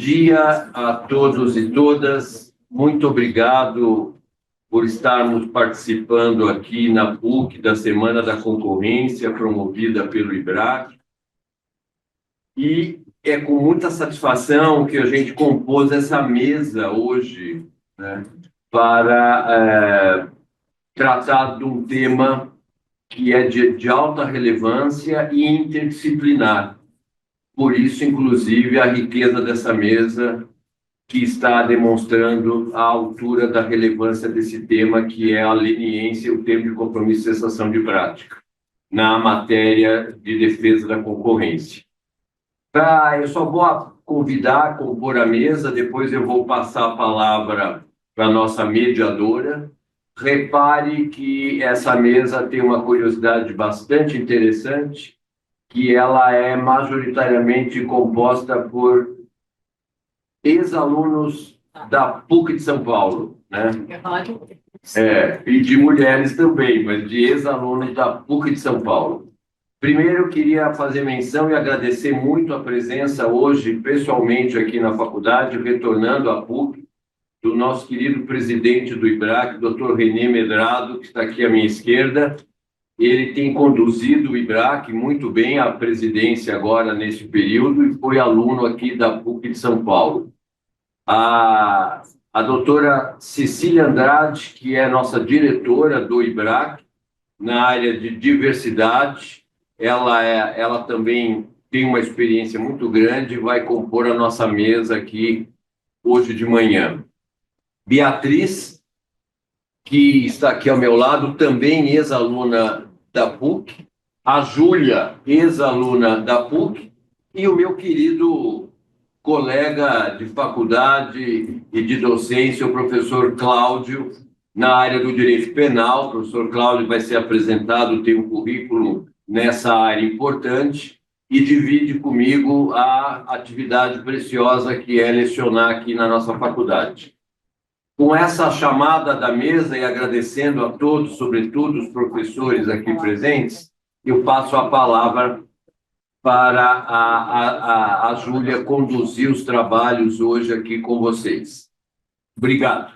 dia a todos e todas. Muito obrigado por estarmos participando aqui na PUC da Semana da Concorrência, promovida pelo IBRAC. E é com muita satisfação que a gente compôs essa mesa hoje, né, para tratar de um tema que é de alta relevância e interdisciplinar. Por isso, inclusive, a riqueza dessa mesa, que está demonstrando a altura da relevância desse tema, que é a leniência, o termo de compromisso e cessação de prática, na matéria de defesa da concorrência. Eu só vou convidar a compor a mesa, depois eu vou passar a palavra para a nossa mediadora. Repare que essa mesa tem uma curiosidade bastante interessante, que ela é majoritariamente composta por ex-alunos da PUC de São Paulo, né? E de mulheres também, mas de ex-alunos da PUC de São Paulo. Primeiro, eu queria fazer menção e agradecer muito a presença hoje, pessoalmente aqui na faculdade, retornando à PUC, do nosso querido presidente do IBRAC, Dr. René Medrado, que está aqui à minha esquerda. Ele tem conduzido o IBRAC muito bem, a presidência agora nesse período, e foi aluno aqui da PUC de São Paulo. A doutora Cecília Andrade, que é nossa diretora do IBRAC, na área de diversidade, ela também tem uma experiência muito grande e vai compor a nossa mesa aqui hoje de manhã. Beatriz, que está aqui ao meu lado, também ex-aluna da PUC, a Júlia, ex-aluna da PUC, e o meu querido colega de faculdade e de docência, o professor Cláudio, na área do direito penal. O professor Cláudio vai ser apresentado, tem um currículo nessa área importante e divide comigo a atividade preciosa que é lecionar aqui na nossa faculdade. Com essa chamada da mesa e agradecendo a todos, sobretudo os professores aqui presentes, eu passo a palavra para a Júlia conduzir os trabalhos hoje aqui com vocês. Obrigado.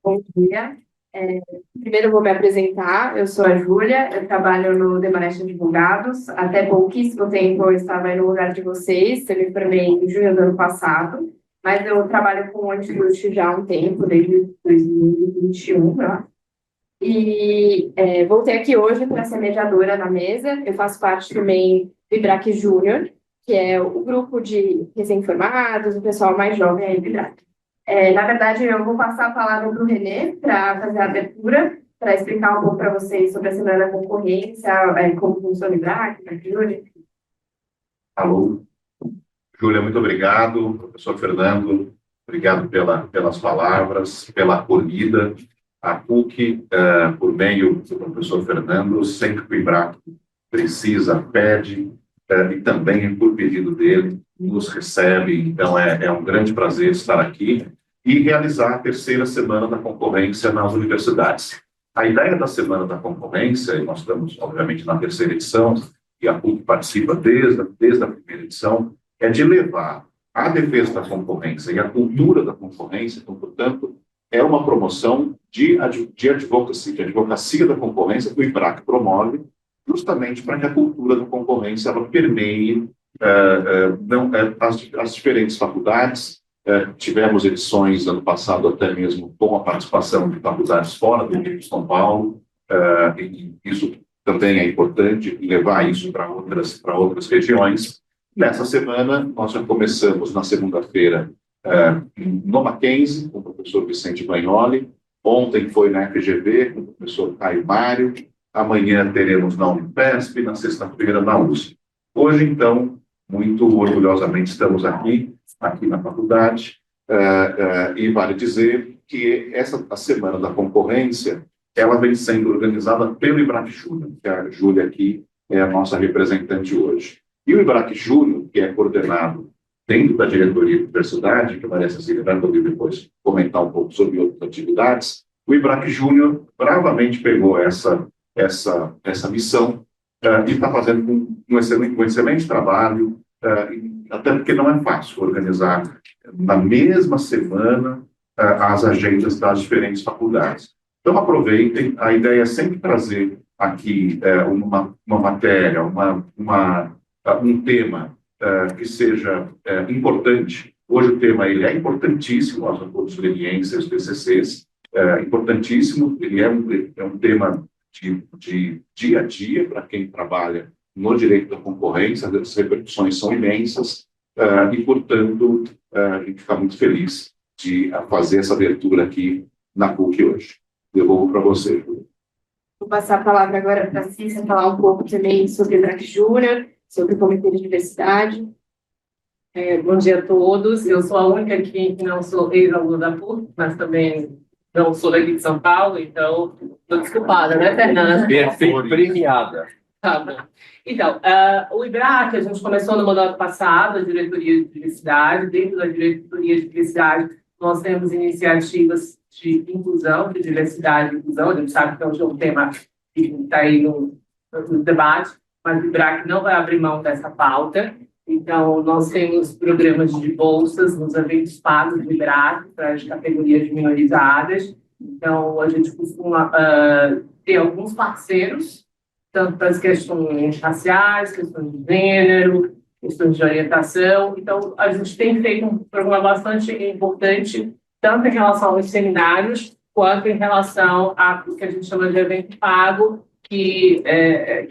Bom dia. Primeiro eu vou me apresentar. Eu sou a Júlia, eu trabalho no Demarest Advogados. Até pouquíssimo tempo eu estava aí no lugar de vocês. Eu me formei em junho do ano passado, mas eu trabalho com antitrust já há um tempo, desde 2021, né? E voltei aqui hoje para ser mediadora na mesa. Eu faço parte também do IBRAC Júnior, que é o grupo de recém-formados, o pessoal mais jovem aí do IBRAC. Na verdade, eu vou passar a palavra para o René para fazer a abertura, para explicar um pouco para vocês sobre a Semana da Concorrência, como funciona o IBRAC, a Júlia. Alô. Júlia, muito obrigado. Professor Fernando, obrigado pelas palavras, pela acolhida. A PUC, por meio do professor Fernando, sempre que o IBRAC precisa, pede, e também por pedido dele, nos recebe. Então, é um grande prazer estar aqui e realizar a terceira Semana da Concorrência nas universidades. A ideia da Semana da Concorrência, e nós estamos, obviamente, na terceira edição, e a PUC participa desde a primeira edição, é de levar a defesa da concorrência e a cultura da concorrência. Então, portanto, é uma promoção de advocacia da concorrência que o IBRAC promove, justamente para que a cultura da concorrência ela permeie as diferentes faculdades. Tivemos edições ano passado até mesmo com a participação de faculdades fora do Rio de São Paulo, e isso também é importante, levar isso para outras regiões. Nessa semana, nós já começamos na segunda-feira no Mackenzie, com o professor Vicente Bagnoli. Ontem foi na FGV, com o professor Caio Mário. Amanhã teremos na Unipesp, na sexta-feira na USP. Hoje, então, muito orgulhosamente estamos aqui na faculdade, e vale dizer que a Semana da Concorrência, ela vem sendo organizada pelo IBRAC Júnior, que a Júlia aqui é a nossa representante hoje. E o IBRAC Júnior, que é coordenado dentro da diretoria de diversidade, que Maria Cecília vai poder depois comentar um pouco sobre outras atividades, o IBRAC Júnior bravamente pegou essa essa missão e está fazendo um excelente trabalho, até porque não é fácil organizar na mesma semana as agendas das diferentes faculdades. Então, aproveitem, a ideia é sempre trazer aqui uma matéria, um tema que seja importante. Hoje o tema ele é importantíssimo, nós temos experiências, TCCs, importantíssimo, ele é um tema de dia a dia para quem trabalha no direito da concorrência, as repercussões são imensas e, portanto, a gente fica muito feliz de fazer essa abertura aqui na PUC hoje. Devolvo para você, Júlia. Vou passar a palavra agora para a Cissa falar um pouco também sobre o BRAC Júnior, sobre o Comitê de Diversidade. Bom dia a todos. Eu sou a única aqui que não sou ex-aluna da PUC, mas também não sou daqui de São Paulo, então estou desculpada, né, Fernanda? Perfeito, premiada. Tá bom. Então, o IBRAC, a gente começou no mandato passado, a Diretoria de Diversidade. Dentro da Diretoria de Diversidade, nós temos iniciativas de inclusão, de diversidade e inclusão. A gente sabe que é um tema que está aí no debate, mas o IBRAC não vai abrir mão dessa pauta. Então, nós temos programas de bolsas nos eventos pagos do IBRAC para as categorias minorizadas. Então, a gente costuma ter alguns parceiros, tanto para as questões raciais, questões de gênero, questões de orientação. Então, a gente tem feito um programa bastante importante, tanto em relação aos seminários, quanto em relação ao que a gente chama de evento pago, que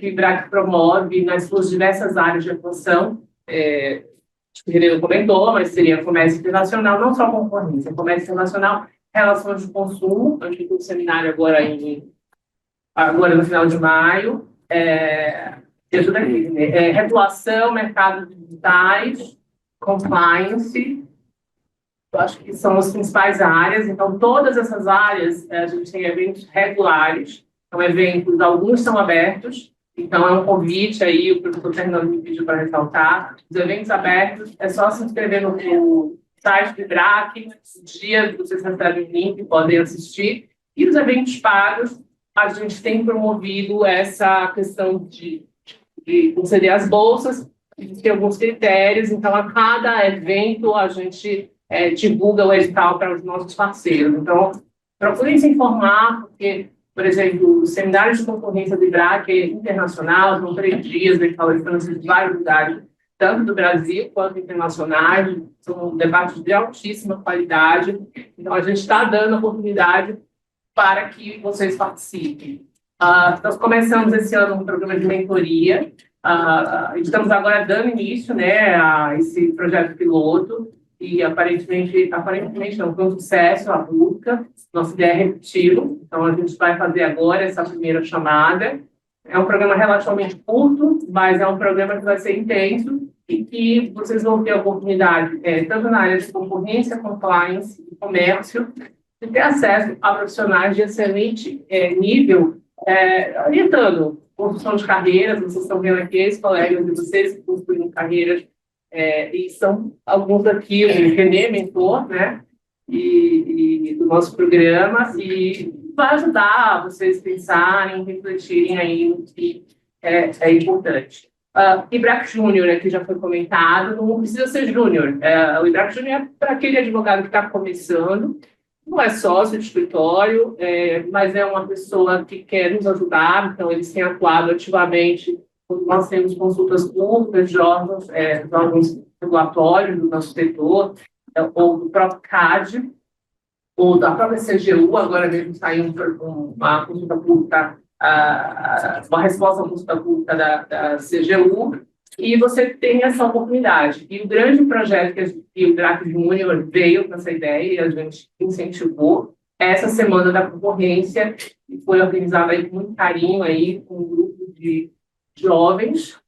o IBRAC promove nas suas diversas áreas de atuação. O Guerreiro comentou, mas seria comércio internacional, não só concorrência, comércio internacional, relações de consumo. A gente tem um seminário agora no final de maio, ajuda aqui, né? Regulação, mercados digitais, compliance, eu acho que são as principais áreas. Então, todas essas áreas, a gente tem eventos regulares, são eventos, alguns são abertos, então é um convite aí, o professor Fernando me pediu para ressaltar. Os eventos abertos, é só se inscrever no site do IBRAC, no dia vocês recebem o link, podem assistir. E os eventos pagos, a gente tem promovido essa questão de conceder as bolsas, a gente tem alguns critérios, então a cada evento a gente divulga o edital para os nossos parceiros. Então, procurem se informar, porque, por exemplo, o seminário de concorrência do IBRAC é internacional, são 3 dias de palestrantes de vários lugares, tanto do Brasil quanto internacionais, são debates de altíssima qualidade, então a gente está dando oportunidade para que vocês participem. Nós começamos esse ano um programa de mentoria, estamos agora dando início, né, a esse projeto piloto, e aparentemente não, foi um sucesso a busca, nossa ideia é repeti-lo, então a gente vai fazer agora essa primeira chamada. É um programa relativamente curto, mas é um programa que vai ser intenso e que vocês vão ter a oportunidade, tanto na área de concorrência, compliance e comércio, de ter acesso a profissionais de excelente nível, orientando construção de carreiras. Vocês estão vendo aqui os colegas de vocês que construíram carreiras, e são alguns aqui, o René, mentor, né, e do nosso programa, e vai ajudar vocês a pensarem, refletirem aí no que é importante. IBRAC Júnior, que já foi comentado, não precisa ser júnior. O IBRAC Júnior é para aquele advogado que está começando, não é sócio de escritório, mas é uma pessoa que quer nos ajudar, então eles têm atuado ativamente quando nós temos consultas públicas de órgãos regulatórios do nosso setor, ou do próprio CAD, ou da própria CGU. Agora mesmo saiu uma consulta pública, uma resposta à consulta pública da CGU, e você tem essa oportunidade. E o grande projeto que o IBRAC Júnior veio com essa ideia, e a gente incentivou, essa Semana da Concorrência, que foi organizada aí com muito carinho, aí, com um grupo de jovens.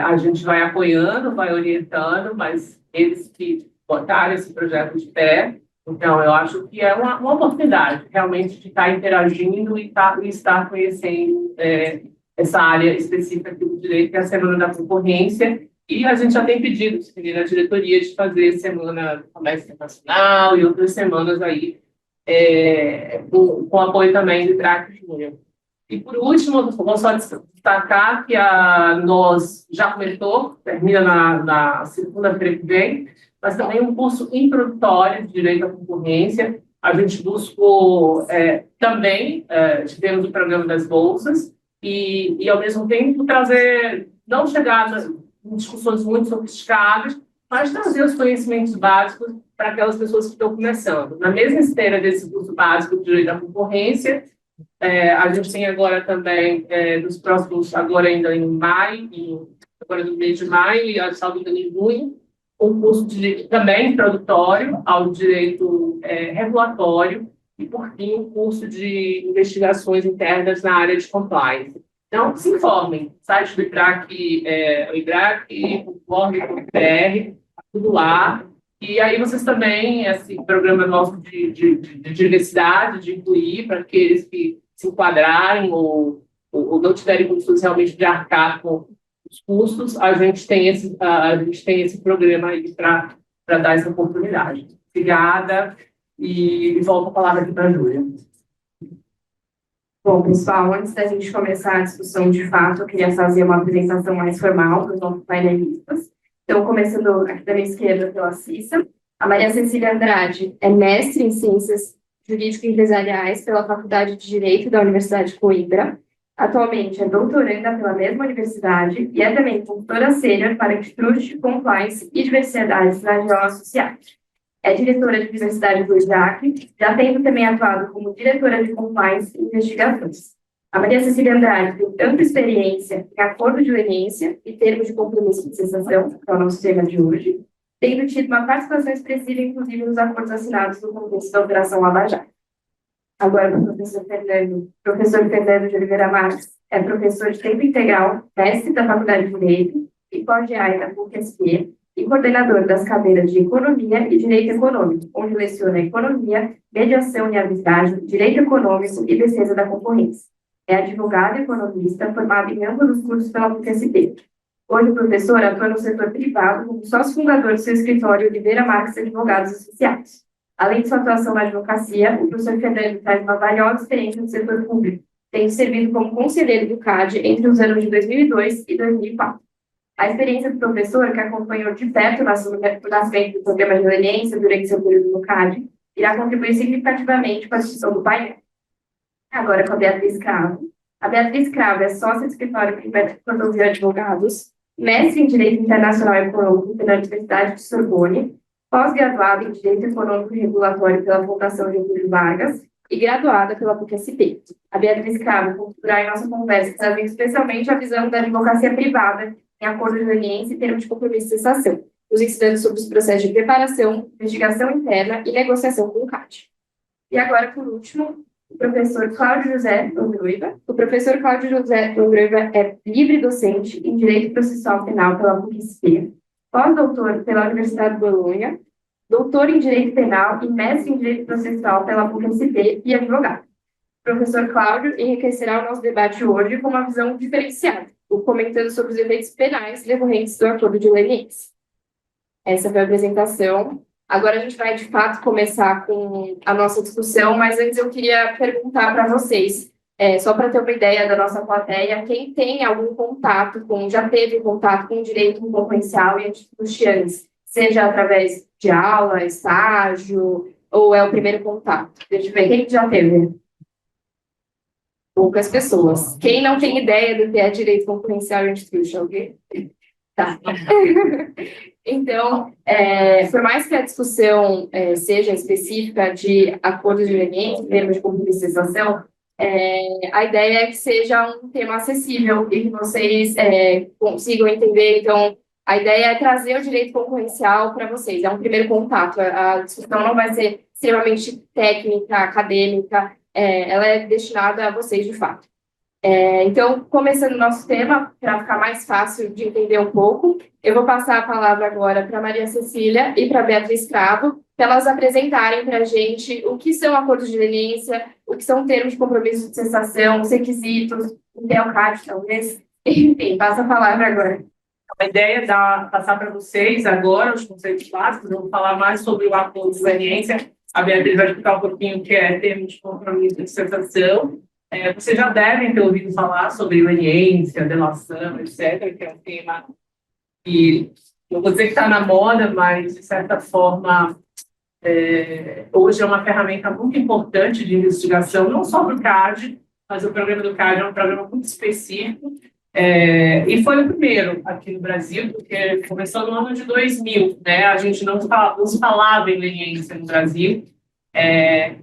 A gente vai apoiando, vai orientando, mas eles que botaram esse projeto de pé. Então, eu acho que é uma oportunidade, realmente, de estar interagindo e estar conhecendo essa área específica aqui do direito, que é a Semana da Concorrência, e a gente já tem pedido na diretoria de fazer Semana do Comércio Internacional e outras semanas aí, com apoio também do IBRAC Júnior. E, por último, vou só destacar que nós já começou, termina na segunda-feira que vem, mas também um curso introdutório de Direito à Concorrência. A gente buscou também, tivemos o programa das bolsas, e, ao mesmo tempo, trazer, não chegar em discussões muito sofisticadas, mas trazer os conhecimentos básicos para aquelas pessoas que estão começando. Na mesma esteira desse curso básico de Direito à Concorrência, a gente tem agora também, nos próximos, agora ainda em maio, agora no mês de maio, e salvo engano em junho, um curso também introdutório ao direito regulatório e, por fim, um curso de investigações internas na área de compliance. Então, se informem. O site do IBRAC, o IBRAC, o .org.br, tudo lá. E aí vocês também, esse programa nosso de diversidade, de incluir para aqueles que se enquadrarem ou não tiverem condições realmente de arcar com os custos, a gente tem esse programa aí para dar essa oportunidade. Obrigada e volto a palavra aqui para a Júlia. Bom, pessoal, antes da gente começar a discussão de fato, eu queria fazer uma apresentação mais formal dos nossos painelistas. Então, começando aqui da minha esquerda pela Cissa, a Maria Cecília Andrade é mestre em Ciências Jurídico-Empresariais pela Faculdade de Direito da Universidade de Coimbra. Atualmente é doutoranda pela mesma universidade e é também consultora sênior para Antitrust, Compliance e Diversidade na Geo Associados. É diretora de diversidade do IJAC, já tendo também atuado como diretora de compliance e investigações. A Maria Cecília Andrade tem ampla experiência em acordo de leniência e termos de compromisso de cessação, que é o nosso tema de hoje, tendo tido uma participação expressiva, inclusive, nos acordos assinados no contexto da Operação Lava Jato. Agora, o professor Fernando de Oliveira Marques é professor de tempo integral, mestre da Faculdade de Direito e pós-GI da PUC-SP, e coordenador das cadeiras de Economia e Direito Econômico, onde leciona Economia, Mediação e Arbitragem, Direito Econômico e Defesa da Concorrência. É advogado e economista, formado em ambos os cursos pela PUC-SP. Hoje, o professor atua no setor privado como sócio fundador do seu escritório Oliveira Marques Advogados Associados. Além de sua atuação na advocacia, o professor Fernando traz uma valiosa experiência no setor público, tendo servido como conselheiro do CAD entre os anos de 2002 e 2004. A experiência do professor, que acompanhou de perto o nascimento do programa de leniência durante seu período no CAD, irá contribuir significativamente com a discussão do painel. Agora, com a Beatriz Cravo. A Beatriz Cravo é sócia do escritório Climatic Cordovia Advogados, mestre em Direito Internacional e Econômico pela Universidade de Sorbonne, pós-graduada em Direito Econômico e Regulatório pela Fundação Getúlio Vargas e graduada pela PUC-SP. A Beatriz Cravo contribuirá em nossa conversa, trazendo especialmente a visão da advocacia privada em acordo de leniência e termo de compromisso de cessação, nos ensinando sobre os processos de preparação, investigação interna e negociação com o CAD. E agora, por último, o professor Cláudio José Andruiva. O professor Cláudio José Andruiva é livre docente em Direito Processual Penal pela PUC-SP, pós-doutor pela Universidade de Bolonha, doutor em Direito Penal e mestre em Direito Processual pela PUC-SP e advogado. O professor Cláudio enriquecerá o nosso debate hoje com uma visão diferenciada, comentando sobre os efeitos penais decorrentes do acordo de leniência. Essa foi a apresentação. Agora a gente vai, de fato, começar com a nossa discussão, mas antes eu queria perguntar para vocês, só para ter uma ideia da nossa plateia, quem tem algum contato já teve contato com direito concorrencial e antitrustianos, seja através de aula, estágio, ou é o primeiro contato? Deixa eu ver, quem já teve? Poucas pessoas. Quem não tem ideia do que é direito concorrencial e antitruste? Alguém? Tá. Então, por mais que a discussão seja específica de acordos de leniência, termos de compromisso de cessação, a ideia é que seja um tema acessível e que vocês consigam entender. Então, a ideia é trazer o direito concorrencial para vocês. É um primeiro contato. A discussão não vai ser extremamente técnica, acadêmica, ela é destinada a vocês, de fato. Então, começando o nosso tema, para ficar mais fácil de entender um pouco, eu vou passar a palavra agora para Maria Cecília e para Beatriz Cravo, para elas apresentarem para a gente o que são acordos de leniência, o que são termos de compromisso de cessação, os requisitos, o TELCAD, talvez. Enfim, passa a palavra agora. A ideia é passar para vocês agora os conceitos básicos, eu vou falar mais sobre o acordo de leniência. A Beatriz vai explicar um pouquinho o que é termo de compromisso de cessação. Vocês já devem ter ouvido falar sobre leniência, delação, etc., que é um tema que, eu vou dizer que está na moda, mas, de certa forma, hoje é uma ferramenta muito importante de investigação, não só para o CAD, mas o programa do CAD é um programa muito específico, e foi o primeiro aqui no Brasil, porque começou no ano de 2000, né? A gente não se falava em leniência no Brasil,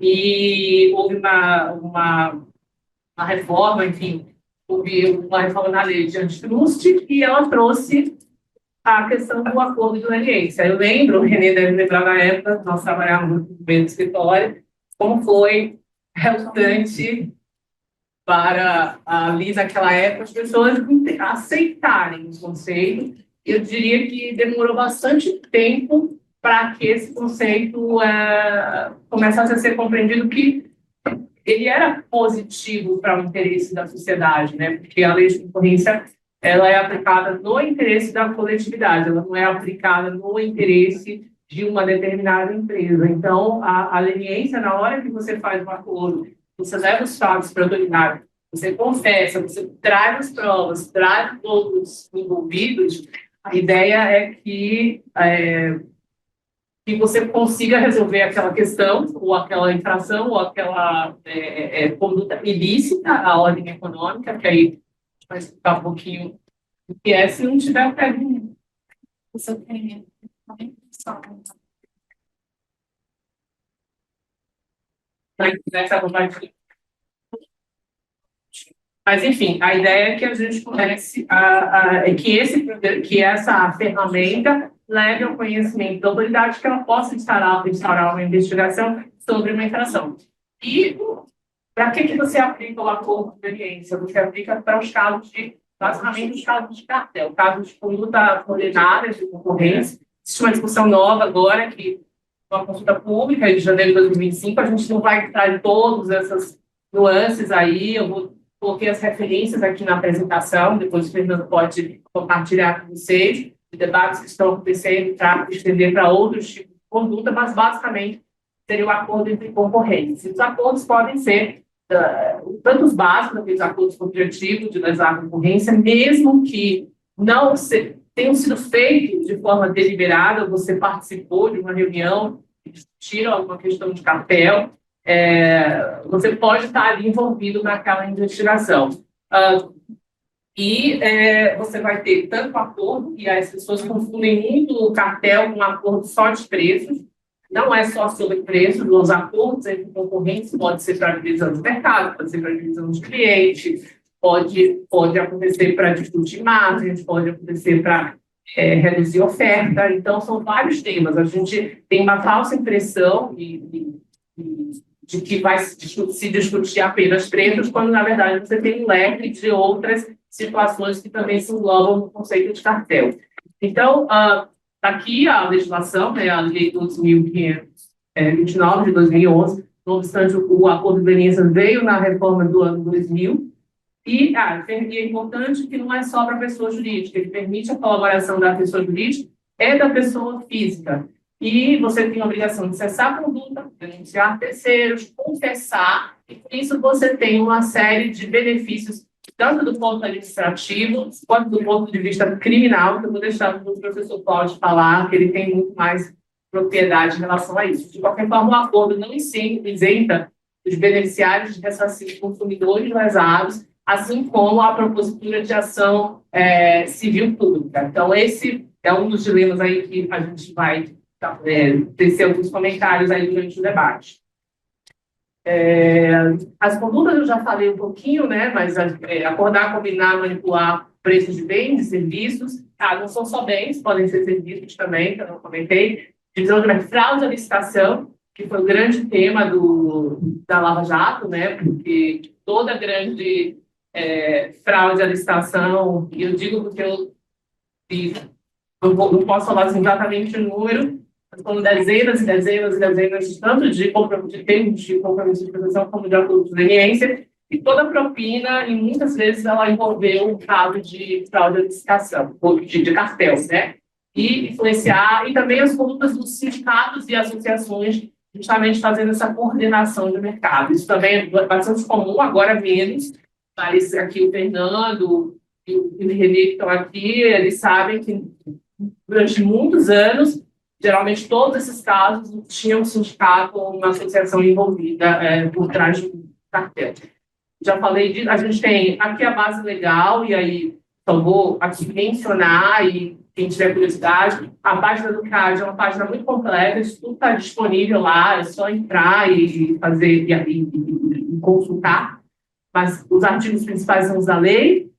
e houve uma reforma, enfim, houve uma reforma na lei de antitrust e ela trouxe a questão do acordo de leniência. Eu lembro, o Renê deve lembrar na época, nós trabalhávamos no mesmo escritório, como foi relutante para ali naquela época as pessoas aceitarem o conceito. Eu diria que demorou bastante tempo para que esse conceito começasse a ser compreendido, que ele era positivo para o interesse da sociedade, né? Porque a lei de concorrência ela é aplicada no interesse da coletividade, ela não é aplicada no interesse de uma determinada empresa. Então, a leniência, na hora que você faz um acordo, você leva os fatos para a autoridade, você confessa, você traz as provas, traz todos os envolvidos, a ideia é que você consiga resolver aquela questão, ou aquela infração, ou aquela conduta ilícita à ordem econômica, que aí vai explicar um pouquinho o que é, se não tiver pego o seu requerimento. Mas, enfim, a ideia é que a gente comece que essa ferramenta leve ao conhecimento da autoridade, que ela possa instaurar uma investigação sobre uma infração. E para que você aplica o acordo de experiência? Você aplica para os casos basicamente, os casos de cartel, casos de conduta coordenada de concorrência. Existe uma discussão nova agora, que uma consulta pública de janeiro de 2025, a gente não vai entrar em todas essas nuances aí, coloquei as referências aqui na apresentação, depois o Fernando pode compartilhar com vocês, de debates que estão acontecendo para estender para outros tipos de conduta, mas basicamente seria o acordo entre concorrentes. Os acordos podem ser tanto os básicos, aqueles acordos com o objetivo de lesar a concorrência, mesmo que não tenham sido feitos de forma deliberada, você participou de uma reunião e discutiram alguma questão de cartel, você pode estar ali envolvido naquela investigação. Você vai ter tanto acordo, e as pessoas confundem muito o cartel com um acordo só de preços. Não é só sobre preços, os acordos entre concorrentes pode ser para divisão de mercado, pode ser para divisão de cliente, pode acontecer para discutir margens, pode acontecer para reduzir oferta. Então, são vários temas. A gente tem uma falsa impressão de que vai se discutir apenas preços, quando, na verdade, você tem um leque de outras situações que também se englobam no conceito de cartel. Então, aqui a legislação, né, a Lei 12.529 de 2011, não obstante o acordo de leniência veio na reforma do ano 2000, e é importante que não é só para a pessoa jurídica, ele permite a colaboração da pessoa jurídica e da pessoa física. E você tem a obrigação de cessar a conduta, denunciar terceiros, confessar, e por isso você tem uma série de benefícios, tanto do ponto administrativo, quanto do ponto de vista criminal, que eu vou deixar para o professor Cláudio falar, que ele tem muito mais propriedade em relação a isso. De qualquer forma, o acordo não isenta os beneficiários de ressarcir consumidores lesados, assim como a propositura de ação civil pública. Então, esse é um dos dilemas aí que a gente vai tecer alguns comentários aí durante o debate. As condutas eu já falei um pouquinho, né? Mas acordar, combinar, manipular preços de bens e serviços, não são só bens, podem ser serviços também, que eu não comentei. Divisão de fraude à licitação, que foi o grande tema da Lava Jato, né? Porque toda grande fraude à licitação, e eu digo porque eu não posso falar assim, exatamente o número, mas foram dezenas e dezenas e dezenas, tanto de termos de compromisso de proteção como de acordo de leniência, e toda a propina, e muitas vezes ela envolveu um caso de fraude à licitação, ou de cartel, né? E influenciar, e também as condutas dos sindicatos e associações justamente fazendo essa coordenação de mercado. Isso também é bastante comum, agora menos, mas aqui o Fernando e o Renê que estão aqui, eles sabem que durante muitos anos, geralmente todos esses casos tinham um sindicato ou uma associação envolvida por trás de um cartel. Já falei disso, a gente tem aqui a base legal, e aí só vou aqui mencionar, e quem tiver curiosidade, a página do CAD é uma página muito completa, isso tudo está disponível lá, é só entrar e fazer e consultar. Mas os artigos principais são os da lei,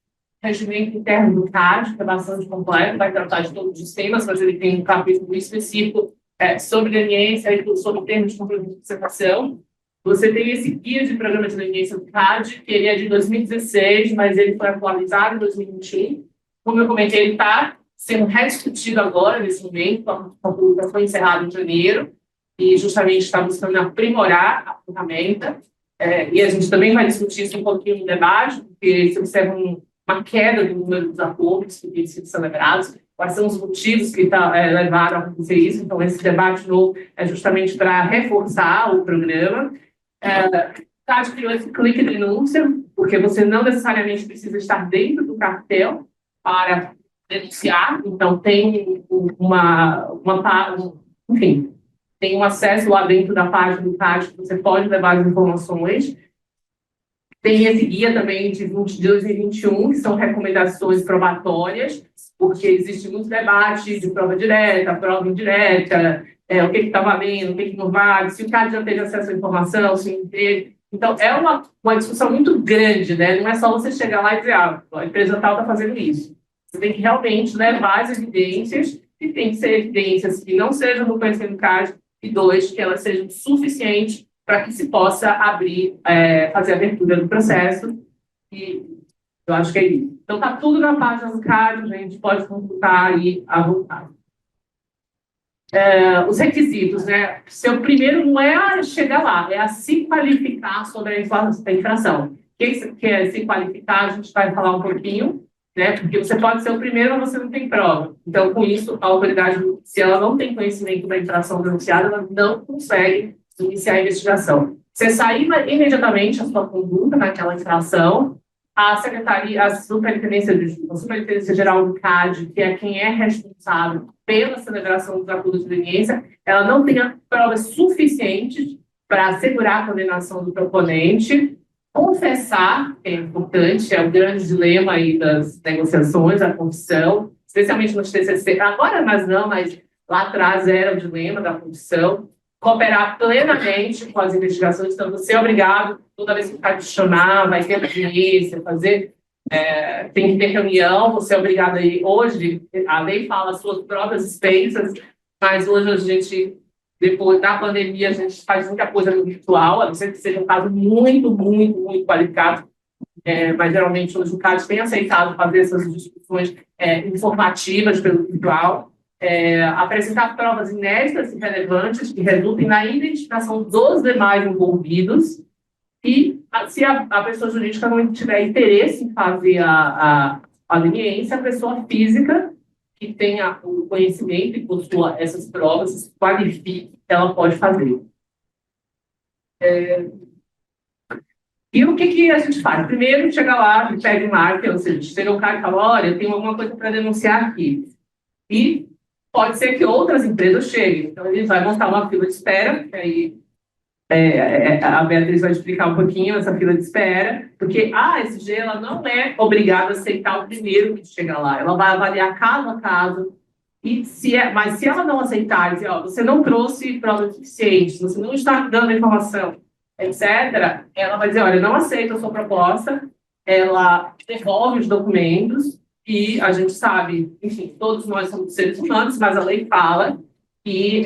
regimento interno do CAD, que é bastante completo, vai tratar de todos os temas, mas ele tem um capítulo específico sobre leniência e sobre termos de compromisso de observação. Você tem esse guia de programa de leniência do CAD, que ele é de 2016, mas ele foi atualizado em 2021. Como eu comentei, ele está sendo rediscutido agora, nesse momento, a publicação foi encerrada em janeiro, e justamente está buscando aprimorar a ferramenta. E a gente também vai discutir isso um pouquinho no debate, porque se observa uma queda do número dos acordos que têm sido celebrados, quais são os motivos que levaram a acontecer isso. Então, esse debate novo é justamente para reforçar o programa. CAD criou esse clique denúncia, porque você não necessariamente precisa estar dentro do cartel para denunciar, então tem enfim, tem um acesso lá dentro da página do CAD que você pode levar as informações. Tem esse guia também de 2021, que são recomendações probatórias, porque existe muito debate de prova direta, prova indireta, o que está valendo, o que não vale, se o CAD já teve acesso à informação, se não teve. Então, é uma discussão muito grande, né? Não é só você chegar lá e dizer, a empresa tal está fazendo isso. Você tem que realmente levar as evidências, e tem que ser evidências que não sejam do conhecimento do CAD, e dois, que elas sejam suficientes para que se possa abrir, fazer a abertura do processo, e eu acho que é isso. Então, está tudo na página do CAD, a gente pode consultar aí à vontade. Os requisitos, né? Seu primeiro não é chegar lá, é a se qualificar sobre a infração. Quem quer se qualificar, a gente vai falar um pouquinho, né? Porque você pode ser o primeiro, mas você não tem prova. Então, com isso, a autoridade, se ela não tem conhecimento da infração denunciada, ela não consegue iniciar a investigação. Você sair imediatamente a sua conduta naquela infração, a Superintendência Geral do CAD, que é quem é responsável pela celebração dos acordos de leniência, ela não tem provas suficientes para assegurar a condenação do proponente, confessar, que é importante, é o grande dilema aí das negociações, a confissão, especialmente nos TCC, agora mas lá atrás era o dilema da confissão, cooperar plenamente com as investigações, então você é obrigado, toda vez que vai questionar, vai ter audiência, tem que ter reunião, você é obrigado aí, hoje, a lei fala as suas próprias expensas, mas hoje a gente, depois da pandemia, a gente faz muita coisa no virtual, a não ser que seja um caso muito, muito, muito qualificado, mas geralmente hoje o CAD tem aceitado fazer essas discussões informativas pelo virtual, apresentar provas inéditas e relevantes que resultem na identificação dos demais envolvidos e, se a pessoa jurídica não tiver interesse em fazer a leniência, a pessoa física que tenha o conhecimento e possua essas provas, se qualifique, ela pode fazer. E o que a gente faz? Primeiro, chega lá, pega o marker, ou seja, chega o cara e fala, olha, eu tenho alguma coisa para denunciar aqui. E pode ser que outras empresas cheguem. Então, ele vai montar uma fila de espera, que aí a Beatriz vai explicar um pouquinho essa fila de espera, porque a ASG ela não é obrigada a aceitar o primeiro que chega lá. Ela vai avaliar caso a caso, mas se ela não aceitar, dizer, você não trouxe provas suficientes, você não está dando informação, etc., ela vai dizer, olha, não aceito a sua proposta, ela devolve os documentos, e a gente sabe, enfim, todos nós somos seres humanos, mas a lei fala que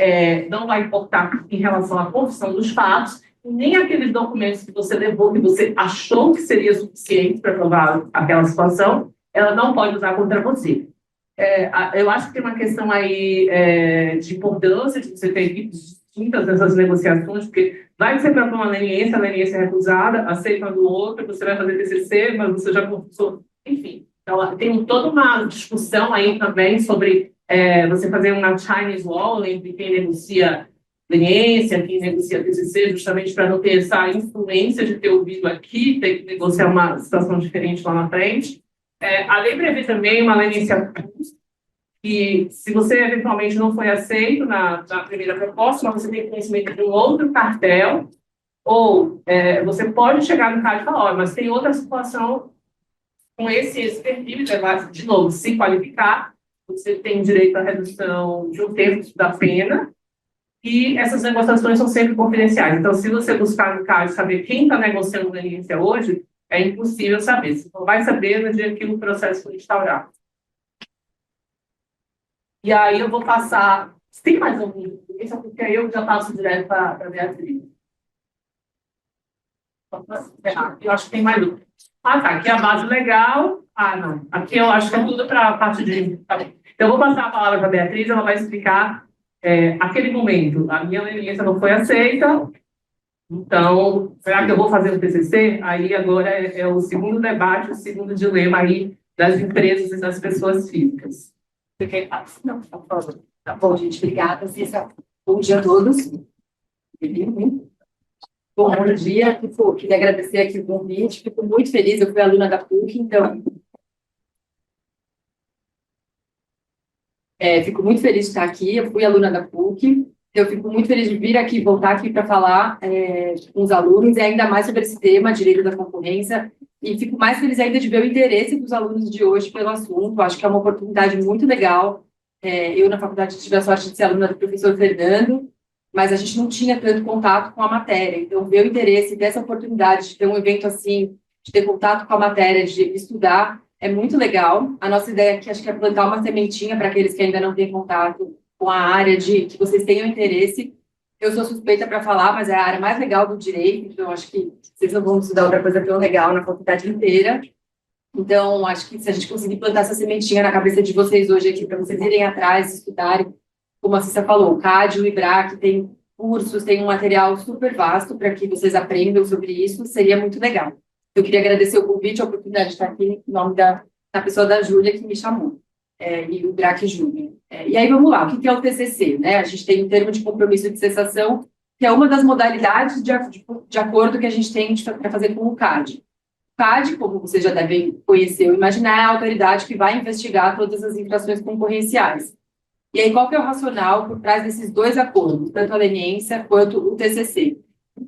não vai importar em relação à confissão dos fatos, nem aqueles documentos que você levou, que você achou que seria suficiente para provar aquela situação, ela não pode usar contra você. Eu acho que tem uma questão aí de importância de você ter equipes distintas nessas negociações, porque vai ser para uma leniência, a leniência é recusada, aceita do outro, você vai fazer TCC, mas você já confessou, enfim. Então, tem toda uma discussão aí também sobre você fazer uma Chinese Wall entre quem denuncia leniência, quem negocia TCC, justamente para não ter essa influência de ter ouvido aqui, ter que negociar uma situação diferente lá na frente. A lei prevê também uma leniência que, se você eventualmente não foi aceito na primeira proposta, mas você tem conhecimento de um outro cartel, ou você pode chegar no CAD e falar, mas tem outra situação com esse perfil, de novo, se qualificar, você tem direito à redução de um terço da pena, e essas negociações são sempre confidenciais. Então, se você buscar no CAD saber quem está negociando leniência hoje, é impossível saber. Você só vai saber no dia que o processo for instaurado. E aí eu vou passar... Tem mais algum? Isso porque aí eu já passo direto para a Beatriz. Eu acho que tem mais um. Ah, tá. Aqui é a base legal. Ah, não. Aqui eu acho que é tudo para a parte de... Tá bom. Então, eu vou passar a palavra para a Beatriz, ela vai explicar aquele momento. A minha leniência não foi aceita, então, será que eu vou fazer o TCC? Aí agora é o segundo debate, o segundo dilema aí das empresas e das pessoas físicas. Você quer? Não, tá bom. Tá bom, gente. Obrigada, Cissa. Bom dia a todos. Bom dia. Queria agradecer aqui o convite. Fico muito feliz. Eu fui aluna da PUC, então... fico muito feliz de estar aqui. Eu fui aluna da PUC. Eu fico muito feliz de vir aqui, voltar aqui para falar com os alunos, e ainda mais sobre esse tema, direito da concorrência. E fico mais feliz ainda de ver o interesse dos alunos de hoje pelo assunto. Acho que é uma oportunidade muito legal. Eu, na faculdade, tive a sorte de ser aluna do professor Fernando, mas a gente não tinha tanto contato com a matéria. Então, ver o interesse dessa oportunidade de ter um evento assim, de ter contato com a matéria, de estudar, é muito legal. A nossa ideia aqui, acho que é plantar uma sementinha para aqueles que ainda não têm contato com a área, de que vocês tenham interesse. Eu sou suspeita para falar, mas é a área mais legal do direito, então acho que vocês não vão estudar outra coisa tão legal na faculdade inteira. Então, acho que se a gente conseguir plantar essa sementinha na cabeça de vocês hoje aqui, para vocês irem atrás, estudarem, como a Cissa falou, o CAD, o IBRAC, tem cursos, tem um material super vasto para que vocês aprendam sobre isso, seria muito legal. Eu queria agradecer o convite, a oportunidade de estar aqui em nome da pessoa da Júlia, que me chamou. E o BRAC Júnior. E aí, vamos lá, o que é o TCC? Né? A gente tem um termo de compromisso de cessação, que é uma das modalidades de acordo que a gente tem para fazer com o CAD. O CAD, como vocês já devem conhecer ou imaginar, é a autoridade que vai investigar todas as infrações concorrenciais. E aí, qual que é o racional por trás desses dois acordos, tanto a leniência quanto o TCC?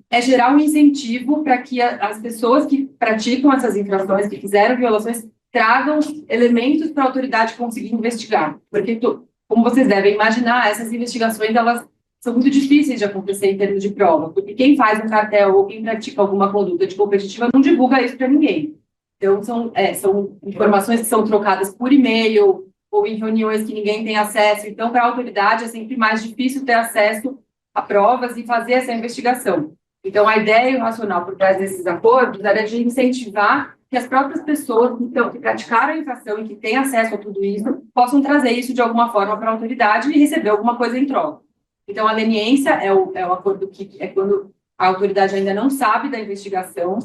É gerar um incentivo para que as pessoas que praticam essas infrações, que fizeram violações, tragam elementos para a autoridade conseguir investigar. Porque, como vocês devem imaginar, essas investigações, elas são muito difíceis de acontecer em termos de prova, porque quem faz um cartel ou quem pratica alguma conduta de competitiva não divulga isso para ninguém. Então, são informações que são trocadas por e-mail ou em reuniões que ninguém tem acesso. Então, para a autoridade, é sempre mais difícil ter acesso a provas e fazer essa investigação. Então, a ideia e o racional por trás desses acordos era de incentivar que as próprias pessoas que praticaram a infração e que têm acesso a tudo isso possam trazer isso de alguma forma para a autoridade e receber alguma coisa em troca. Então, a leniência é o acordo que é quando a autoridade ainda não sabe da investigação,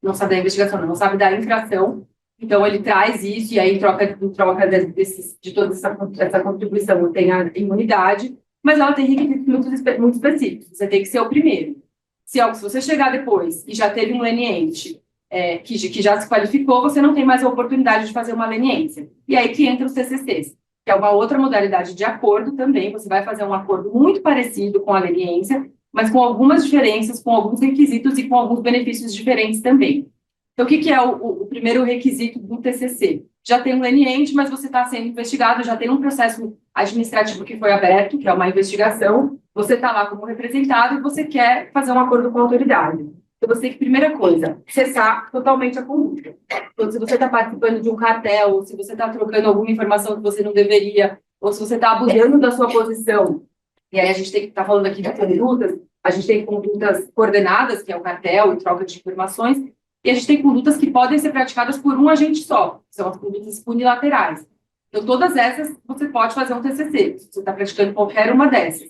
não sabe da infração, então ele traz isso e aí, em troca de toda essa contribuição, tem a imunidade, mas ela tem requisitos muito específicos. Você tem que ser o primeiro. Se você chegar depois e já teve um leniente que já se qualificou, você não tem mais a oportunidade de fazer uma leniência. E aí que entra os TCCs, que é uma outra modalidade de acordo também. Você vai fazer um acordo muito parecido com a leniência, mas com algumas diferenças, com alguns requisitos e com alguns benefícios diferentes também. Então, o que é o primeiro requisito do TCC? Já tem um leniente, mas você está sendo investigado, já tem um processo administrativo que foi aberto, que é uma investigação, você está lá como representado e você quer fazer um acordo com a autoridade. Então, você tem que, primeira coisa, cessar totalmente a conduta. Então, se você está participando de um cartel, ou se você está trocando alguma informação que você não deveria, ou se você está abusando da sua posição, e aí a gente tem que estar falando aqui de condutas, a gente tem condutas coordenadas, que é o cartel e troca de informações, e a gente tem condutas que podem ser praticadas por um agente só, que são as condutas unilaterais. Então, todas essas, você pode fazer um TCC, se você está praticando qualquer uma dessas.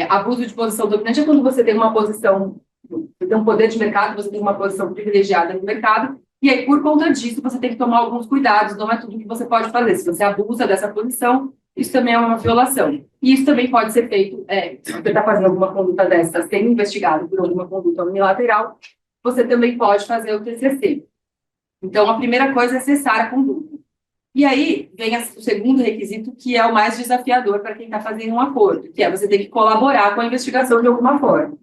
Abuso de posição dominante é quando você tem uma posição, você tem um poder de mercado, você tem uma posição privilegiada no mercado, e aí, por conta disso, você tem que tomar alguns cuidados, não é tudo que você pode fazer. Se você abusa dessa posição, isso também é uma violação. E isso também pode ser feito, se você está fazendo alguma conduta dessa, sendo investigado por alguma conduta unilateral, você também pode fazer o TCC. Então, a primeira coisa é cessar a conduta. E aí vem o segundo requisito, que é o mais desafiador para quem está fazendo um acordo, que é você ter que colaborar com a investigação de alguma forma.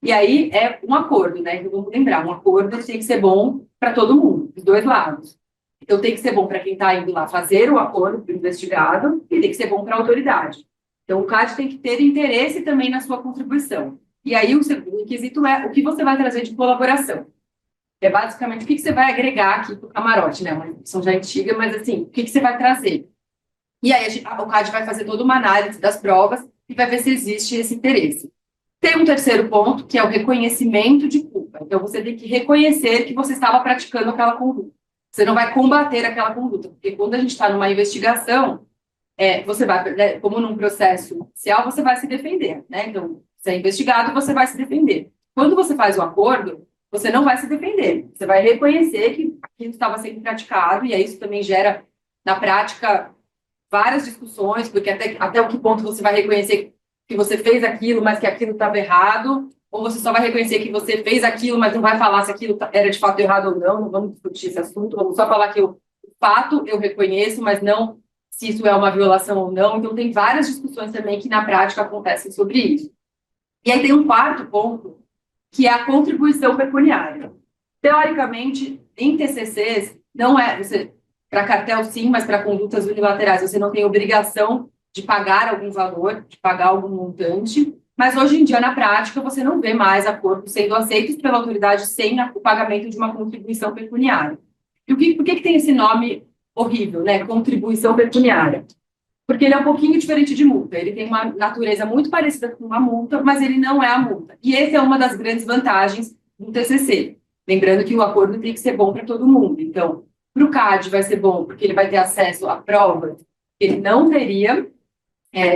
E aí é um acordo, né? Então, vamos lembrar, um acordo tem que ser bom para todo mundo, dos dois lados. Então, tem que ser bom para quem está indo lá fazer o acordo para o investigado e tem que ser bom para a autoridade. Então, o CAD tem que ter interesse também na sua contribuição. E aí, o segundo requisito é o que você vai trazer de colaboração. É basicamente o que você vai agregar aqui para o camarote, né? Uma discussão já antiga, mas assim, o que você vai trazer? E aí, o CAD vai fazer toda uma análise das provas e vai ver se existe esse interesse. Tem um terceiro ponto, que é o reconhecimento de culpa. Então, você tem que reconhecer que você estava praticando aquela conduta. Você não vai combater aquela conduta, porque quando a gente está numa investigação, você vai, né, como num processo judicial, você vai se defender, né? Então, se é investigado, você vai se defender. Quando você faz o acordo, você não vai se defender. Você vai reconhecer que aquilo estava sendo praticado, e aí isso também gera, na prática, várias discussões, porque até o que ponto você vai reconhecer que você fez aquilo, mas que aquilo estava errado, ou você só vai reconhecer que você fez aquilo, mas não vai falar se aquilo era de fato errado ou não vamos discutir esse assunto, vamos só falar que o fato eu reconheço, mas não se isso é uma violação ou não. Então, tem várias discussões também que na prática acontecem sobre isso. E aí tem um quarto ponto, que é a contribuição pecuniária. Teoricamente, em TCCs, não é, para cartel sim, mas para condutas unilaterais, você não tem obrigação de pagar algum valor, de pagar algum montante, mas hoje em dia, na prática, você não vê mais acordos sendo aceitos pela autoridade sem o pagamento de uma contribuição pecuniária. E por que tem esse nome horrível, né? Contribuição pecuniária? Porque ele é um pouquinho diferente de multa. Ele tem uma natureza muito parecida com uma multa, mas ele não é a multa. E essa é uma das grandes vantagens do TCC. Lembrando que o acordo tem que ser bom para todo mundo. Então, para o CAD vai ser bom, porque ele vai ter acesso a provas que ele não teria,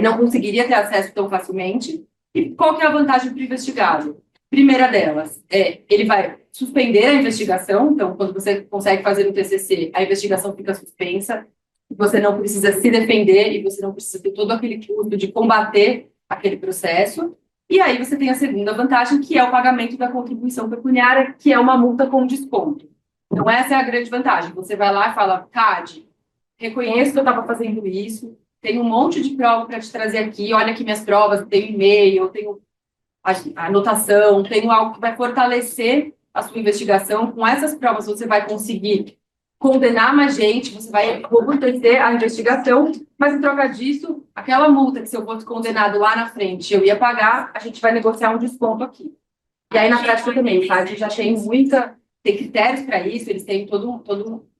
não conseguiria ter acesso tão facilmente. E qual que é a vantagem para o investigado? Primeira delas, ele vai suspender a investigação. Então, quando você consegue fazer um TCC, a investigação fica suspensa, você não precisa se defender e você não precisa ter todo aquele custo de combater aquele processo. E aí você tem a segunda vantagem, que é o pagamento da contribuição pecuniária, que é uma multa com desconto. Então, essa é a grande vantagem. Você vai lá e fala, CAD, reconheço que eu estava fazendo isso, tenho um monte de prova para te trazer aqui, olha aqui minhas provas, tenho e-mail, tenho a anotação, tenho algo que vai fortalecer a sua investigação. Com essas provas você vai conseguir condenar mais gente, você vai robustecer a investigação, mas em troca disso, aquela multa que se eu fosse condenado lá na frente eu ia pagar, a gente vai negociar um desconto aqui. E aí na prática também, tá? A gente já tem critérios para isso, eles têm todo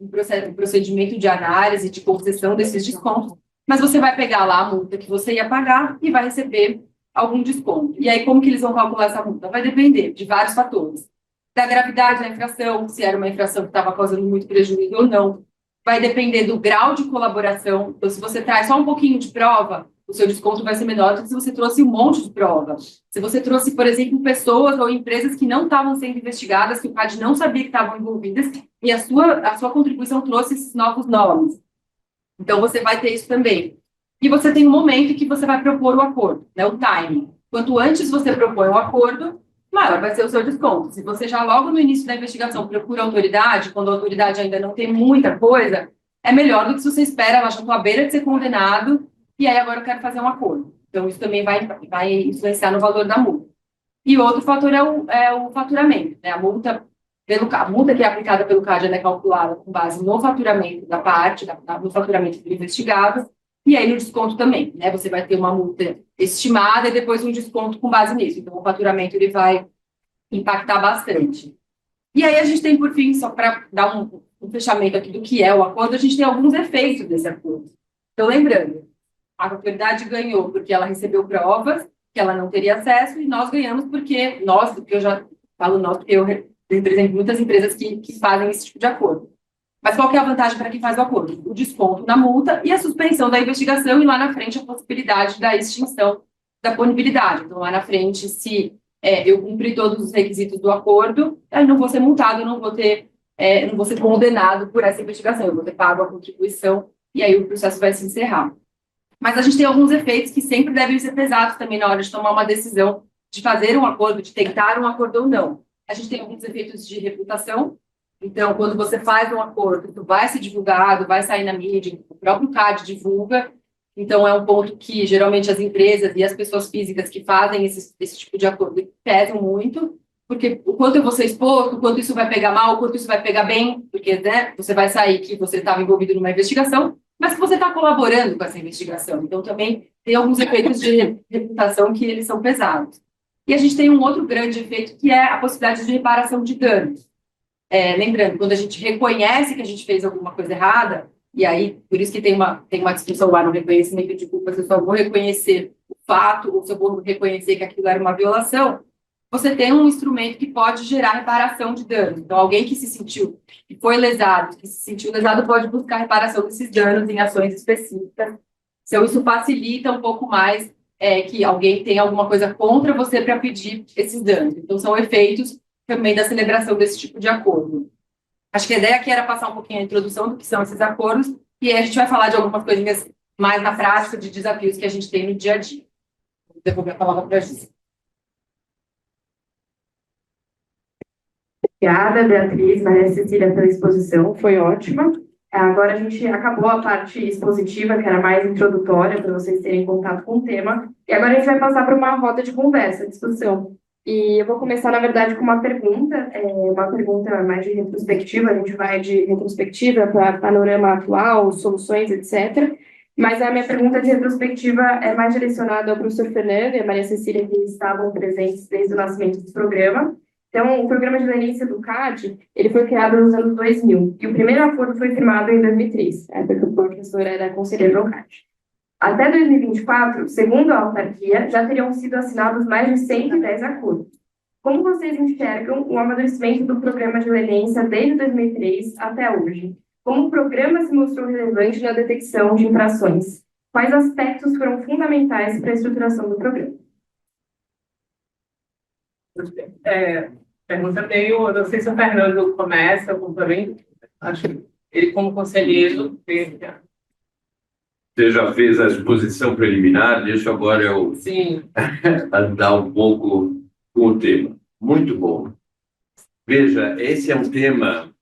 um procedimento de análise, de concessão desses descontos, mas você vai pegar lá a multa que você ia pagar e vai receber algum desconto. E aí como que eles vão calcular essa multa? Vai depender de vários fatores. Da gravidade da infração, se era uma infração que estava causando muito prejuízo ou não. Vai depender do grau de colaboração. Então, se você traz só um pouquinho de prova, o seu desconto vai ser menor do que se você trouxe um monte de prova. Se você trouxe, por exemplo, pessoas ou empresas que não estavam sendo investigadas, que o CAD não sabia que estavam envolvidas, e a sua contribuição trouxe esses novos nomes. Então, você vai ter isso também. E você tem um momento que você vai propor o acordo, né, o timing. Quanto antes você propõe o acordo, maior vai ser o seu desconto. Se você já logo no início da investigação procura a autoridade, quando a autoridade ainda não tem muita coisa, é melhor do que se você espera, ela já está à beira de ser condenado, e aí agora eu quero fazer um acordo. Então, isso também vai influenciar no valor da multa. E outro fator é o faturamento, né? A multa que é aplicada pelo CAD é calculada com base no faturamento da parte, no faturamento do investigado, e aí no desconto também, né? Você vai ter uma multa estimada e depois um desconto com base nisso. Então, o faturamento ele vai impactar bastante. E aí a gente tem, por fim, só para dar um fechamento aqui do que é o acordo, a gente tem alguns efeitos desse acordo. Então, lembrando, a autoridade ganhou porque ela recebeu provas que ela não teria acesso, e nós ganhamos porque eu já falo nós, porque eu represento muitas empresas que fazem esse tipo de acordo. Mas qual que é a vantagem para quem faz o acordo? O desconto na multa e a suspensão da investigação, e lá na frente a possibilidade da extinção da punibilidade. Então, lá na frente, se eu cumprir todos os requisitos do acordo, eu não vou ser multado, eu não vou ser condenado por essa investigação, eu vou ter pago a contribuição, e aí o processo vai se encerrar. Mas a gente tem alguns efeitos que sempre devem ser pesados também na hora de tomar uma decisão de fazer um acordo, de tentar um acordo ou não. A gente tem alguns efeitos de reputação. Então, quando você faz um acordo, isso vai ser divulgado, vai sair na mídia, o próprio CAD divulga. Então, é um ponto que, geralmente, as empresas e as pessoas físicas que fazem esse tipo de acordo pesam muito, porque o quanto eu vou ser exposto, o quanto isso vai pegar mal, o quanto isso vai pegar bem, porque, né, você vai sair que você estava envolvido numa investigação, mas que você está colaborando com essa investigação. Então, também tem alguns efeitos de reputação que eles são pesados. E a gente tem um outro grande efeito, que é a possibilidade de reparação de danos. Lembrando, quando a gente reconhece que a gente fez alguma coisa errada, e aí, por isso que tem uma discussão lá no reconhecimento de culpa, se eu só vou reconhecer o fato, ou se eu vou reconhecer que aquilo era uma violação, você tem um instrumento que pode gerar reparação de danos. Então, alguém que foi lesado, que se sentiu lesado, pode buscar reparação desses danos em ações específicas. Então, isso facilita um pouco mais que alguém tenha alguma coisa contra você para pedir esses danos. Então, são efeitos também da celebração desse tipo de acordo. Acho que a ideia aqui era passar um pouquinho a introdução do que são esses acordos, e aí a gente vai falar de algumas coisinhas mais na prática, de desafios que a gente tem no dia a dia. Vou devolver a palavra para a Giz. Obrigada, Beatriz, Maria Cecília, pela exposição, foi ótima. Agora a gente acabou a parte expositiva, que era mais introdutória, para vocês terem contato com o tema, e agora a gente vai passar para uma roda de conversa, discussão. E eu vou começar, na verdade, com uma pergunta mais de retrospectiva, a gente vai de retrospectiva para panorama atual, soluções, etc. Mas a minha pergunta de retrospectiva é mais direcionada ao professor Fernando e a Maria Cecília, que estavam presentes desde o nascimento do programa. Então, o programa de leniência do CAD, ele foi criado nos anos 2000, e o primeiro acordo foi firmado em 2003, porque o professor era conselheiro do CAD. Até 2024, segundo a autarquia, já teriam sido assinados mais de 110 acordos. Como vocês enxergam o amadurecimento do programa de leniência desde 2003 até hoje? Como o programa se mostrou relevante na detecção de infrações? Quais aspectos foram fundamentais para a estruturação do programa? Pergunta meio, não sei se o Fernando começa, eu complemento. Acho que ele, como conselheiro, Você já fez a exposição preliminar, deixa agora eu andar um pouco com o tema. Muito bom. Veja, esse é um tema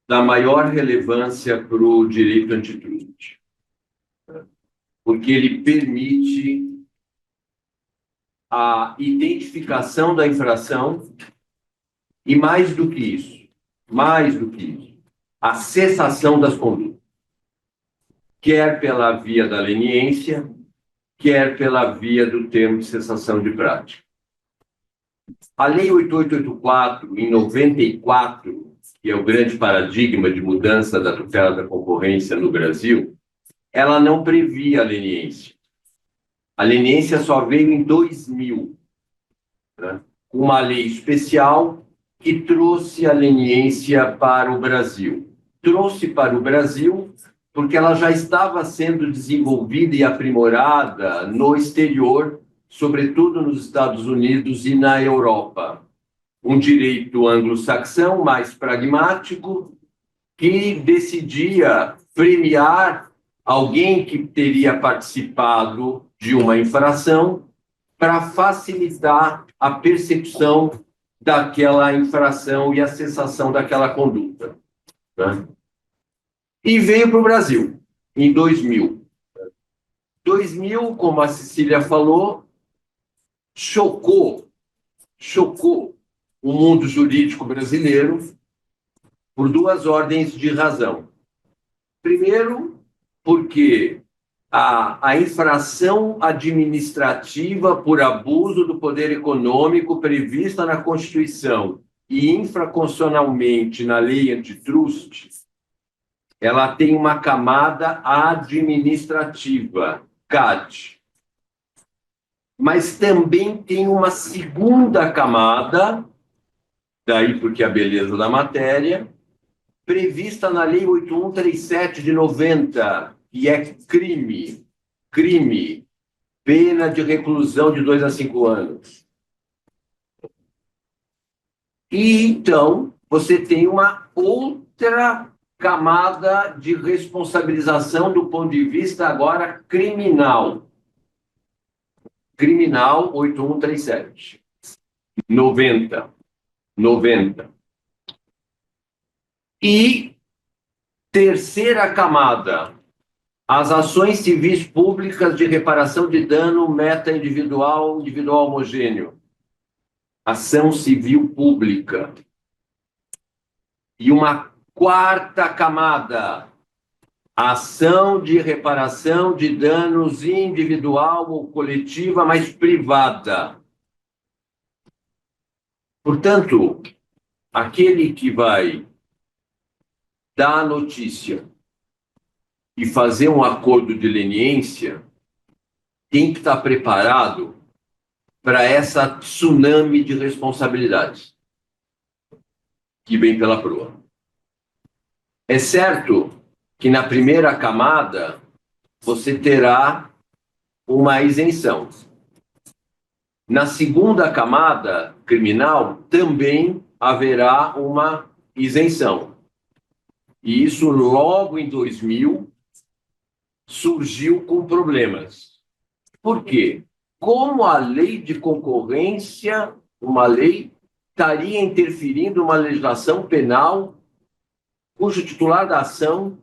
da maior relevância para o direito antitruste, porque ele permite a identificação da infração e, mais do que isso, a cessação das condutas, quer pela via da leniência, quer pela via do termo de cessação de prática. A Lei 8884, em 94, que é o grande paradigma de mudança da tutela da concorrência no Brasil, ela não previa a leniência. A leniência só veio em 2000, né? Uma lei especial que trouxe a leniência para o Brasil. Trouxe para o Brasil porque ela já estava sendo desenvolvida e aprimorada no exterior, sobretudo nos Estados Unidos e na Europa. Um direito anglo-saxão mais pragmático, que decidia premiar alguém que teria participado de uma infração para facilitar a percepção daquela infração e a cessação daquela conduta, né? E veio para o Brasil em 2000. 2000, como a Cecília falou, chocou o mundo jurídico brasileiro por duas ordens de razão. Primeiro, porque a infração administrativa por abuso do poder econômico prevista na Constituição e infraconstitucionalmente na lei antitruste, ela tem uma camada administrativa, CAD. Mas também tem uma segunda camada, daí porque a beleza da matéria, prevista na Lei 8137 de 90, que é crime, pena de reclusão de 2 a 5 anos. E, então, você tem uma outra camada de responsabilização do ponto de vista agora criminal. Criminal 8137. 90. E terceira camada, as ações civis públicas de reparação de dano meta-individual, individual homogêneo. Ação civil pública. E uma quarta camada, ação de reparação de danos individual ou coletiva, mas privada. Portanto, aquele que vai dar a notícia e fazer um acordo de leniência tem que estar preparado para essa tsunami de responsabilidades que vem pela proa. É certo que na primeira camada você terá uma isenção. Na segunda camada criminal também haverá uma isenção. E isso logo em 2000 surgiu com problemas. Por quê? Como a lei de concorrência, uma lei, estaria interferindo numa legislação penal cujo titular da ação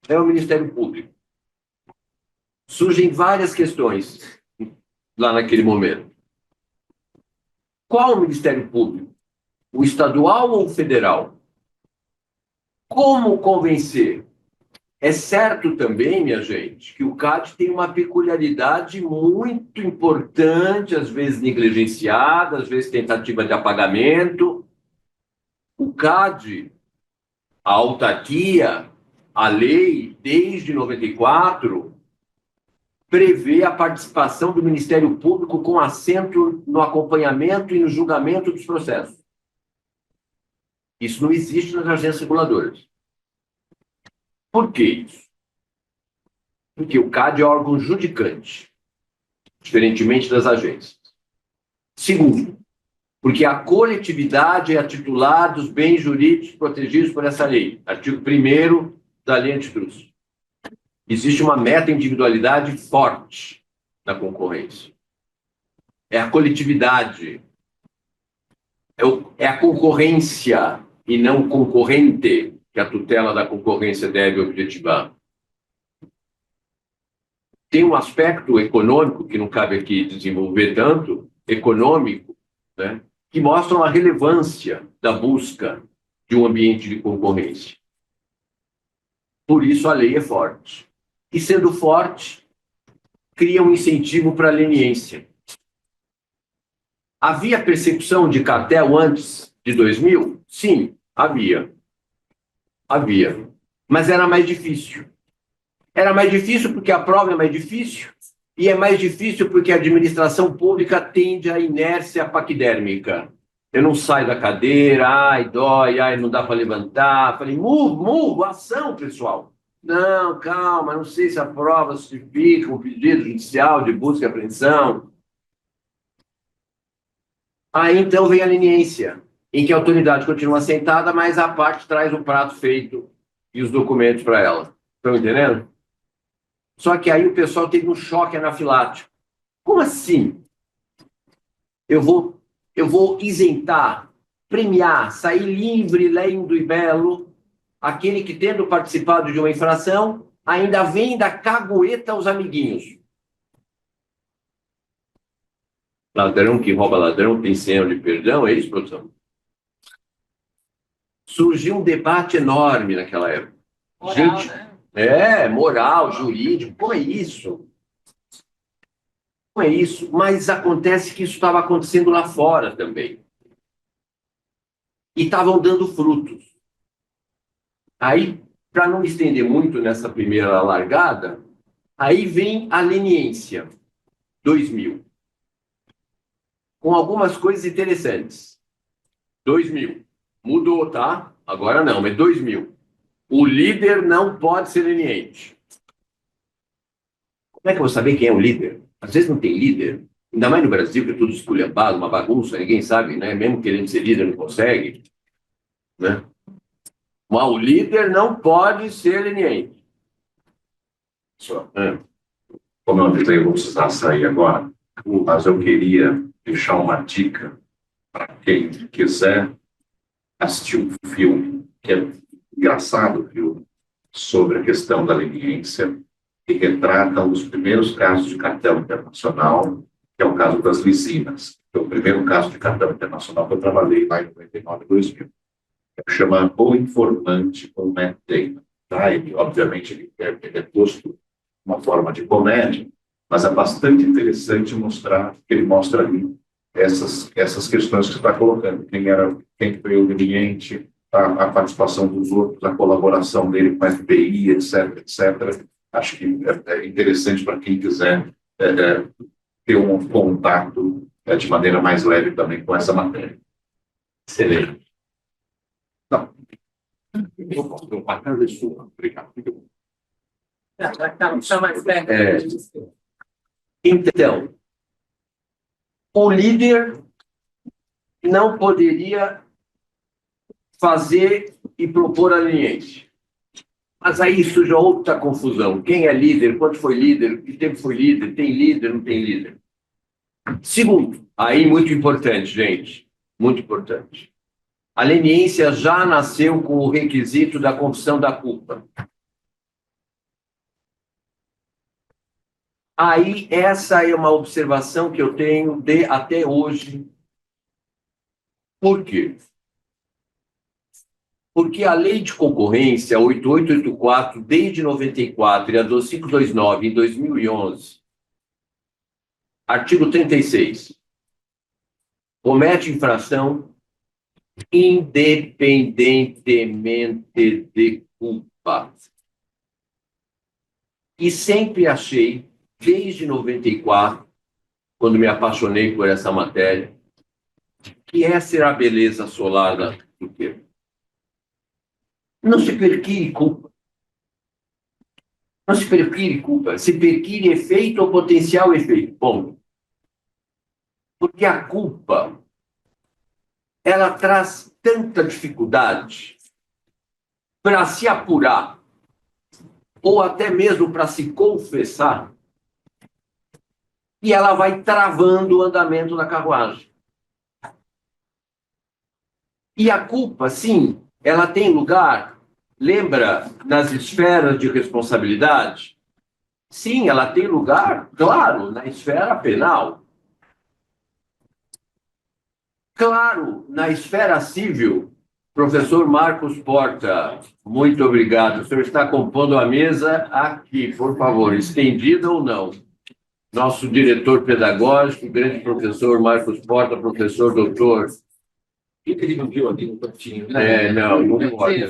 é o Ministério Público. Surgem várias questões lá naquele momento. Qual o Ministério Público? O estadual ou o federal? Como convencer? É certo também, minha gente, que o CAD tem uma peculiaridade muito importante, às vezes negligenciada, às vezes tentativa de apagamento. O CAD, a autarquia, a lei, desde 94, prevê a participação do Ministério Público com assento no acompanhamento e no julgamento dos processos. Isso não existe nas agências reguladoras. Por que isso? Porque o CAD é órgão judicante, diferentemente das agências. Segundo, porque a coletividade é a titular dos bens jurídicos protegidos por essa lei, artigo 1º da lei antitrust. Existe uma meta-individualidade forte na concorrência. É a coletividade, é a concorrência e não concorrente que a tutela da concorrência deve objetivar. Tem um aspecto econômico, que não cabe aqui desenvolver tanto, econômico, né, que mostra a relevância da busca de um ambiente de concorrência. Por isso a lei é forte. E sendo forte, cria um incentivo para a leniência. Havia persecução de cartel antes de 2000? Sim, havia. Havia. Mas era mais difícil. Era mais difícil porque a prova é mais difícil, e é mais difícil porque a administração pública tende à inércia paquidérmica. Eu não saio da cadeira, ai, dói, ai, não dá para levantar. Falei, murro, ação, pessoal. Não, calma, não sei se a prova justifica um pedido judicial de busca e apreensão. Aí, então, vem a leniência, em que a autoridade continua sentada, mas a parte traz o prato feito e os documentos para ela. Estão entendendo? Só que aí o pessoal teve um choque anafilático. Como assim? Eu vou isentar, premiar, sair livre, lindo e belo, aquele que, tendo participado de uma infração, ainda vem da cagueta aos amiguinhos. Ladrão que rouba ladrão tem senha de perdão, é isso, produção? Surgiu um debate enorme naquela época. Moral, Gente, né? moral, jurídico, como é isso? Como é isso? Mas acontece que isso estava acontecendo lá fora também. E estavam dando frutos. Aí, para não me estender muito nessa primeira largada, aí vem a leniência, 2000. Com algumas coisas interessantes. 2000. Mudou, tá? Agora não, mas 2000. O líder não pode ser leniente. Como é que eu vou saber quem é o líder? Às vezes não tem líder. Ainda mais no Brasil, que é tudo esculhambado, uma bagunça, ninguém sabe, né? Mesmo querendo ser líder, não consegue. Né? Mas o líder não pode ser leniente. Só, como eu avisei, eu vou precisar sair agora, mas eu queria deixar uma dica para quem quiser assistir um filme, que é engraçado, o filme, sobre a questão da leniência, que retrata os primeiros casos de cartel internacional, que é o caso das lisinas. Foi o primeiro caso de cartel internacional que eu trabalhei lá em 99, 2000. Chama O Informante, com o Matt Damon. Tá? Ele, obviamente, ele é posto de uma forma de comédia, mas é bastante interessante mostrar, que ele mostra ali essas questões que você está colocando. Quem foi o cliente, a participação dos outros, a colaboração dele com a FBI, etc, etc. Acho que é interessante para quem quiser ter um contato de maneira mais leve também com essa matéria. Excelente. Não. A casa é sua. Obrigado. Está mais perto. Então, o líder não poderia fazer e propor a leniência. Mas aí surge outra confusão. Quem é líder? Quanto foi líder? Que tempo foi líder? Tem líder? Não tem líder? Segundo, aí muito importante, gente, muito importante. A leniência já nasceu com o requisito da confissão da culpa. Aí, essa é uma observação que eu tenho até hoje. Por quê? Porque a lei de concorrência 8884, desde 94, e a 2529, em 2011, artigo 36, comete infração independentemente de culpa. E sempre achei, desde 94, quando me apaixonei por essa matéria, que essa era a beleza solar do termo. Não se perquire culpa. Não se perquire culpa. Se perquire efeito ou potencial efeito. Ponto. Porque a culpa, ela traz tanta dificuldade para se apurar, ou até mesmo para se confessar, e ela vai travando o andamento da carruagem. E a culpa, sim, ela tem lugar, lembra, nas esferas de responsabilidade? Sim, ela tem lugar, claro, na esfera penal. Claro, na esfera civil. Professor Marcos Porta, muito obrigado. O senhor está compondo a mesa aqui, por favor, estendida ou não? Nosso diretor pedagógico, grande professor Marcos Porta, professor doutor. E que ele não viu ali no cantinho, né? Não pode.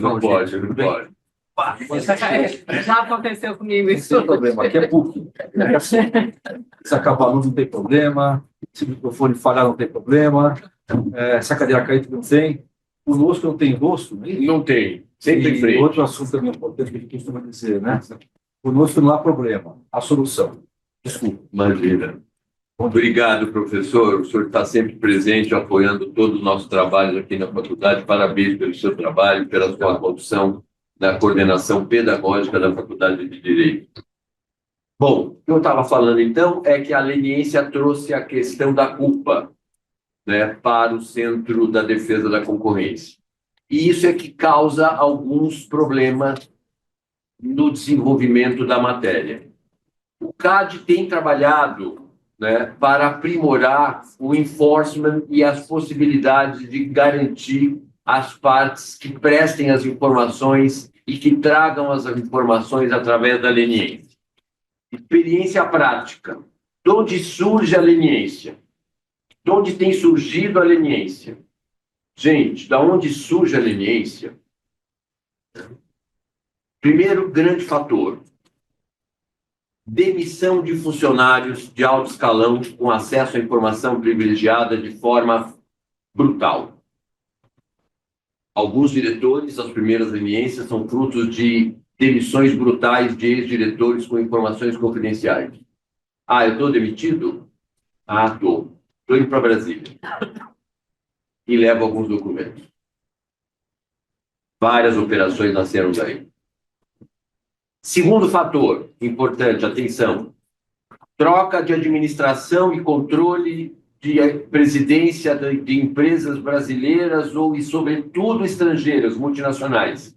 Já aconteceu comigo isso. Não tem problema, aqui é PUC. Se acabar a luz, não tem problema. Se o microfone falhar, não tem problema. Se a cadeira cair, não tem. Conosco não tem rosto, não é isso? Não tem, sempre em frente. Outro assunto também importante que a gente costuma dizer, né? Conosco não há problema, há solução. Desculpa. Imagina. Obrigado, professor. O senhor está sempre presente, apoiando todo o nosso trabalho aqui na faculdade. Parabéns pelo seu trabalho, pela sua condução na coordenação pedagógica da Faculdade de Direito. Bom, o que eu estava falando, então, é que a leniência trouxe a questão da culpa, né, para o centro da defesa da concorrência. E isso é que causa alguns problemas no desenvolvimento da matéria. O CAD tem trabalhado, né, para aprimorar o enforcement e as possibilidades de garantir as partes que prestem as informações e que tragam as informações através da leniência. Experiência prática. De onde surge a leniência? De onde tem surgido a leniência? Gente, da onde surge a leniência? Primeiro grande fator: demissão de funcionários de alto escalão com acesso à informação privilegiada de forma brutal. Alguns diretores, as primeiras leniências, são frutos de demissões brutais de ex-diretores com informações confidenciais. Eu estou demitido? Estou. Estou indo para Brasília. E levo alguns documentos. Várias operações nasceram daí. Segundo fator importante, atenção, troca de administração e controle de presidência de empresas brasileiras ou, e, sobretudo, estrangeiras, multinacionais.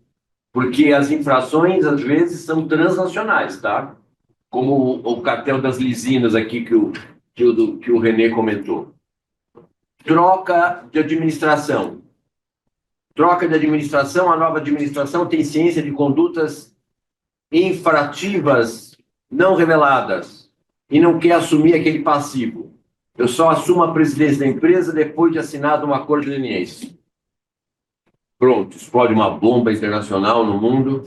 Porque as infrações, às vezes, são transnacionais, tá? Como o cartel das lisinas aqui que o René comentou. Troca de administração. Troca de administração, a nova administração tem ciência de condutas infrativas não reveladas e não quer assumir aquele passivo. Eu só assumo a presidência da empresa depois de assinado um acordo de leniência. Pronto, explode uma bomba internacional no mundo,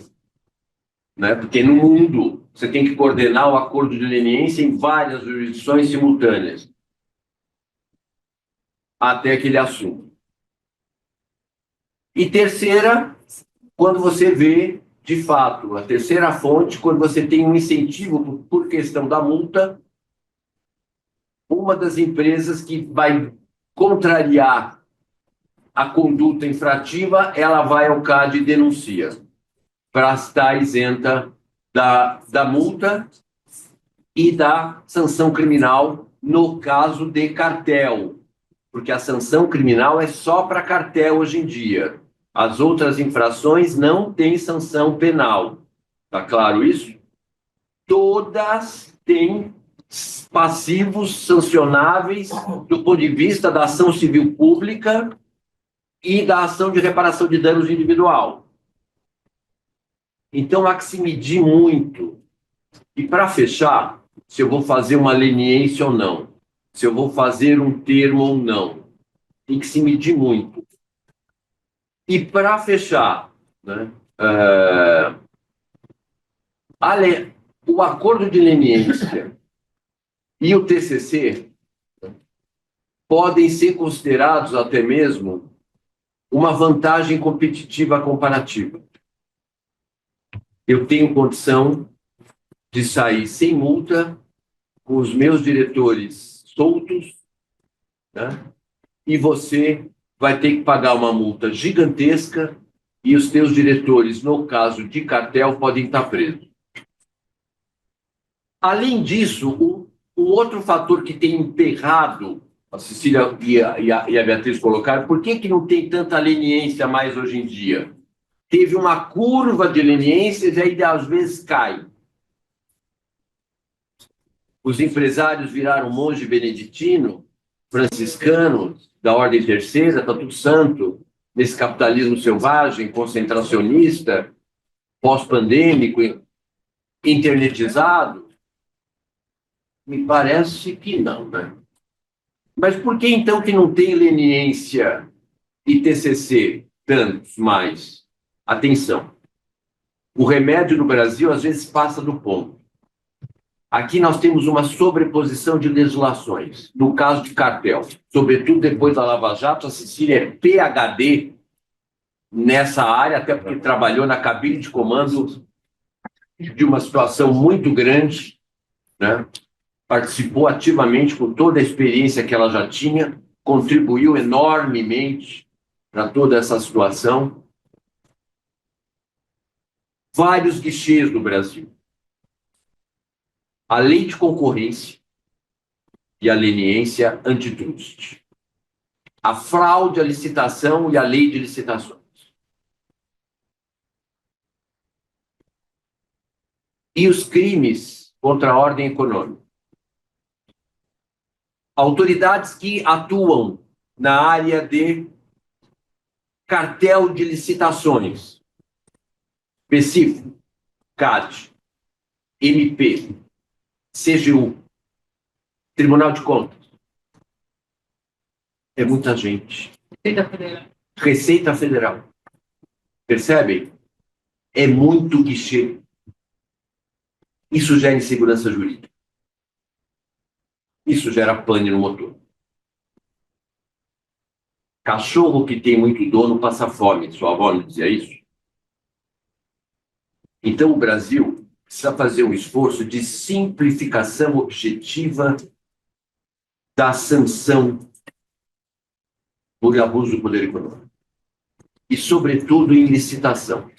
né? Porque no mundo você tem que coordenar o acordo de leniência em várias jurisdições simultâneas até que ele assuma. E terceira, quando você vê, de fato, a terceira fonte, quando você tem um incentivo por questão da multa, uma das empresas que vai contrariar a conduta infrativa, ela vai ao CAD e denuncia para estar isenta da multa e da sanção criminal no caso de cartel, porque a sanção criminal é só para cartel hoje em dia. As outras infrações não têm sanção penal. Tá claro isso? Todas têm passivos sancionáveis do ponto de vista da ação civil pública e da ação de reparação de danos individual. Então, há que se medir muito. E, para fechar, se eu vou fazer uma leniência ou não, se eu vou fazer um termo ou não, tem que se medir muito. E, para fechar, né, o acordo de leniência e o TCC podem ser considerados até mesmo uma vantagem competitiva comparativa. Eu tenho condição de sair sem multa, com os meus diretores soltos, né? E você vai ter que pagar uma multa gigantesca e os teus diretores, no caso de cartel, podem estar presos. Além disso, um outro fator que tem emperrado, a Cecília e a Beatriz colocaram, por que não tem tanta leniência mais hoje em dia? Teve uma curva de leniências e aí, às vezes, cai. Os empresários viraram monge beneditino, franciscano, da ordem terceira, está tudo santo, nesse capitalismo selvagem, concentracionista, pós-pandêmico, internetizado. Me parece que não, né? Mas por que, então, que não tem leniência e TCC tantos mais? Atenção. O remédio no Brasil, às vezes, passa do ponto. Aqui nós temos uma sobreposição de legislações. No caso de cartel, sobretudo depois da Lava Jato, a Cecília é PhD nessa área, até porque trabalhou na cabine de comando de uma situação muito grande, né? Participou ativamente com toda a experiência que ela já tinha, contribuiu enormemente para toda essa situação. Vários guichês no Brasil. A lei de concorrência e a leniência antitrust. A fraude à licitação e a lei de licitações. E os crimes contra a ordem econômica. Autoridades que atuam na área de cartel de licitações. Específico, CAD, MP, CGU, Tribunal de Contas. É muita gente. Receita Federal. Receita Federal. Percebem? É muito guichê. Isso gera insegurança jurídica. Isso gera pane no motor. Cachorro que tem muito dono passa fome. Sua avó não dizia isso? Então, o Brasil precisa fazer um esforço de simplificação objetiva da sanção por abuso do poder econômico. e, sobretudo, em licitação.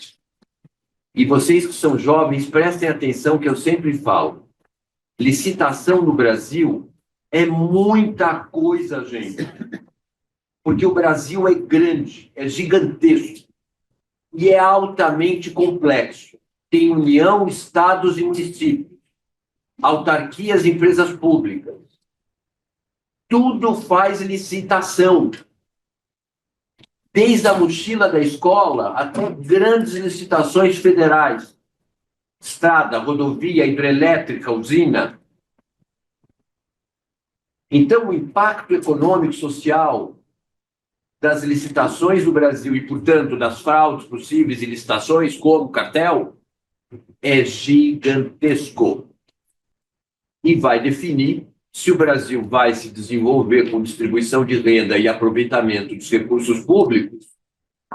E vocês que são jovens, prestem atenção que eu sempre falo. Licitação no Brasil é muita coisa, gente. Porque o Brasil é grande, é gigantesco e é altamente complexo. Tem União, estados e municípios, autarquias e empresas públicas. Tudo faz licitação. Desde a mochila da escola até grandes licitações federais. Estrada, rodovia, hidrelétrica, usina. Então, o impacto econômico e social das licitações no Brasil e, portanto, das fraudes possíveis em licitações, como cartel, é gigantesco. E vai definir se o Brasil vai se desenvolver com distribuição de renda e aproveitamento dos recursos públicos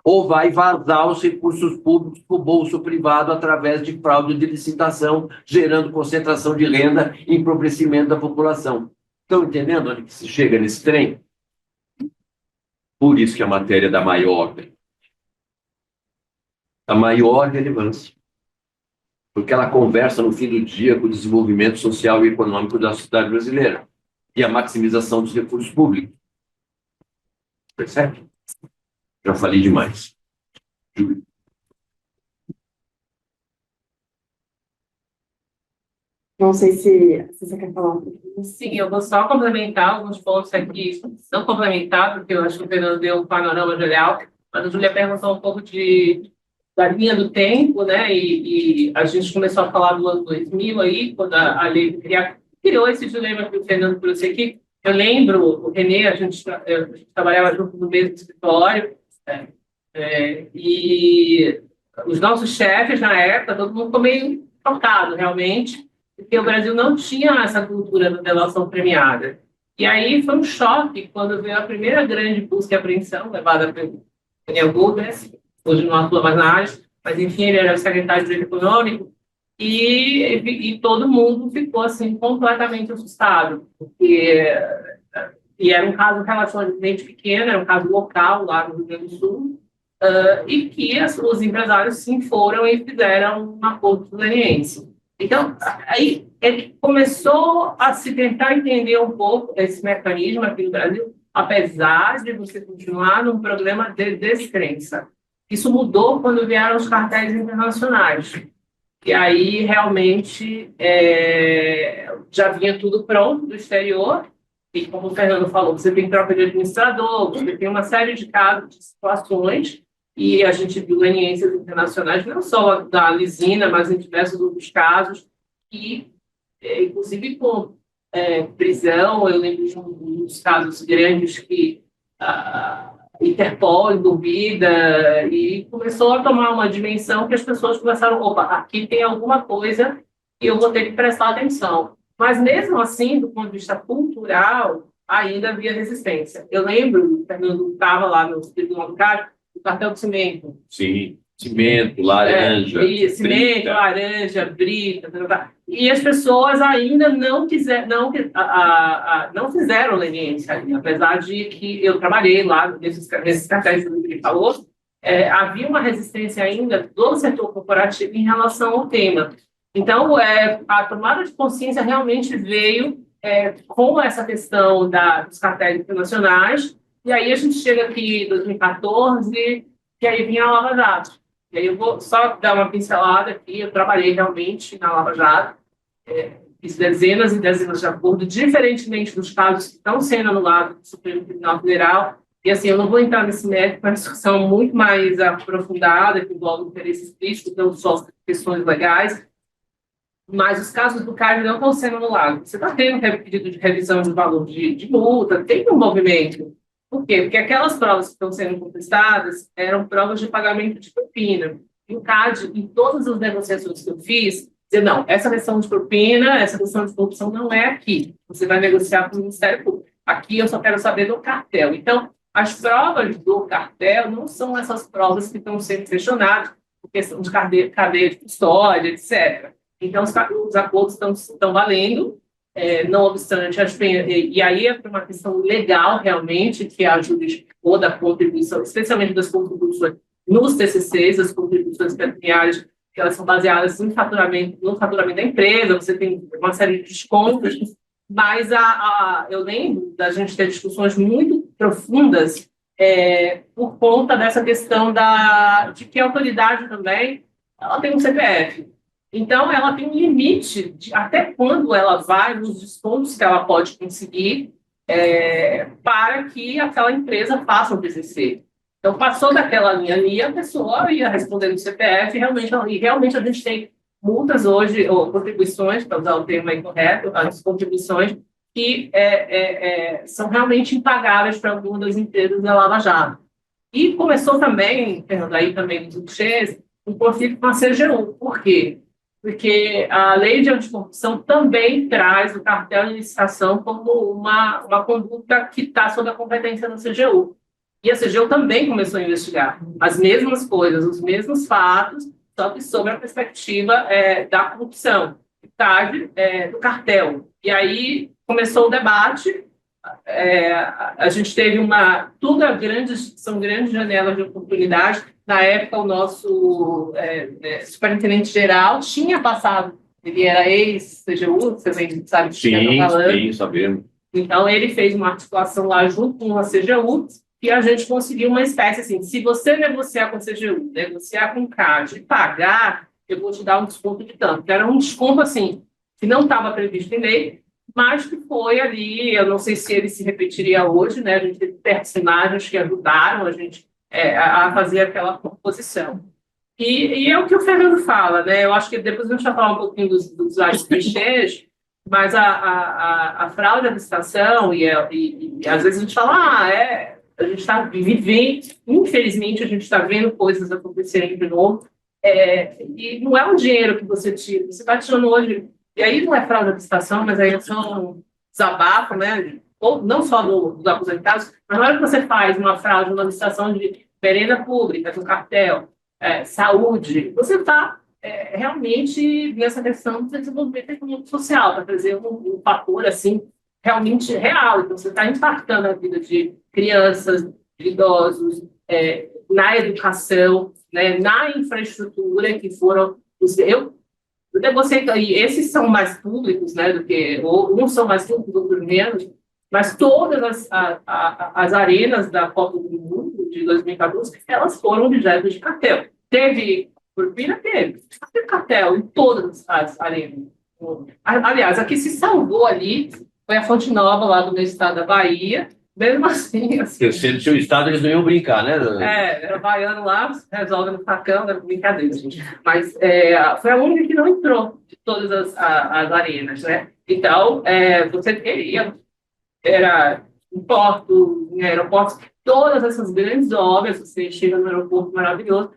ou vai vazar os recursos públicos para o bolso privado através de fraude de licitação, gerando concentração de renda e empobrecimento da população. Estão entendendo onde que se chega nesse trem? Por isso que a matéria é da maior relevância. Porque ela conversa no fim do dia com o desenvolvimento social e econômico da sociedade brasileira e a maximização dos recursos públicos. Percebe? Já falei demais. Júlio. Não sei se você quer falar um pouquinho. Sim, eu vou só complementar alguns pontos aqui, não complementar, porque eu acho que o Fernando deu um panorama geral, mas a Júlia perguntou um pouco da linha do tempo, né, e a gente começou a falar do ano 2000 aí, quando a lei criou esse dilema que o Fernando trouxe aqui. Eu lembro, o Renê, a gente trabalhava junto no mesmo escritório, e os nossos chefes, na época, todo mundo ficou meio chocado, realmente, porque o Brasil não tinha essa cultura da delação premiada. E aí foi um choque quando veio a primeira grande busca e apreensão, levada pelo Daniel Goldberg, hoje não atua mais na área, mas enfim, ele era o secretário de Direito Econômico, e todo mundo ficou assim completamente assustado, porque e era um caso relativamente pequeno, era um caso local lá no Rio Grande do Sul, e que os empresários sim foram e fizeram um acordo leniense. Então, aí ele começou a se tentar entender um pouco esse mecanismo aqui no Brasil, apesar de você continuar num programa de descrença. Isso mudou quando vieram os cartéis internacionais. E aí, realmente, já vinha tudo pronto do exterior. E, como o Fernando falou, você tem troca de administrador, você tem uma série de casos, de situações, e a gente viu leniências internacionais, não só da Lisina, mas em diversos outros casos, que, inclusive, com prisão, eu lembro de uns casos grandes que Interpol envolvida, e começou a tomar uma dimensão que as pessoas começaram, opa, aqui tem alguma coisa e eu vou ter que prestar atenção. Mas, mesmo assim, do ponto de vista cultural, ainda havia resistência. Eu lembro, o Fernando estava lá no Tribunal do Cabo, o cartel do cimento. Sim, cimento, laranja. Cimento, laranja, brita. E as pessoas ainda não fizeram leniência ali, apesar de que eu trabalhei lá nesses cartéis que ele falou, havia uma resistência ainda do setor corporativo em relação ao tema. Então, a tomada de consciência realmente veio com essa questão dos cartéis internacionais. E aí a gente chega aqui em 2014, que aí vinha a Lava Jato. E aí eu vou só dar uma pincelada aqui, eu trabalhei realmente na Lava Jato, fiz dezenas e dezenas de acordos, diferentemente dos casos que estão sendo anulados do Supremo Tribunal Federal. E assim, eu não vou entrar nesse mérito, é uma discussão muito mais aprofundada, que envolve interesses políticos, não só questões legais, mas os casos do CARD não estão sendo anulados. Você está tendo pedido de revisão de valor de multa, tem um movimento. Por quê? Porque aquelas provas que estão sendo contestadas eram provas de pagamento de propina. E o CAD, em todas as negociações que eu fiz, dizia, não, essa questão de propina, essa questão de corrupção não é aqui. Você vai negociar com o Ministério Público. Aqui eu só quero saber do cartel. Então, as provas do cartel não são essas provas que estão sendo questionadas por questão de cadeia de custódia, etc. Então, os acordos estão valendo, não obstante as penas, e aí é uma questão legal, realmente, que a justificou da contribuição, especialmente das contribuições nos TCCs, as contribuições patrimoniais, que elas são baseadas no faturamento da empresa, você tem uma série de descontos, mas eu lembro da gente ter discussões muito profundas por conta dessa questão de que a autoridade também ela tem um CPF. Então, ela tem um limite de até quando ela vai nos descontos que ela pode conseguir para que aquela empresa faça o TCC. Então, passou daquela linha ali, a pessoa ia responder no CPF, e realmente a gente tem multas hoje, ou contribuições, para usar o termo aí correto, as contribuições que são realmente impagáveis para algumas das empresas da Lava Jato. E começou também, Fernando, aí também nos UTX, um conflito com a CGU. Por quê? Porque a lei de anticorrupção também traz o cartel de licitação como uma conduta que está sob a competência da CGU. E a CGU também começou a investigar as mesmas coisas, os mesmos fatos, só que sob a perspectiva da corrupção, do cartel. E aí começou o debate, a gente teve são grandes janelas de oportunidade. Na época, o nosso superintendente-geral tinha passado, ele era ex-CGU, você sabe de quem eu estou falando. Sim, sabemos. Então, ele fez uma articulação lá junto com a CGU, e a gente conseguiu uma espécie assim, se você negociar com a CGU, negociar com o CAD e pagar, eu vou te dar um desconto de tanto. Era um desconto, assim, que não estava previsto em lei, mas que foi ali, eu não sei se ele se repetiria hoje, né? A gente teve personagens que ajudaram a gente a fazer aquela composição. E é o que o Fernando fala, né? Eu acho que depois a gente vai falar um pouquinho dos vários clichês, mas a fraude à licitação, e às vezes a gente fala, a gente está vivendo, infelizmente, a gente está vendo coisas acontecerem de novo, e não é o dinheiro que você tira, você está tirando hoje, e aí não é fraude à licitação, mas aí são desabafo, né? Ou não só dos aposentados, mas na hora que você faz uma fraude, uma licitação de merenda pública, do cartel, saúde, você está realmente nessa questão do desenvolvimento econômico social, para trazer um fator assim, realmente real. Então, você está impactando a vida de crianças, de idosos, na educação, né, na infraestrutura, que foram eu negociei, e esses são mais públicos, né, do que, ou uns são mais públicos, outros menos, mas todas as arenas da Copa do Mundo de 2014, elas foram objeto de cartel. Teve propina? Teve cartel em todas as arenas. Aliás, a que se salvou ali foi a Fonte Nova, lá do meu estado da Bahia. Mesmo assim... Se do seu estado, eles não iam brincar, né? Era baiano lá, resolve no facão, era brincadeira, gente. Mas foi a única que não entrou de todas as arenas, né? Então, você teria... Era em porto, em aeroportos, todas essas grandes obras, você chega no aeroporto maravilhoso,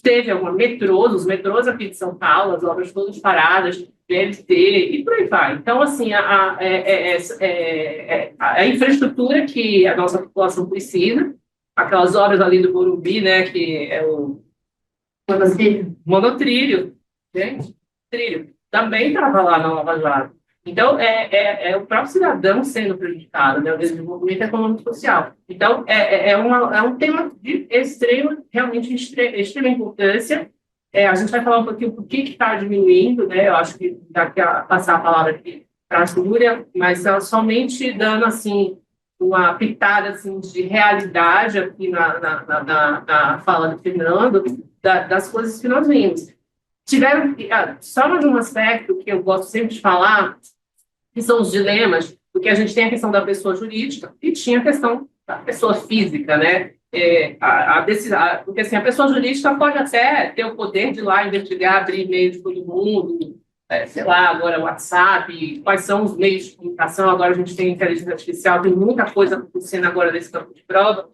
teve os metrôs aqui de São Paulo, as obras todas paradas, BLT, e por aí vai. Então, assim, a infraestrutura que a nossa população precisa, aquelas obras ali do Morumbi, né, que é o monotrilho, gente, trilho, também estava lá na Lava Jato. Então, é o próprio cidadão sendo prejudicado, né, o desenvolvimento econômico e social. Então, é um tema de realmente extrema importância. A gente vai falar um pouquinho por que está diminuindo, né? Eu acho que daqui a passar a palavra aqui para a Júlia, mas somente dando, assim, uma pitada assim, de realidade aqui na fala do Fernando, das coisas que nós vimos. Tiveram, só mais um aspecto que eu gosto sempre de falar, que são os dilemas, porque a gente tem a questão da pessoa jurídica e tinha a questão da pessoa física, né? Porque assim, a pessoa jurídica pode até ter o poder de ir lá investigar, abrir e-mail de todo mundo, sei lá, agora o WhatsApp, quais são os meios de comunicação, agora a gente tem inteligência artificial, tem muita coisa acontecendo agora nesse campo de prova.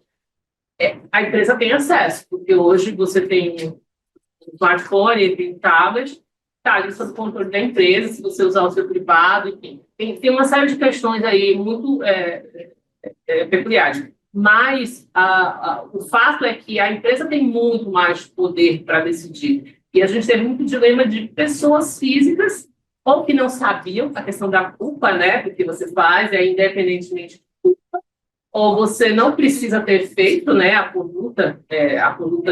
A empresa tem acesso, porque hoje você tem um smartphone, tem tablet, está ali sob o controle da empresa, se você usar o seu privado, enfim. Tem uma série de questões aí muito peculiares. Mas o fato é que a empresa tem muito mais poder para decidir. E a gente tem muito dilema de pessoas físicas ou que não sabiam a questão da culpa, né, do que você faz, independentemente de culpa, ou você não precisa ter feito, né, a conduta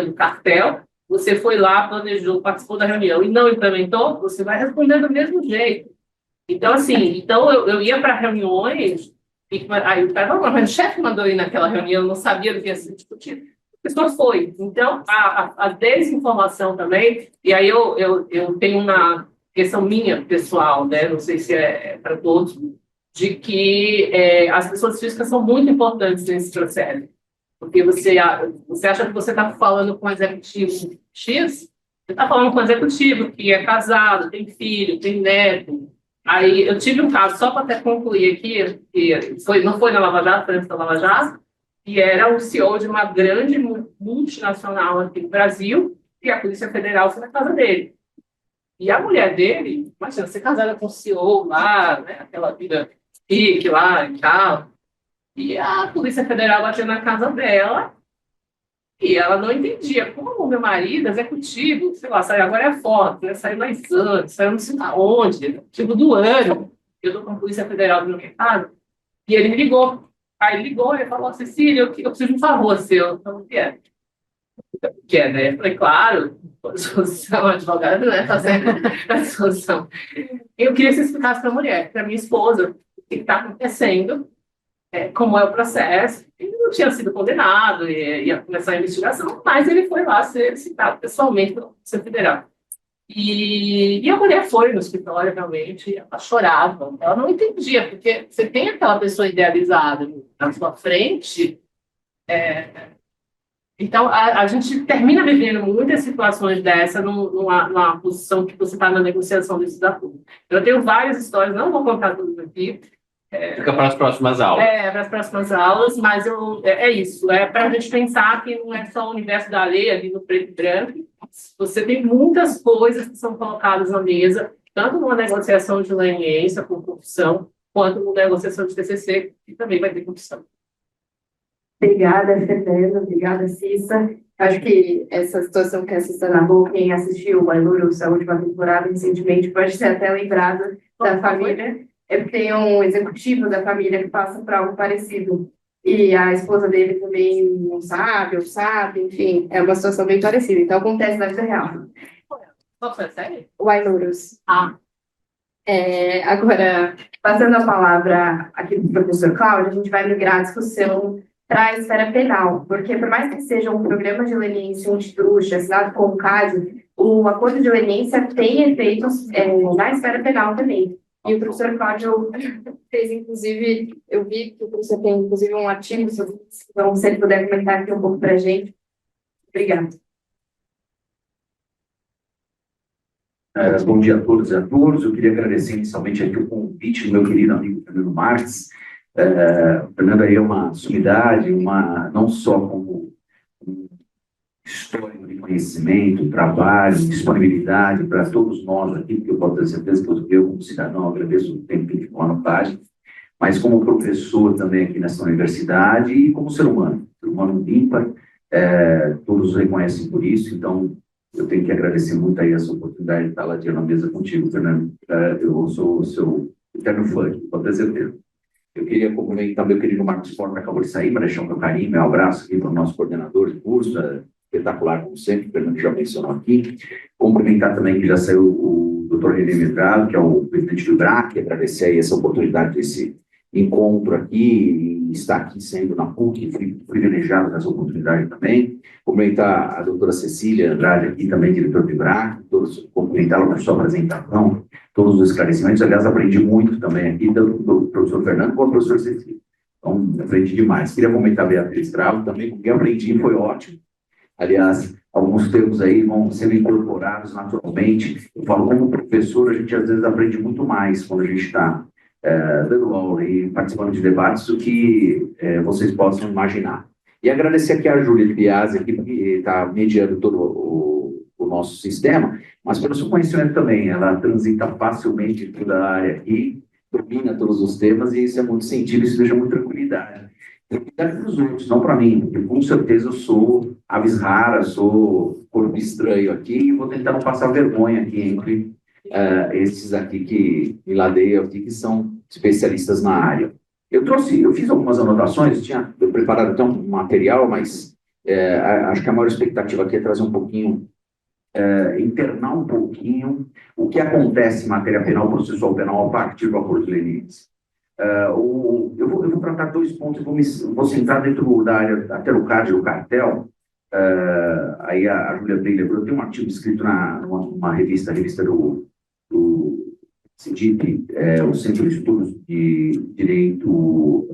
do cartel, você foi lá, planejou, participou da reunião e não implementou, você vai responder do mesmo jeito. Então, assim, eu ia para reuniões, e aí o cara falou, mas o chefe mandou ir naquela reunião, não sabia do que ia ser discutido. A pessoa foi. Então, a desinformação também, e aí eu tenho uma questão minha, pessoal, né, não sei se é para todos, de que as pessoas físicas são muito importantes nesse processo. Porque você acha que você está falando com um executivo X, você está falando com um executivo que é casado, tem filho, tem neto. Aí eu tive um caso, só para até concluir aqui, que não foi na Lava Jato, foi antes da Lava Jato, que era o CEO de uma grande multinacional aqui no Brasil, e a Polícia Federal foi na casa dele. E a mulher dele, imagina, ser casada com o CEO lá, né, aquela vida chique lá e tal. E a Polícia Federal bateu na casa dela e ela não entendia como o meu marido, executivo, sei lá, saiu agora é foto, né? Saiu mais antes, saiu não sei aonde, executivo do ano. Eu estou com a Polícia Federal do meu mercado. E ele me ligou. Aí ele ligou e falou, Cecília, eu preciso de um favor seu. Então, o que é? O que é, né? Eu falei, claro, solução, advogado, né? Tá certo a solução. Eu queria que você explicasse para a mulher, para minha esposa, o que está acontecendo, como é o processo. Ele não tinha sido condenado, ia começar a investigação, mas ele foi lá ser citado pessoalmente pela Polícia Federal. E a mulher foi no escritório, realmente, ela chorava, ela não entendia, porque você tem aquela pessoa idealizada na sua frente, então a gente termina vivendo muitas situações dessa numa posição que você está na negociação desse desafio. Eu tenho várias histórias, não vou contar tudo aqui, Fica para as próximas aulas. para as próximas aulas, mas é isso. É para a gente pensar que não é só o universo da lei ali no preto e branco. Você tem muitas coisas que são colocadas na mesa, tanto numa negociação de leniência por corrupção, quanto numa negociação de TCC, que também vai ter corrupção. Obrigada, Fernanda. Obrigada, Cissa. Acho que essa situação que a Cissa narrou, quem assistiu o Ailurus, a última temporada, recentemente, pode ser até lembrado da família. Porque tem um executivo da família que passa por algo parecido. E a esposa dele também não sabe, ou sabe, enfim, é uma situação bem parecida. Então, acontece na vida real. Qual foi a série? O Ailurus. Ah. Agora, passando a palavra aqui para o professor Cláudio, a gente vai migrar a discussão para a esfera penal, porque por mais que seja um programa de leniência antitruste, assinado com o CAD, o acordo de leniência tem efeitos na esfera penal também. E o professor Cláudio fez, inclusive, eu vi que o professor tem, inclusive, um artigo sobre isso, então, se ele puder comentar aqui um pouco para a gente. Obrigada. Bom dia a todos e a todos. Eu queria agradecer inicialmente aqui o convite do meu querido amigo Fernando Marques. O Fernando aí é uma sumidade, não só como histórico de conhecimento, trabalho, disponibilidade para todos nós aqui, porque eu posso ter certeza que eu como cidadão, agradeço o tempo que ficou anotado, mas como professor também aqui nessa universidade e como ser humano ímpar, todos o reconhecem por isso, então eu tenho que agradecer muito aí essa oportunidade de estar lá na mesa contigo, Fernando. Eu sou o seu eterno fã, pode ter certeza. Eu queria cumprimentar meu querido Marcos Forma, que acabou de sair, para deixar o meu carinho, meu abraço aqui para o nosso coordenador de curso, espetacular como sempre, o Fernando já mencionou aqui. Cumprimentar também que já saiu o Dr. René Medrado, que é o presidente do IBRAC, agradecer aí essa oportunidade desse encontro aqui, e estar aqui sendo na PUC, fui privilegiado nessa oportunidade também. Cumprimentar a doutora Cecília Andrade aqui, também diretor do IBRAC, cumprimentá-la por sua apresentação, todos os esclarecimentos. Aliás, aprendi muito também aqui, tanto do professor Fernando quanto do professor Cecília. Então, aprendi demais. Queria comentar a Beatriz Travo também, com quem aprendi, foi ótimo. Aliás, alguns termos aí vão sendo incorporados naturalmente. Eu falo, como professor, a gente às vezes aprende muito mais quando a gente está dando aula e participando de debates do que vocês possam imaginar. E agradecer aqui a Júlia Biasi, que está mediando todo o nosso sistema, mas pelo seu conhecimento também, ela transita facilmente em toda a área aqui, domina todos os temas, e isso é muito sentido, isso deixa muito tranquilidade. Tranquilidade para os outros, não para mim, porque com certeza eu sou aves raras, sou corpo estranho aqui, e vou tentar não passar vergonha aqui entre esses aqui que me ladeiam aqui, que são especialistas na área. Eu fiz algumas anotações, tinha preparado até um material, mas acho que a maior expectativa aqui é trazer um pouquinho, internar um pouquinho o que acontece em matéria penal, processual penal, a partir do acordo de leniência. Eu vou tratar 2 pontos, vou centrar dentro da área, até o CAD do cartel. Aí a Júlia bem lembrou, tem um artigo escrito numa revista do CIDIP, o Centro de Estudos de Direito,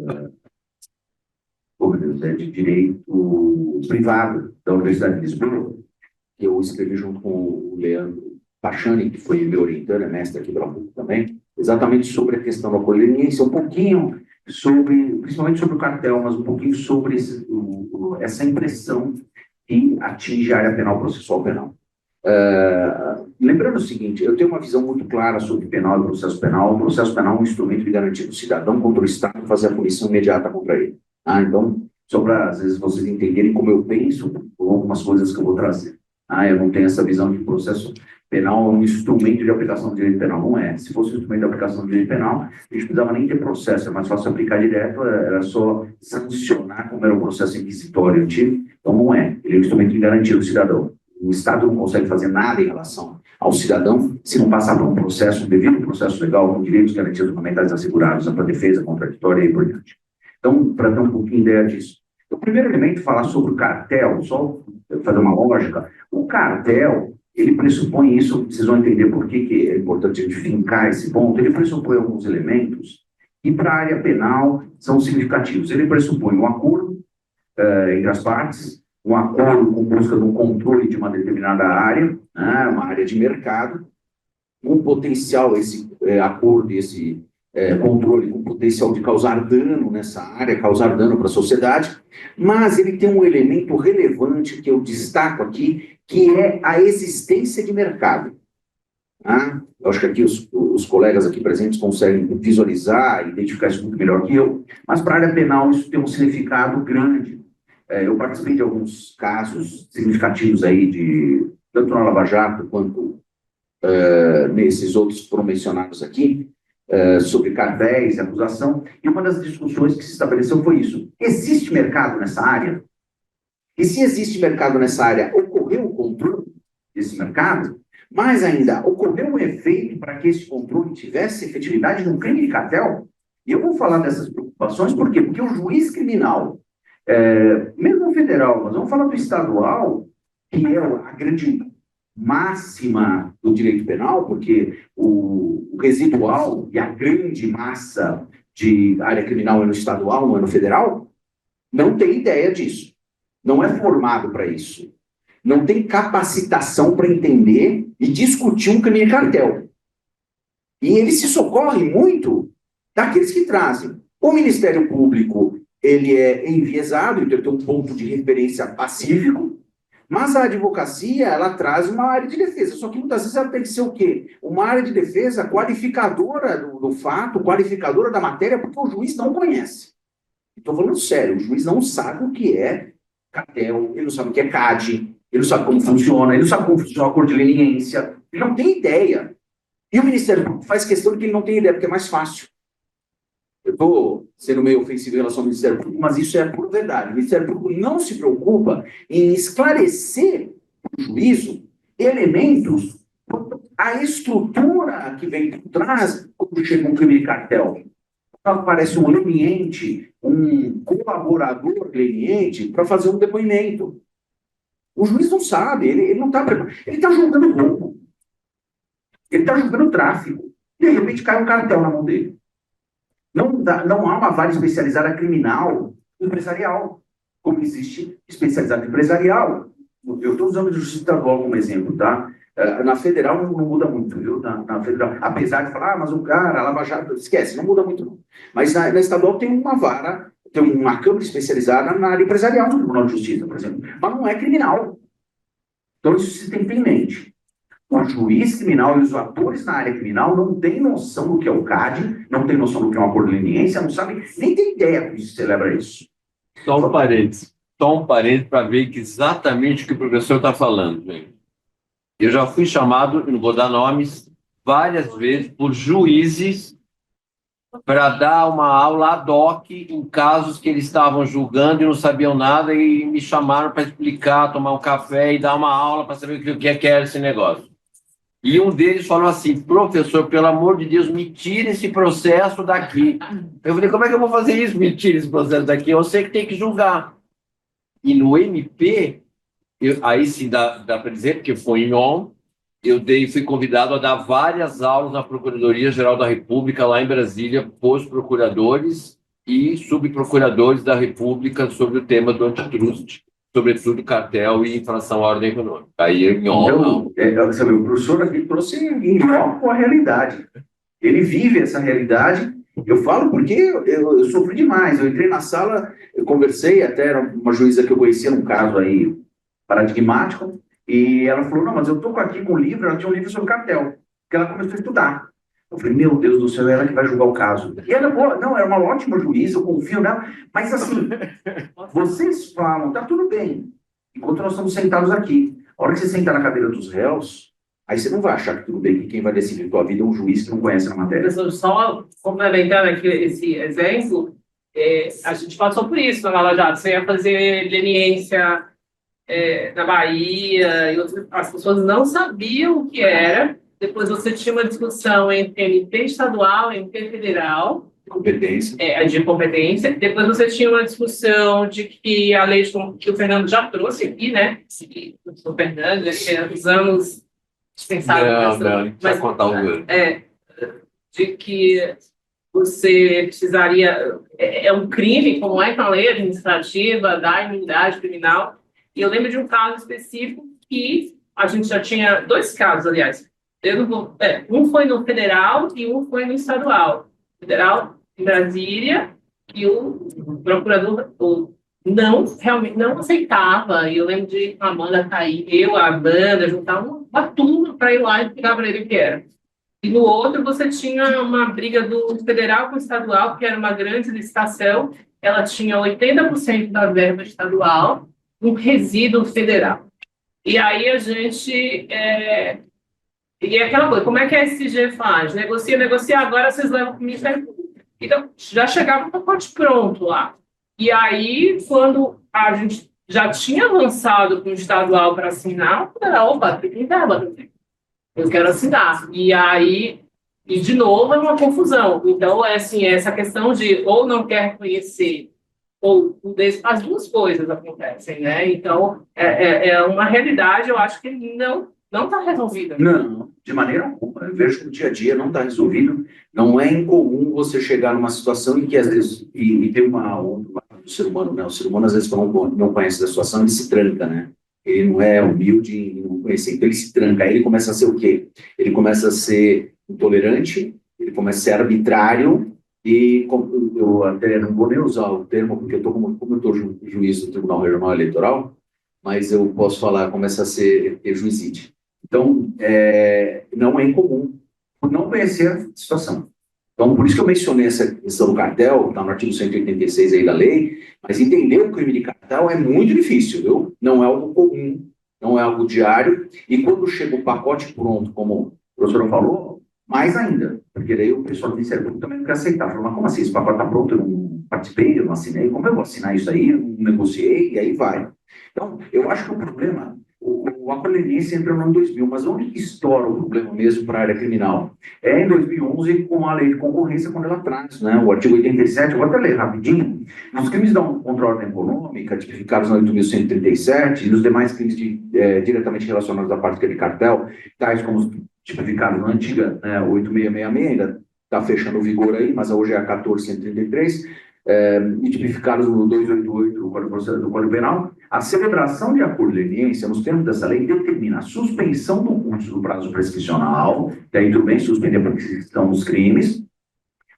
de Direito Privado da Universidade de Lisboa, que eu escrevi junto com o Leandro Pachani, que foi meu orientando, mestre aqui pela PUC também, exatamente sobre a questão da acordo de leniência, um pouquinho principalmente sobre o cartel, mas um pouquinho sobre essa impressão que atinge a área penal processual penal. Lembrando o seguinte, eu tenho uma visão muito clara sobre penal e processo penal. O processo penal é um instrumento de garantia do cidadão contra o Estado fazer a punição imediata contra ele. Então, só para, às vezes, vocês entenderem como eu penso, ou algumas coisas que eu vou trazer. Eu não tenho essa visão de que o processo penal é um instrumento de aplicação do direito penal. Não é. Se fosse um instrumento de aplicação do direito penal, a gente não precisava nem ter processo, é mais fácil aplicar direto, era só sancionar como era o processo inquisitório antigo. Então, não é. Ele é um instrumento de garantia do cidadão. O Estado não consegue fazer nada em relação ao cidadão se não passar por um processo, um devido processo legal, com direitos e garantias fundamentais assegurados, ampla defesa, contraditória e por diante. Então, para ter um pouquinho ideia disso. O primeiro elemento, falar sobre o cartel, só fazer uma lógica. O cartel, ele pressupõe isso, vocês vão entender por que é importante a gente fincar esse ponto, ele pressupõe alguns elementos que, para a área penal, são significativos. Ele pressupõe um acordo entre as partes, um acordo com busca de um controle de uma determinada área, uma área de mercado, um potencial, esse acordo e esse controle com potencial de causar dano nessa área, causar dano para a sociedade, mas ele tem um elemento relevante que eu destaco aqui, que é a existência de mercado. Eu acho que aqui os colegas aqui presentes conseguem visualizar e identificar isso muito melhor que eu, mas para a área penal isso tem um significado grande. Eu participei de alguns casos significativos aí, tanto na Lava Jato quanto nesses outros que foram mencionados aqui, sobre cartéis e acusação, e uma das discussões que se estabeleceu foi isso. Existe mercado nessa área? E se existe mercado nessa área, ocorreu o controle desse mercado? Mais ainda, ocorreu um efeito para que esse controle tivesse efetividade no crime de cartel? E eu vou falar dessas preocupações, por quê? Porque o juiz criminal, mesmo federal, mas vamos falar do estadual, que é a grande máxima do direito penal, porque o residual e a grande massa de área criminal é no estadual, não é no federal, não tem ideia disso. Não é formado para isso. Não tem capacitação para entender e discutir um crime de cartel. E ele se socorre muito daqueles que trazem. O Ministério Público, ele é enviesado, então tem um ponto de referência pacífico, mas a advocacia, ela traz uma área de defesa, só que muitas vezes ela tem que ser o quê? Uma área de defesa qualificadora do fato, qualificadora da matéria, porque o juiz não conhece. Estou falando sério, o juiz não sabe o que é cartel, ele não sabe o que é CAD, ele não sabe como funciona, ele não sabe como funciona o acordo de leniência, ele não tem ideia. E o Ministério Público faz questão de que ele não tem ideia, porque é mais fácil. Eu estou sendo meio ofensivo em relação ao Ministério Público, mas isso é por verdade. O Ministério Público não se preocupa em esclarecer o juízo elementos, a estrutura que vem por trás quando chega um crime de cartel. Aparece um leniente, um colaborador leniente para fazer um depoimento. O juiz não sabe, ele não está preparado. Ele está julgando roubo. Ele está julgando tráfico. De repente cai um cartel na mão dele. Não há uma vara especializada criminal empresarial, como existe especializada empresarial. Eu estou usando a justiça estadual como exemplo, tá? Na federal não muda muito, viu? Na federal, apesar de falar, mas o cara, a Lava Jato, esquece, não muda muito não. Mas na estadual tem uma vara, tem uma câmara especializada na área empresarial no Tribunal de Justiça, por exemplo, mas não é criminal. Então isso se tem que ter em mente. O juiz criminal e os atores na área criminal não têm noção do que é o CAD, não têm noção do que é um acordo de leniência, não sabem, nem tem ideia como se celebra isso. Só um parênteses para ver que exatamente o que o professor está falando, gente. Eu já fui chamado, não vou dar nomes, várias vezes por juízes para dar uma aula ad hoc em casos que eles estavam julgando e não sabiam nada e me chamaram para explicar, tomar um café e dar uma aula para saber o que era esse negócio. E um deles falou assim: professor, pelo amor de Deus, me tire esse processo daqui. Eu falei: como é que eu vou fazer isso? Me tire esse processo daqui. Eu sei que tem que julgar. E no MP, aí sim dá para dizer, porque foi em on, fui convidado a dar várias aulas na Procuradoria-Geral da República, lá em Brasília, para os procuradores e subprocuradores da República sobre o tema do antitrust, sobretudo cartel e infração à ordem econômica. Aí em on, então, sabe, o professor aqui trouxe em foco a realidade. Ele vive essa realidade. Eu falo porque eu sofri demais. Eu entrei na sala, eu conversei, até era uma juíza que eu conhecia num caso aí paradigmático, e ela falou: não, mas eu estou aqui com um livro. Ela tinha um livro sobre cartel, que ela começou a estudar. Eu falei: meu Deus do céu, ela que vai julgar o caso. E ela, não, era uma ótima juíza, eu confio nela, mas assim, vocês falam, tá tudo bem, enquanto nós estamos sentados aqui. A hora que você sentar na cadeira dos réus, aí você não vai achar que tudo bem, que quem vai decidir tua vida é um juiz que não conhece a matéria. Professor, só complementando aqui esse exemplo, a gente passou por isso na Lava Jato. Você ia fazer leniência na Bahia, e as pessoas não sabiam o que era. Depois você tinha uma discussão entre MP estadual e MP federal. Competência. De competência. Depois você tinha uma discussão de que a lei que o Fernando já trouxe aqui, né? O Fernando, os anos dispensados. Não, mas contar o de que você precisaria... É um crime, como é com a lei administrativa, da imunidade criminal. E eu lembro de um caso específico que a gente já tinha 2 casos, aliás. Um foi no federal e um foi no estadual. Federal em Brasília, e o procurador realmente não aceitava. E eu lembro de a Amanda cair, a Amanda, juntar uma turma para ir lá e explicar para ele o que era. E no outro, você tinha uma briga do federal com o estadual, que era uma grande licitação. Ela tinha 80% da verba estadual, um resíduo federal. E aí a gente... E é aquela coisa, como é que a SG faz? Negocia, agora vocês levam para o Ministério Público. Então, já chegava um pacote pronto lá. E aí, quando a gente já tinha avançado com o estadual para assinar, opa, tem verba, eu quero assinar. E aí, de novo, é uma confusão. Então, essa questão de ou não quer conhecer, ou as duas coisas acontecem, né? Então, é uma realidade, eu acho que não está resolvida. Não, de maneira alguma. Eu vejo que no dia a dia não está resolvido. Não é incomum você chegar numa situação em que, às vezes, e tem do ser humano, né? O ser humano, às vezes, quando não conhece da situação, ele se tranca, né? Ele não é humilde e não conhece. Então, ele se tranca. Aí ele começa a ser o quê? Ele começa a ser intolerante, ele começa a ser arbitrário, e eu até não vou nem usar o termo, porque como eu estou juiz do Tribunal Regional Eleitoral, mas eu posso falar, começa a ser juizite. Então, não é incomum, por não conhecer a situação. Então, por isso que eu mencionei essa questão do cartel, está no artigo 186 aí da lei, mas entender o crime de cartel é muito difícil, viu? Não é algo comum, não é algo diário, e quando chega o pacote pronto, como o professor falou, mais ainda, porque daí o pessoal do Ministério Público também não quer aceitar. Falou: mas como assim? Esse pacote está pronto, eu não participei, eu não assinei, como eu vou assinar isso aí? Eu não negociei, e aí vai. Então, eu acho que o problema... O acordo leniência entra no ano 2000, mas onde que estoura o problema mesmo para a área criminal? É em 2011, com a lei de concorrência, quando ela traz, né, o artigo 87, eu vou até ler rapidinho, nos crimes contra a ordem econômica, tipificados na 8.137, e nos demais crimes diretamente relacionados à prática de cartel, tais como os tipificados na antiga 8666, ainda está fechando o vigor aí, mas hoje é a 14.133, e tipificados no 288 do Código Penal, a celebração de acordo de leniência, nos termos dessa lei, determina a suspensão do curso do prazo prescricional, daí tudo bem, suspender a prescrição dos crimes.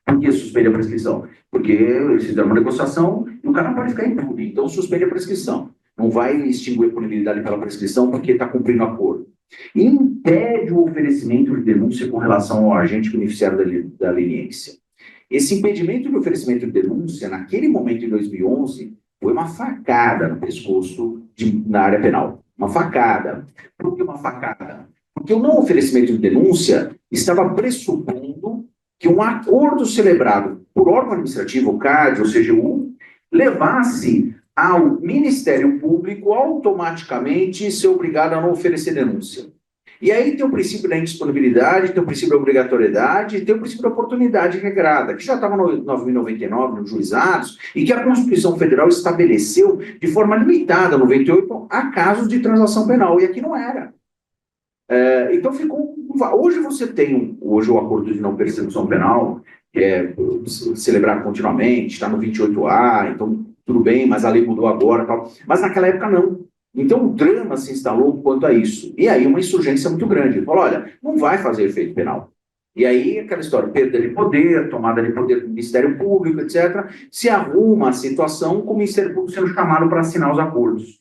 Por que suspende a prescrição? Porque eles fizeram uma negociação e o cara não pode ficar impune, então suspende a prescrição. Não vai extinguir a punibilidade pela prescrição porque está cumprindo o acordo. E impede o oferecimento de denúncia com relação ao agente beneficiário da leniência. Esse impedimento de oferecimento de denúncia, naquele momento, em 2011, foi uma facada no pescoço na área penal. Uma facada. Por que uma facada? Porque o não oferecimento de denúncia estava pressupondo que um acordo celebrado por órgão administrativo, o CAD ou CGU, levasse ao Ministério Público automaticamente ser obrigado a não oferecer denúncia. E aí tem o princípio da indisponibilidade, tem o princípio da obrigatoriedade, tem o princípio da oportunidade regrada, que já estava no 9.099, nos juizados, e que a Constituição Federal estabeleceu de forma limitada, 98, a casos de transação penal, e aqui não era. Então ficou... Hoje você tem hoje o acordo de não persecução penal, que é celebrado continuamente, está no 28A, então tudo bem, mas a lei mudou agora, tal. Mas naquela época não. Então, o drama se instalou quanto a isso. E aí, uma insurgência muito grande. Ele falou, olha, não vai fazer efeito penal. E aí, aquela história, perda de poder, tomada de poder do Ministério Público, etc., se arruma a situação com o Ministério Público sendo chamado para assinar os acordos.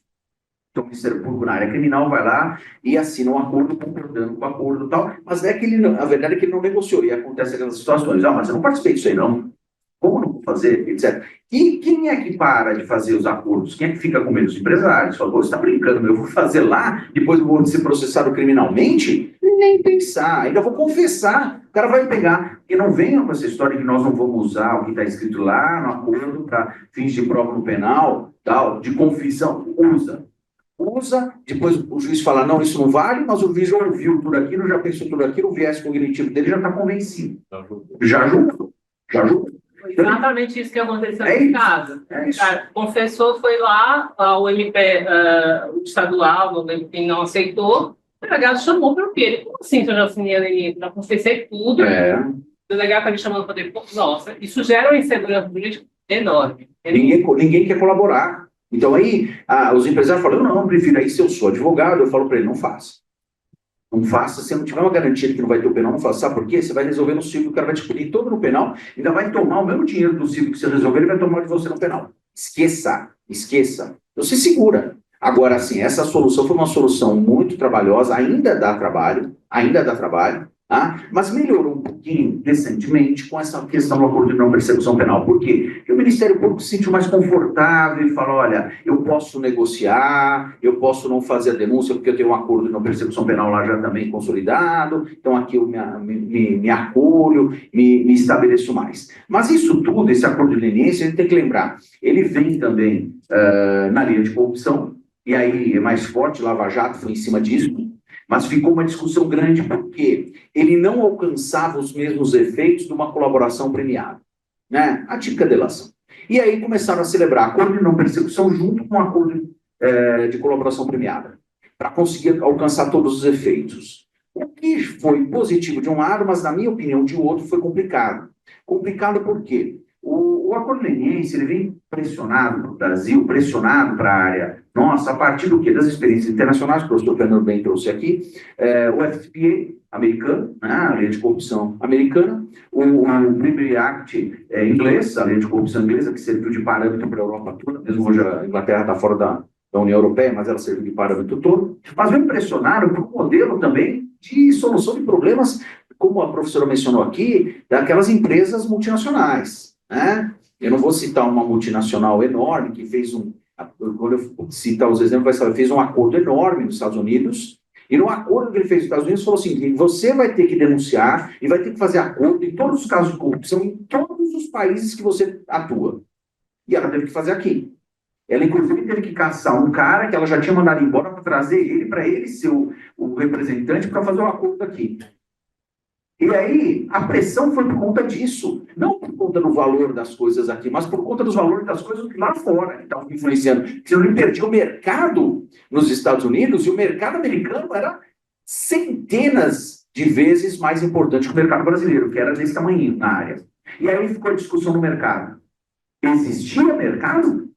Então, o Ministério Público, na área criminal, vai lá e assina um acordo, concordando com o acordo e tal, mas é que ele não, a verdade é que ele não negociou. E acontece aquelas situações, mas eu não participei disso aí, não. Como não vou fazer, etc. E quem é que para de fazer os acordos? Quem é que fica com medo? Os empresários. Fala, você está brincando, eu vou fazer lá, depois eu vou ser processado criminalmente? Nem pensar, ainda vou confessar. O cara vai pegar. E não venham com essa história de que nós não vamos usar o que está escrito lá no acordo para fins de prova no penal, tal, de confissão. Usa, depois o juiz fala, não, isso não vale, mas o juiz já ouviu tudo aquilo, já pensou tudo aquilo, o viés cognitivo dele já está convencido. Já julgou. Exatamente isso que aconteceu em casa. O confessor foi lá, o MP o estadual, não lembro quem não aceitou, o delegado chamou para o quê? Ele, como assim, eu já assinei a lei, já confessei tudo, o delegado está me chamando para depois. Nossa, isso gera uma insegurança jurídica enorme. Ninguém quer colaborar. Então aí, os empresários falam, não, eu prefiro aí, se eu sou advogado, eu falo para ele, não faça. Não faça, se não tiver uma garantia de que não vai ter o penal, não faça. Sabe por quê? Você vai resolver no civil, o cara vai te punir todo no penal, ainda vai tomar o mesmo dinheiro do civil que você resolver, ele vai tomar de você no penal. Esqueça. Então se segura. Agora, assim, essa solução foi uma solução muito trabalhosa, ainda dá trabalho, tá? Mas melhorou um pouquinho recentemente com essa questão do acordo de não persecução penal. Por quê? Porque o Ministério Público se sentiu mais confortável e falou, olha, eu posso negociar, eu posso não fazer a denúncia porque eu tenho um acordo de não persecução penal lá já também consolidado, então aqui eu me acolho, me estabeleço mais. Mas isso tudo, esse acordo de leniência, a gente tem que lembrar, ele vem também na linha de corrupção, e aí é mais forte, Lava Jato foi em cima disso, mas ficou uma discussão grande porque ele não alcançava os mesmos efeitos de uma colaboração premiada, né? A típica delação. E aí começaram a celebrar acordo de não persecução junto com um acordo de colaboração premiada, para conseguir alcançar todos os efeitos. O que foi positivo de um lado, mas na minha opinião de outro foi complicado. Complicado por quê? O acordo leniense, ele vem pressionado para o Brasil, pressionado para a área nossa, a partir do quê? Das experiências internacionais, que o professor Fernando bem trouxe aqui, o FTPA americano, né, a lei de corrupção americana, o Bribery Act inglês, a lei de corrupção inglesa, que serviu de parâmetro para a Europa toda, mesmo hoje a Inglaterra está fora da União Europeia, mas ela serviu de parâmetro todo, mas vem pressionado por um modelo também de solução de problemas, como a professora mencionou aqui, daquelas empresas multinacionais. Né? Eu não vou citar uma multinacional enorme que fez quando eu citar os exemplos, fez um acordo enorme nos Estados Unidos, e no acordo que ele fez nos Estados Unidos, falou assim, você vai ter que denunciar e vai ter que fazer acordo em todos os casos de corrupção em todos os países que você atua. E ela teve que fazer aqui. Ela, inclusive, teve que caçar um cara que ela já tinha mandado embora para trazer ele, para ele ser o representante para fazer o acordo aqui. E aí, a pressão foi por conta disso, não por conta do valor das coisas aqui, mas por conta dos valores das coisas lá fora, que estavam influenciando. Senão ele perdia o mercado nos Estados Unidos, e o mercado americano era centenas de vezes mais importante que o mercado brasileiro, que era desse tamanho na área. E aí ficou a discussão no mercado. Existia mercado?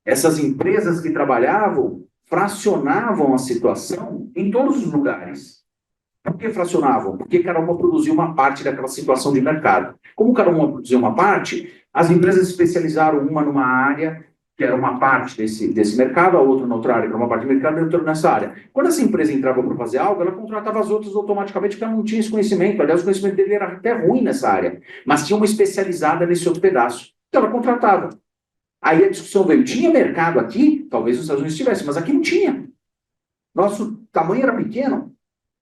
Essas empresas que trabalhavam fracionavam a situação em todos os lugares. Por que fracionavam? Porque cada uma produzia uma parte daquela situação de mercado. Como cada uma produzia uma parte, as empresas especializaram uma numa área, que era uma parte desse mercado, a outra na outra área, que era uma parte do mercado, e outra nessa área. Quando essa empresa entrava para fazer algo, ela contratava as outras automaticamente, porque ela não tinha esse conhecimento. Aliás, o conhecimento dele era até ruim nessa área, mas tinha uma especializada nesse outro pedaço. Então, ela contratava. Aí a discussão veio, tinha mercado aqui? Talvez nos Estados Unidos tivesse, mas aqui não tinha. Nosso tamanho era pequeno.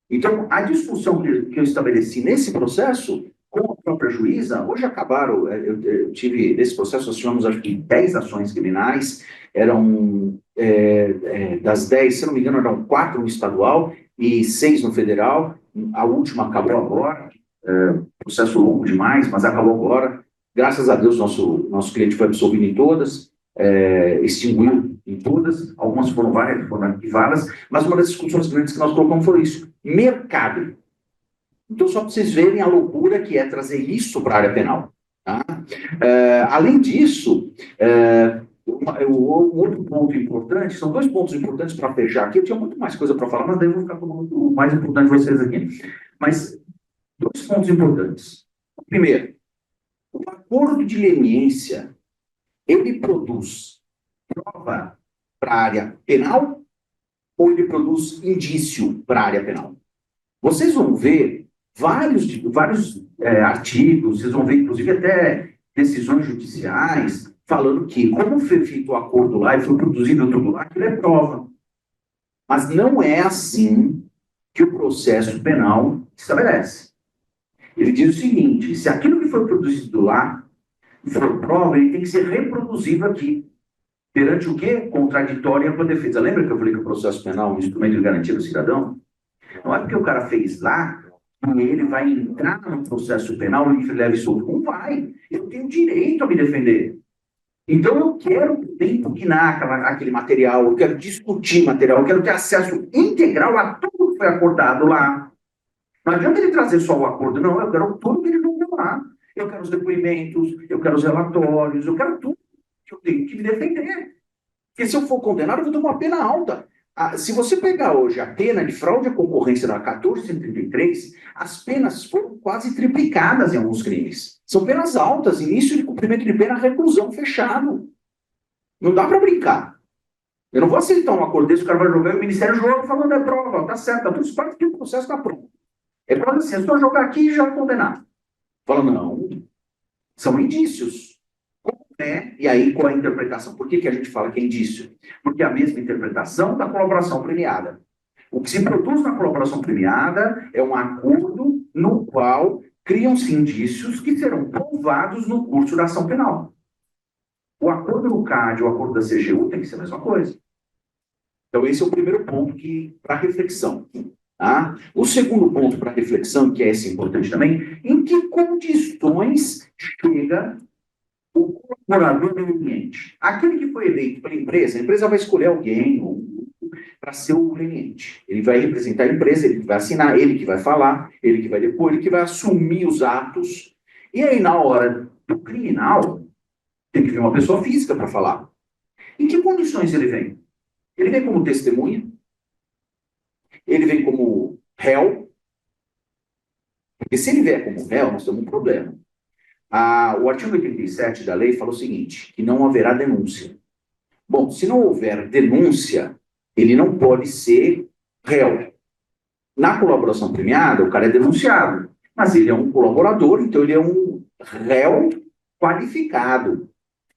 Então, a discussão que eu estabeleci nesse processo com a própria juíza, hoje acabaram, eu tive, nesse processo, nós tivemos, acho que 10 ações criminais, eram, das 10, se não me engano, eram 4 no estadual e 6 no federal, a última acabou agora, processo longo demais, mas acabou agora, graças a Deus, nosso cliente foi absolvido em todas, extinguiu em todas, algumas foram várias, foram arquivadas, mas uma das discussões grandes que nós colocamos foi isso, mercado. Então, só para vocês verem a loucura que é trazer isso para a área penal. Tá? Além disso, um outro ponto importante, são 2 pontos importantes para fechar aqui, eu tinha muito mais coisa para falar, mas daí eu vou ficar com o mais importante de vocês aqui. Mas 2 pontos importantes. Primeiro, o acordo de leniência, ele produz prova para a área penal ou ele produz indício para a área penal? Vocês vão ver vários artigos, vocês vão ver, inclusive, até decisões judiciais, falando que, como foi feito o acordo lá e foi produzido tudo lá, aquilo é prova. Mas não é assim que o processo penal estabelece. Ele diz o seguinte, se aquilo que foi produzido lá for prova, ele tem que ser reproduzido aqui. Perante o quê? Contraditório e ampla defesa. Lembra que eu falei que o processo penal é um instrumento de garantia do cidadão? Não é porque o cara fez lá e ele vai entrar no processo penal e leve solto. Não vai. Eu tenho direito a me defender. Então eu quero impugnar aquele material, eu quero discutir material, eu quero ter acesso integral a tudo que foi acordado lá. Não adianta ele trazer só o acordo, não, eu quero tudo que ele jogou lá. Eu quero os depoimentos, eu quero os relatórios, eu quero tudo que eu tenho que me defender. Porque se eu for condenado, eu vou ter uma pena alta. Se você pegar hoje a pena de fraude à concorrência da 1433, as penas foram quase triplicadas em alguns crimes. São penas altas, início de cumprimento de pena, reclusão, fechado. Não dá para brincar. Eu não vou aceitar um acordo desse, o cara vai jogar e o Ministério joga falando é prova, tá certo, tá tudo parte que o processo está pronto. É quase assim, é só jogar aqui e já condenar. Fala, não, são indícios. E aí, qual é a interpretação? Por que a gente fala que é indício? Porque é a mesma interpretação da colaboração premiada. O que se produz na colaboração premiada é um acordo no qual criam-se indícios que serão provados no curso da ação penal. O acordo no CAD, o acordo da CGU, tem que ser a mesma coisa. Então, esse é o primeiro ponto para reflexão. Tá? O segundo ponto para reflexão, que é esse importante também, em que condições chega o colaborador do cliente? Aquele que foi eleito pela empresa, a empresa vai escolher alguém para ser o cliente. Ele vai representar a empresa, ele que vai assinar, ele que vai falar, ele que vai depor, ele que vai assumir os atos. E aí, na hora do criminal, tem que vir uma pessoa física para falar. Em que condições ele vem? Ele vem como testemunha? Ele vem como réu? Porque se ele vier como réu, nós temos um problema. O artigo 87 da lei fala o seguinte, que não haverá denúncia. Bom, se não houver denúncia, ele não pode ser réu. Na colaboração premiada, o cara é denunciado, mas ele é um colaborador, então ele é um réu qualificado.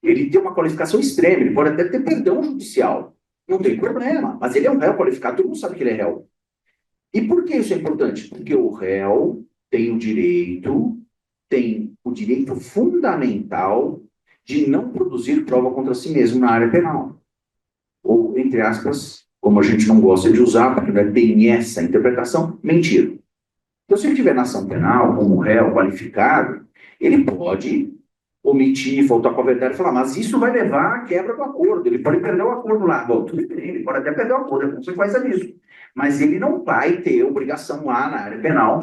Ele tem uma qualificação extrema, ele pode até ter perdão judicial, não tem problema, mas ele é um réu qualificado, todo mundo sabe que ele é réu. E por que isso é importante? Porque o réu tem o direito fundamental de não produzir prova contra si mesmo na área penal. Ou, entre aspas, como a gente não gosta de usar, porque não é bem essa interpretação, mentira. Então, se ele estiver na ação penal, como réu qualificado, ele pode omitir, faltar com a verdade e falar, mas isso vai levar à quebra do acordo. Ele pode perder o acordo lá. Bom, tudo bem, ele pode até perder o acordo, é consequência disso. Mas ele não vai ter obrigação lá na área penal.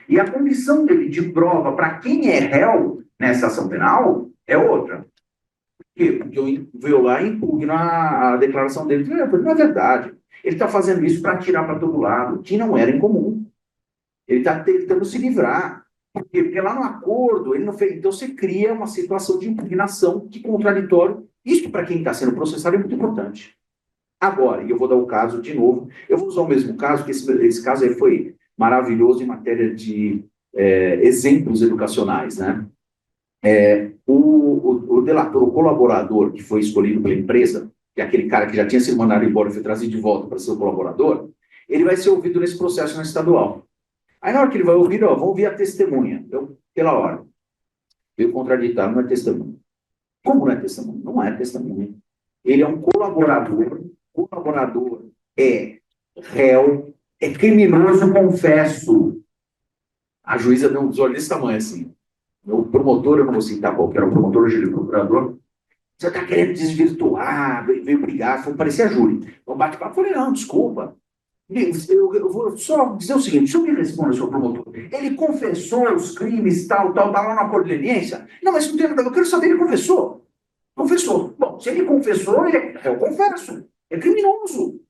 E a condição dele de prova para quem é réu nessa ação penal é outra. Por quê? Porque eu vou lá e impugno a declaração dele. Não é verdade. Ele está fazendo isso para tirar para todo lado, que não era incomum. Ele está tentando se livrar. Por quê? Porque lá no acordo, ele não fez. Então você cria uma situação de impugnação que contraditório. Isso, para quem está sendo processado, é muito importante. Agora, e eu vou dar o caso de novo, eu vou usar o mesmo caso, que esse caso aí foi maravilhoso em matéria de exemplos educacionais, né? O delator, o colaborador que foi escolhido pela empresa, que é aquele cara que já tinha sido mandado embora e foi trazido de volta para ser o colaborador, ele vai ser ouvido nesse processo na estadual. Aí na hora que ele vai ouvir, ó, vamos ouvir a testemunha. Então, pela ordem. Veio contraditar, não é testemunha. Como não é testemunha? Não é testemunha. Ele é um colaborador. Colaborador é réu, é criminoso, confesso. A juíza deu uns olhos desse tamanho, assim. O promotor, eu não vou citar qual que era o promotor, hoje ele é procurador. Você está querendo desvirtuar, veio brigar, foi parecer a júri. Então bate-papo, eu falei, não, desculpa. Eu vou só dizer o seguinte, o senhor me responde, senhor promotor. Ele confessou os crimes, tal, tá lá na cor de leniência? Não, mas não tem nada, eu quero saber, ele confessou. Confessou. Bom, se ele confessou, eu confesso. É criminoso.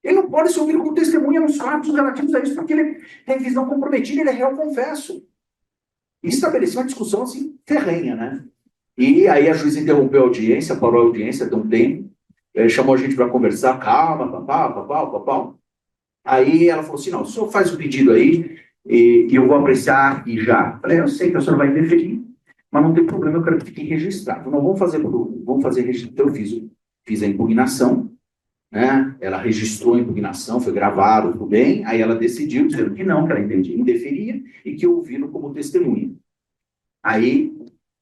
Ele não pode ser ouvido como testemunha nos fatos relativos a isso, porque ele tem visão comprometida, ele é réu confesso. E estabeleceu uma discussão assim, ferrenha, né? E aí a juíza interrompeu a audiência, parou a audiência, deu um tempo, chamou a gente para conversar, calma, papá. Aí ela falou assim, não, o senhor faz o pedido aí, e eu vou apreciar e já. Falei, eu sei que a senhora vai interferir, mas não tem problema, eu quero que fique registrado. Não, vamos fazer registro. Então eu fiz a impugnação, né? Ela registrou a impugnação, foi gravado, tudo bem, aí ela decidiu, dizendo que não, que ela entendia, indeferia, e que eu ouvi-lo como testemunha. Aí,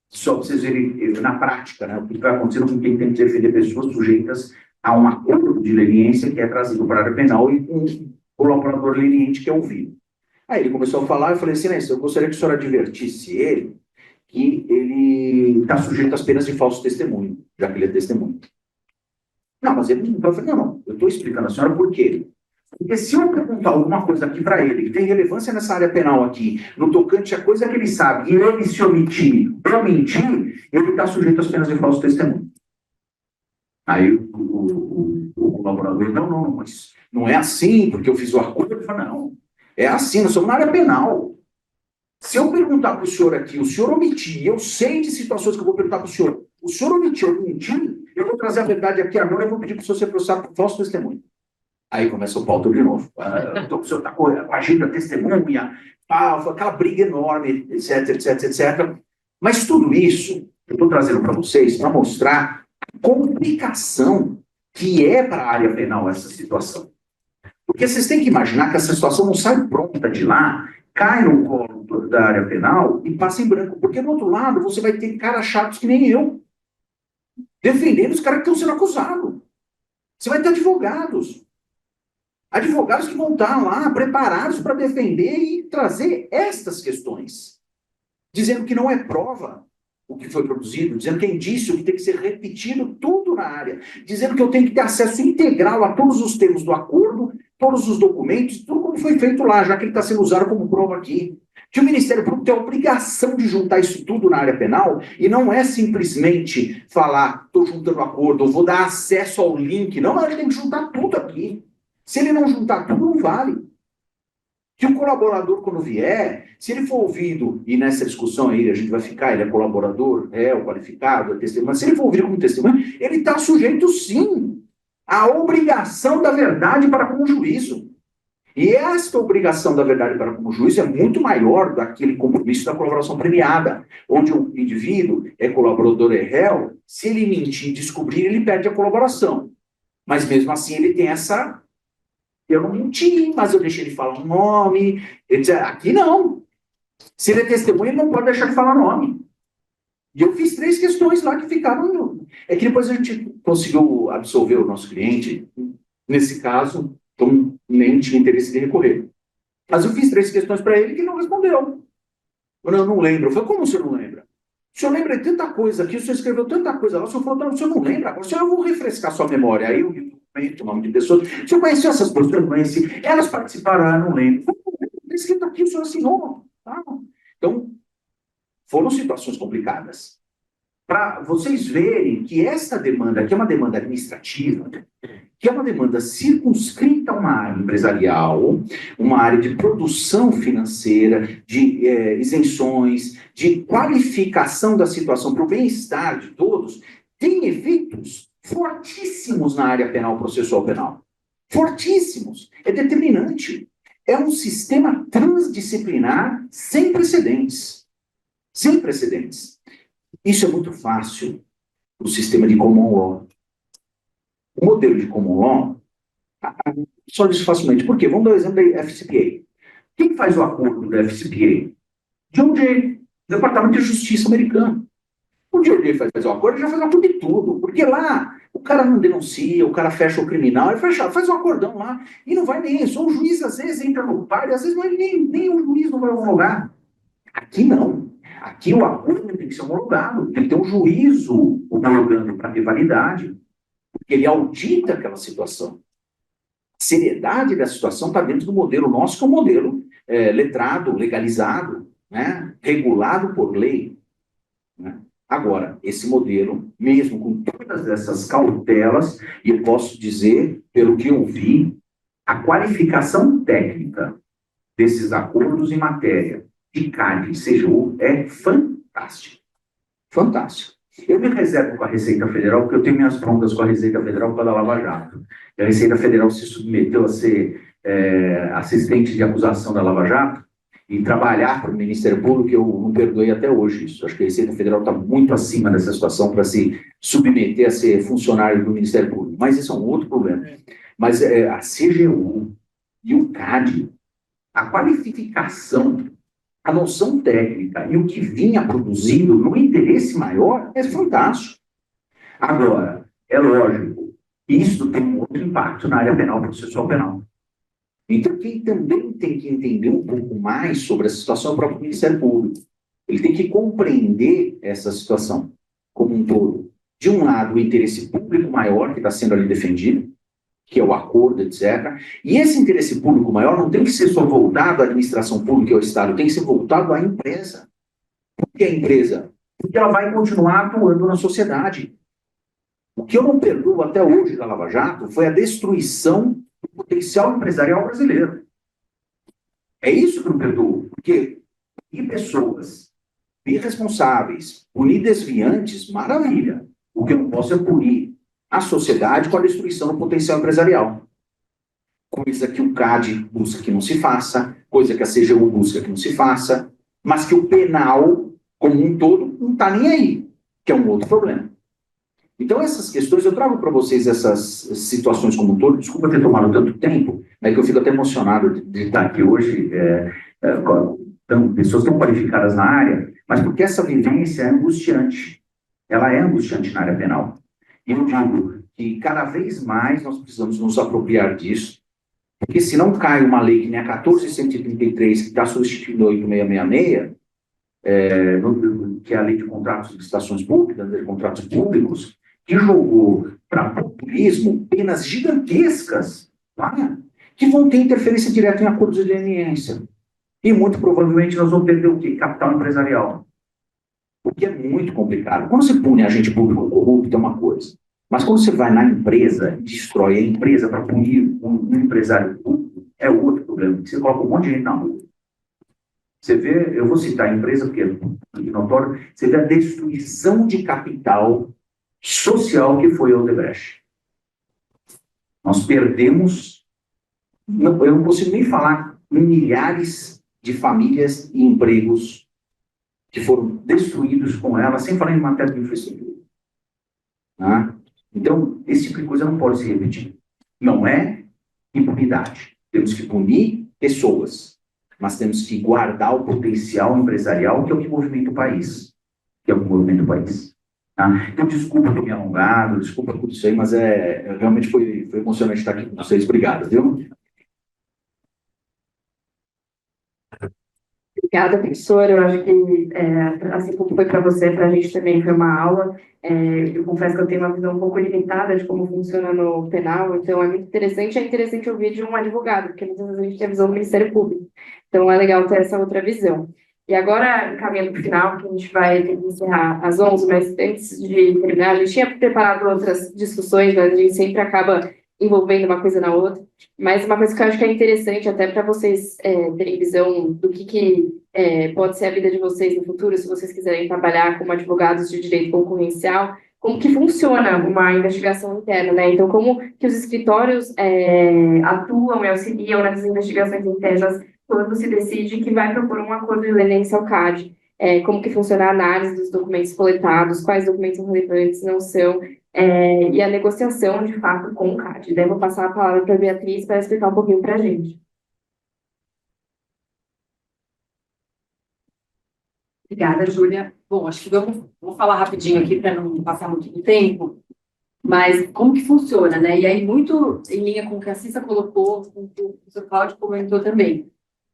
só para vocês verem na prática, né, o que vai acontecendo com quem tem que defender pessoas sujeitas a um acordo de leniência que é trazido para a área penal e um colaborador leniente que é ouvido. Aí ele começou a falar, eu falei assim, eu gostaria que a senhora advertisse ele que ele está sujeito às penas de falso testemunho, já que ele é testemunho. Não, mas ele não. Eu falei, não, eu estou explicando a senhora por quê. Porque se eu perguntar alguma coisa aqui para ele, que tem relevância nessa área penal aqui, no tocante a coisa que ele sabe, e ele se omitir ou mentir, ele está sujeito às penas de falso testemunho. Aí o colaborador, não, mas não é assim, porque eu fiz o acordo. Ele fala, não, é assim, nós somos na área penal. Se eu perguntar para o senhor aqui, o senhor omitir, eu sei de situações que eu vou perguntar para o senhor omitiu ou mentir, eu vou trazer a verdade aqui agora e vou pedir para o senhor ser processado por falso testemunho. Aí começa o pauta de novo. O senhor está agindo a testemunha, aquela briga enorme, etc. Mas tudo isso eu estou trazendo para vocês para mostrar a complicação que é para a área penal essa situação. Porque vocês têm que imaginar que essa situação não sai pronta de lá, cai no colo da área penal e passa em branco. Porque do outro lado você vai ter caras chatos que nem eu, defendendo os caras que estão sendo acusados. Você vai ter advogados. Advogados que vão estar lá preparados para defender e trazer estas questões. Dizendo que não é prova o que foi produzido, dizendo que é indício, que tem que ser repetido tudo na área, dizendo que eu tenho que ter acesso integral a todos os termos do acordo, todos os documentos, tudo como foi feito lá, já que ele está sendo usado como prova aqui. Que o Ministério Público tem a obrigação de juntar isso tudo na área penal e não é simplesmente falar, estou juntando acordo, eu vou dar acesso ao link. Não, ele tem que juntar tudo aqui. Se ele não juntar tudo, não vale. Que o colaborador, quando vier, se ele for ouvido, e nessa discussão aí a gente vai ficar, ele é colaborador, o qualificado, é testemunha, mas se ele for ouvido como testemunha, ele está sujeito, sim, à obrigação da verdade para com o juízo. E esta obrigação da verdade para com o juízo é muito maior daquele compromisso da colaboração premiada, onde o indivíduo é colaborador, é réu, se ele mentir e descobrir, ele perde a colaboração. Mas mesmo assim ele tem essa... Eu não menti, mas eu deixei ele falar um nome. Aqui não. Se ele é testemunha, ele não pode deixar de falar nome. E eu fiz 3 questões lá que ficaram... É que depois a gente conseguiu absolver o nosso cliente. Nesse caso, então, nem tinha interesse de recorrer. Mas eu fiz 3 questões para ele que ele não respondeu. Eu não lembro. Eu falei, como o senhor não lembra? O senhor lembra de tanta coisa aqui, o senhor escreveu tanta coisa lá, o senhor falou, não, o senhor não lembra? Agora, o senhor, eu vou refrescar sua memória. Aí eu o nome de pessoas. O senhor conheceu essas pessoas? Eu conheci. Elas participaram, não lembro. Está escrito aqui, o senhor assinou. Tá? Então, foram situações complicadas. Para vocês verem que esta demanda, que é uma demanda administrativa, que é uma demanda circunscrita a uma área empresarial, uma área de produção financeira, de isenções, de qualificação da situação para o bem-estar de todos, tem efeitos fortíssimos na área penal, processual penal. Fortíssimos. É determinante. É um sistema transdisciplinar sem precedentes. Sem precedentes. Isso é muito fácil no sistema de common law. O modelo de common law, só disso facilmente. Por quê? Vamos dar o exemplo da FCPA. Quem faz o acordo do FCPA? DOJ, Departamento de Justiça americano. O DOJ faz o acordo, já faz o acordo de tudo, porque lá o cara não denuncia, o cara fecha o criminal, ele faz um acordão lá, e não vai nem isso. O juiz às vezes entra no par, e às vezes nem o juiz não vai homologar. Aqui não. Aqui o acordo tem que ser homologado, tem que ter um juízo homologando para ter validade, porque ele audita aquela situação. A seriedade da situação está dentro do modelo nosso, que é um modelo letrado, legalizado, né, regulado por lei. Né? Agora, esse modelo, mesmo com todas essas cautelas, e eu posso dizer, pelo que eu vi, a qualificação técnica desses acordos em matéria de CAD e CGU é fantástica. Fantástico. Eu me reservo com a Receita Federal, porque eu tenho minhas broncas com a Receita Federal por causa da Lava Jato. E a Receita Federal se submeteu a ser assistente de acusação da Lava Jato e trabalhar para o Ministério Público, eu não perdoei até hoje isso. Acho que a Receita Federal está muito acima dessa situação para se submeter a ser funcionário do Ministério Público. Mas isso é um outro problema. Mas a CGU e o CAD, a qualificação, a noção técnica e o que vinha produzindo no interesse maior é fantástico. Agora, é lógico, isso tem um outro impacto na área penal, processual penal. Então, quem também tem que entender um pouco mais sobre a situação é o próprio Ministério Público. Ele tem que compreender essa situação como um todo. De um lado, o interesse público maior que está sendo ali defendido, que é o acordo, etc. E esse interesse público maior não tem que ser só voltado à administração pública e ao Estado, tem que ser voltado à empresa. Por que a empresa? Porque ela vai continuar atuando na sociedade. O que eu não perdoo até hoje da Lava Jato foi a destruição do potencial empresarial brasileiro. É isso que eu não perdoo, porque punir pessoas irresponsáveis, punir desviantes, maravilha. O que eu não posso é punir a sociedade com a destruição do potencial empresarial. Coisa que o CAD busca que não se faça, coisa que a CGU busca que não se faça, mas que o penal, como um todo, não está nem aí, que é um outro problema. Então, essas questões, eu trago para vocês essas situações como um todo, desculpa ter tomado tanto tempo, né, que eu fico até emocionado de estar aqui hoje, pessoas tão qualificadas na área, mas porque essa vivência é angustiante. Ela é angustiante na área penal. E eu digo que cada vez mais nós precisamos nos apropriar disso, porque se não cai uma lei que nem a 14.133, que está substituindo a 8.666, que é a lei de contratos de licitações públicas, de contratos públicos, que jogou para populismo penas gigantescas, tá? Que vão ter interferência direta em acordos de leniência. E muito provavelmente nós vamos perder o quê? Capital empresarial. O que é muito complicado. Quando você pune agente público corrupto é uma coisa, mas quando você vai na empresa e destrói a empresa para punir um empresário público, é outro problema. Você coloca um monte de gente na rua. Você vê, eu vou citar a empresa, porque é notório, você vê a destruição de capital social que foi a Odebrecht. Nós perdemos, eu não consigo nem falar em milhares de famílias e empregos que foram destruídos com ela, sem falar em matéria de infraestrutura. Tá? Então, esse tipo de coisa não pode se repetir. Não é impunidade. Temos que punir pessoas, mas temos que guardar o potencial empresarial que é o que movimenta o país. Tá? Então, desculpa por me alongado, desculpa por tudo isso aí, mas realmente foi emocionante estar aqui com vocês. Obrigado, viu? Obrigada, professora. Eu acho que, assim como foi para você, para a gente também foi uma aula. Eu confesso que eu tenho uma visão um pouco limitada de como funciona no penal, então é muito interessante. É interessante ouvir de um advogado, porque muitas vezes a gente tem a visão do Ministério Público. Então é legal ter essa outra visão. E agora, encaminhando para o final, que a gente vai ter que encerrar às 11, mas antes de terminar, a gente tinha preparado outras discussões, mas a gente sempre acaba envolvendo uma coisa na outra. Mas uma coisa que eu acho que é interessante até para vocês terem visão do que pode ser a vida de vocês no futuro, se vocês quiserem trabalhar como advogados de direito concorrencial, como que funciona uma investigação interna, né? Então, como que os escritórios atuam e auxiliam nas investigações internas quando se decide que vai propor um acordo de leniência ao CAD, como que funciona a análise dos documentos coletados, quais documentos são relevantes, não são, e a negociação, de fato, com o CAD. Daí eu vou passar a palavra para a Beatriz para explicar um pouquinho para a gente. Obrigada, Júlia. Bom, acho que eu vou falar rapidinho aqui para não passar muito do tempo, mas como que funciona, né? E aí, muito em linha com o que a Cissa colocou, com o que o professor Cláudio comentou também.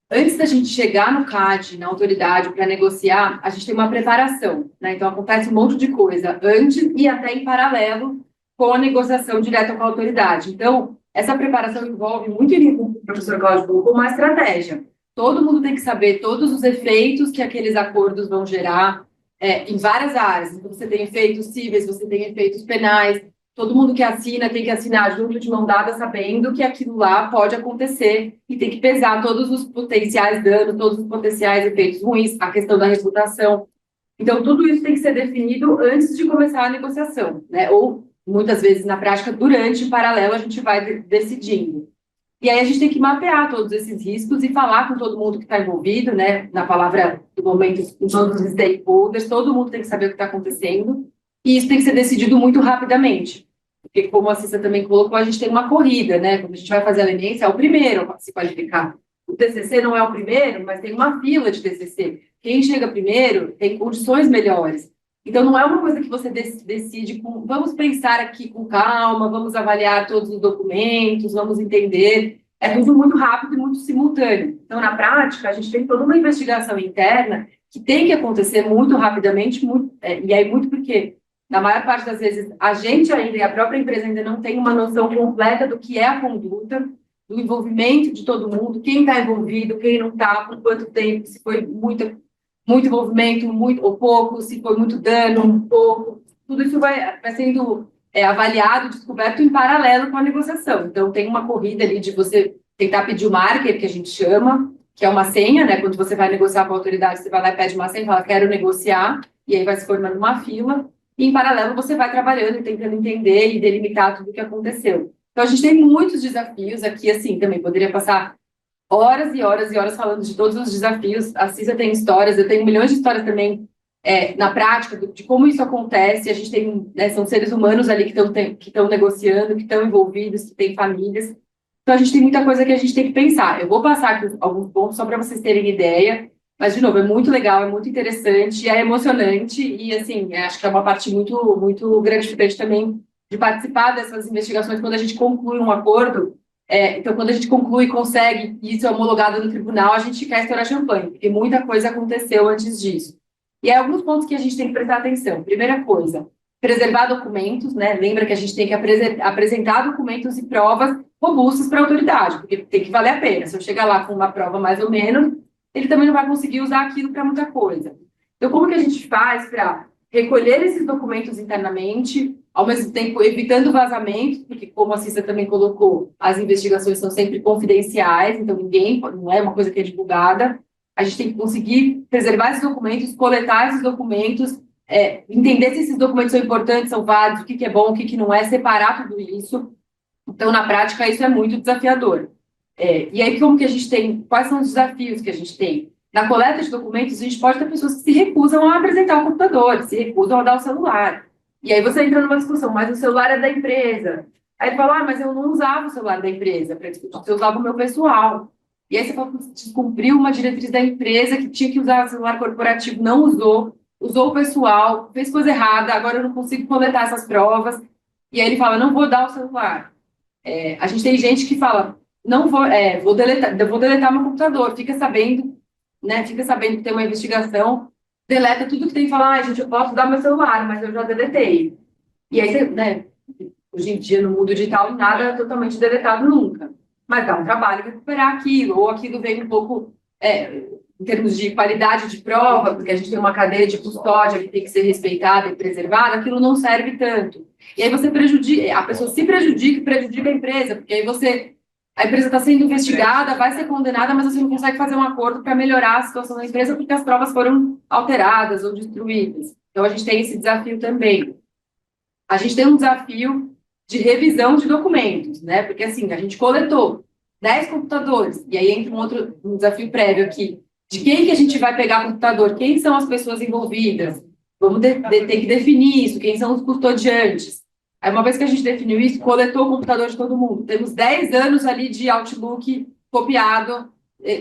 Antes da gente chegar no CAD, na autoridade, para negociar, a gente tem uma preparação, né? Então, acontece um monte de coisa antes e até em paralelo com a negociação direta com a autoridade. Então, essa preparação envolve muito, como o professor Cláudio colocou, uma estratégia. Todo mundo tem que saber todos os efeitos que aqueles acordos vão gerar em várias áreas. Então, você tem efeitos cíveis, você tem efeitos penais. Todo mundo que assina tem que assinar junto de mão dada, sabendo que aquilo lá pode acontecer e tem que pesar todos os potenciais danos, todos os potenciais efeitos ruins, a questão da reputação. Então, tudo isso tem que ser definido antes de começar a negociação, né? Ou, muitas vezes, na prática, durante, em paralelo, a gente vai decidindo. E aí a gente tem que mapear todos esses riscos e falar com todo mundo que está envolvido, né? Na palavra do momento, com todos os stakeholders, todo mundo tem que saber o que está acontecendo. E isso tem que ser decidido muito rapidamente. Porque, como a Cissa também colocou, a gente tem uma corrida, né? Quando a gente vai fazer a leniência, é o primeiro a se qualificar. O TCC não é o primeiro, mas tem uma fila de TCC. Quem chega primeiro tem condições melhores. Então, não é uma coisa que você decide com... Vamos pensar aqui com calma, vamos avaliar todos os documentos, vamos entender. É tudo muito rápido e muito simultâneo. Então, na prática, a gente tem toda uma investigação interna que tem que acontecer muito rapidamente, e aí muito porque... Na maior parte das vezes, a gente ainda e a própria empresa ainda não tem uma noção completa do que é a conduta, do envolvimento de todo mundo, quem está envolvido, quem não está, por quanto tempo, se foi muito envolvimento, muito ou pouco, se foi muito dano, um pouco. Tudo isso vai sendo avaliado, descoberto em paralelo com a negociação. Então, tem uma corrida ali de você tentar pedir o marker, que a gente chama, que é uma senha, né? Quando você vai negociar com a autoridade, você vai lá e pede uma senha, fala, quero negociar, e aí vai se formando uma fila. E, em paralelo, você vai trabalhando e tentando entender e delimitar tudo o que aconteceu. Então, a gente tem muitos desafios aqui, assim, também poderia passar horas e horas e horas falando de todos os desafios. A Cissa tem histórias, eu tenho milhões de histórias também na prática de como isso acontece. A gente tem, né, são seres humanos ali que estão negociando, que estão envolvidos, que têm famílias. Então, a gente tem muita coisa que a gente tem que pensar. Eu vou passar aqui alguns pontos só para vocês terem ideia. Mas, de novo, é muito legal, é muito interessante, é emocionante e, assim, acho que é uma parte muito, muito gratificante também de participar dessas investigações quando a gente conclui um acordo. Então, quando a gente conclui, consegue, e isso é homologado no tribunal, a gente quer estourar champanhe, porque muita coisa aconteceu antes disso. E aí, alguns pontos que a gente tem que prestar atenção. Primeira coisa, preservar documentos, né? Lembra que a gente tem que apresentar documentos e provas robustas para a autoridade, porque tem que valer a pena. Se eu chegar lá com uma prova mais ou menos, ele também não vai conseguir usar aquilo para muita coisa. Então, como que a gente faz para recolher esses documentos internamente, ao mesmo tempo evitando vazamentos, porque, como a Cissa também colocou, as investigações são sempre confidenciais, então não é uma coisa que é divulgada. A gente tem que conseguir preservar esses documentos, coletar esses documentos, entender se esses documentos são importantes, são válidos, o que é bom, o que não é, separar tudo isso. Então, na prática, isso é muito desafiador. E aí, como que a gente tem, quais são os desafios que a gente tem? Na coleta de documentos, a gente pode ter pessoas que se recusam a apresentar o computador, se recusam a dar o celular. E aí você entra numa discussão, mas o celular é da empresa. Aí ele fala, mas eu não usava o celular da empresa para discutir, eu usava o meu pessoal. E aí você fala, descumpriu uma diretriz da empresa que tinha que usar o celular corporativo, não usou o pessoal, fez coisa errada, agora eu não consigo coletar essas provas. E aí ele fala, não vou dar o celular. A gente tem gente que fala, não vou, vou deletar meu computador, fica sabendo, né? Fica sabendo que tem uma investigação, deleta tudo que tem e fala, gente, eu posso dar meu celular, mas eu já deletei. E aí, você, né? Hoje em dia, no mundo digital, nada é totalmente deletado nunca. Mas dá um trabalho recuperar aquilo, ou aquilo vem um pouco, em termos de qualidade de prova, porque a gente tem uma cadeia de custódia que tem que ser respeitada e preservada, aquilo não serve tanto. E aí você prejudica, a pessoa se prejudica e prejudica a empresa, porque aí a empresa está sendo investigada, vai ser condenada, mas você não consegue fazer um acordo para melhorar a situação da empresa porque as provas foram alteradas ou destruídas. Então, a gente tem esse desafio também. A gente tem um desafio de revisão de documentos, né? Porque, assim, a gente coletou 10 computadores, e aí entra um desafio prévio aqui, de quem que a gente vai pegar o computador, quem são as pessoas envolvidas, vamos ter que definir isso, quem são os custodiantes. Aí, uma vez que a gente definiu isso, coletou o computador de todo mundo. Temos 10 anos ali de Outlook copiado,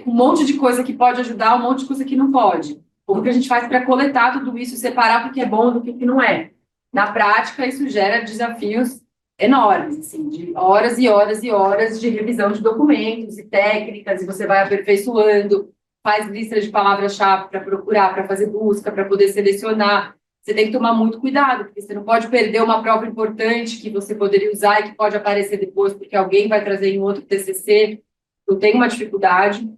com um monte de coisa que pode ajudar, um monte de coisa que não pode. Como que a gente faz para coletar tudo isso, separar o que é bom do que não é? Na prática, isso gera desafios enormes, assim, de horas e horas e horas de revisão de documentos e técnicas, e você vai aperfeiçoando, faz lista de palavras-chave para procurar, para fazer busca, para poder selecionar. Você tem que tomar muito cuidado, porque você não pode perder uma prova importante que você poderia usar e que pode aparecer depois, porque alguém vai trazer em outro TCC. Eu tenho uma dificuldade.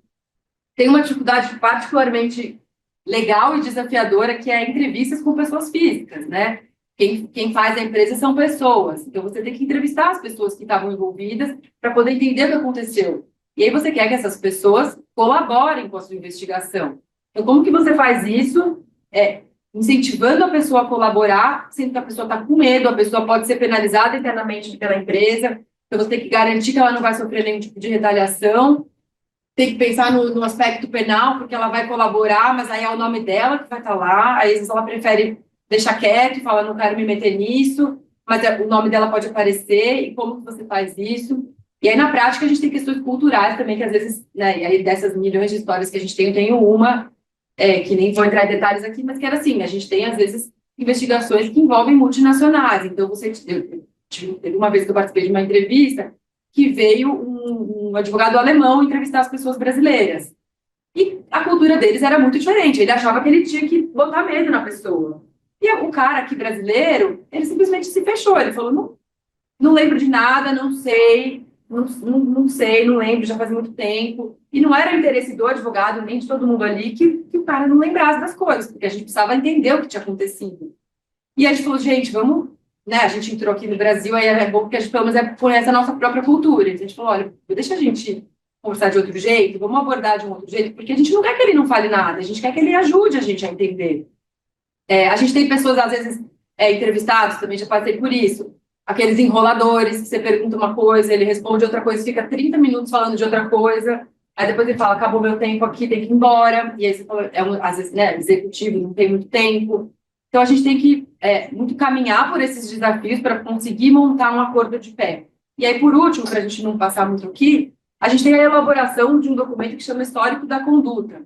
Tem uma dificuldade particularmente legal e desafiadora, que é entrevistas com pessoas físicas, né? Quem faz a empresa são pessoas. Então, você tem que entrevistar as pessoas que estavam envolvidas para poder entender o que aconteceu. E aí você quer que essas pessoas colaborem com a sua investigação. Então, como que você faz isso? Incentivando a pessoa a colaborar, sendo que a pessoa está com medo, a pessoa pode ser penalizada internamente pela empresa, então você tem que garantir que ela não vai sofrer nenhum tipo de retaliação, tem que pensar no aspecto penal, porque ela vai colaborar, mas aí é o nome dela que vai estar lá, aí às vezes ela prefere deixar quieto e falar, não quero me meter nisso, mas o nome dela pode aparecer, e como que você faz isso? E aí, na prática, a gente tem questões culturais também, que às vezes, né, e aí dessas milhões de histórias que a gente tem, eu tenho uma, que nem vou entrar em detalhes aqui, mas que era assim, a gente tem, às vezes, investigações que envolvem multinacionais. Então, teve uma vez que eu participei de uma entrevista que veio um advogado alemão entrevistar as pessoas brasileiras. E a cultura deles era muito diferente. Ele achava que ele tinha que botar medo na pessoa. E o cara aqui brasileiro, ele simplesmente se fechou. Ele falou, não lembro de nada, não sei, não lembro, já faz muito tempo. E não era interesse do advogado, nem de todo mundo ali, que o cara não lembrasse das coisas, porque a gente precisava entender o que tinha acontecido. E a gente falou, gente, vamos, né, a gente entrou aqui no Brasil, aí é bom porque a gente pelo menos conhece a nossa própria cultura. Então a gente falou, olha, deixa a gente conversar de outro jeito, vamos abordar de um outro jeito, porque a gente não quer que ele não fale nada, a gente quer que ele ajude a gente a entender. A gente tem pessoas, às vezes, entrevistados, também já passei por isso, aqueles enroladores, que você pergunta uma coisa, ele responde outra coisa, fica 30 minutos falando de outra coisa, aí depois ele fala, acabou meu tempo aqui, tem que ir embora, e aí você fala, às vezes, né, executivo, não tem muito tempo. Então, a gente tem que muito caminhar por esses desafios para conseguir montar um acordo de pé. E aí, por último, para a gente não passar muito aqui, a gente tem a elaboração de um documento que chama Histórico da Conduta,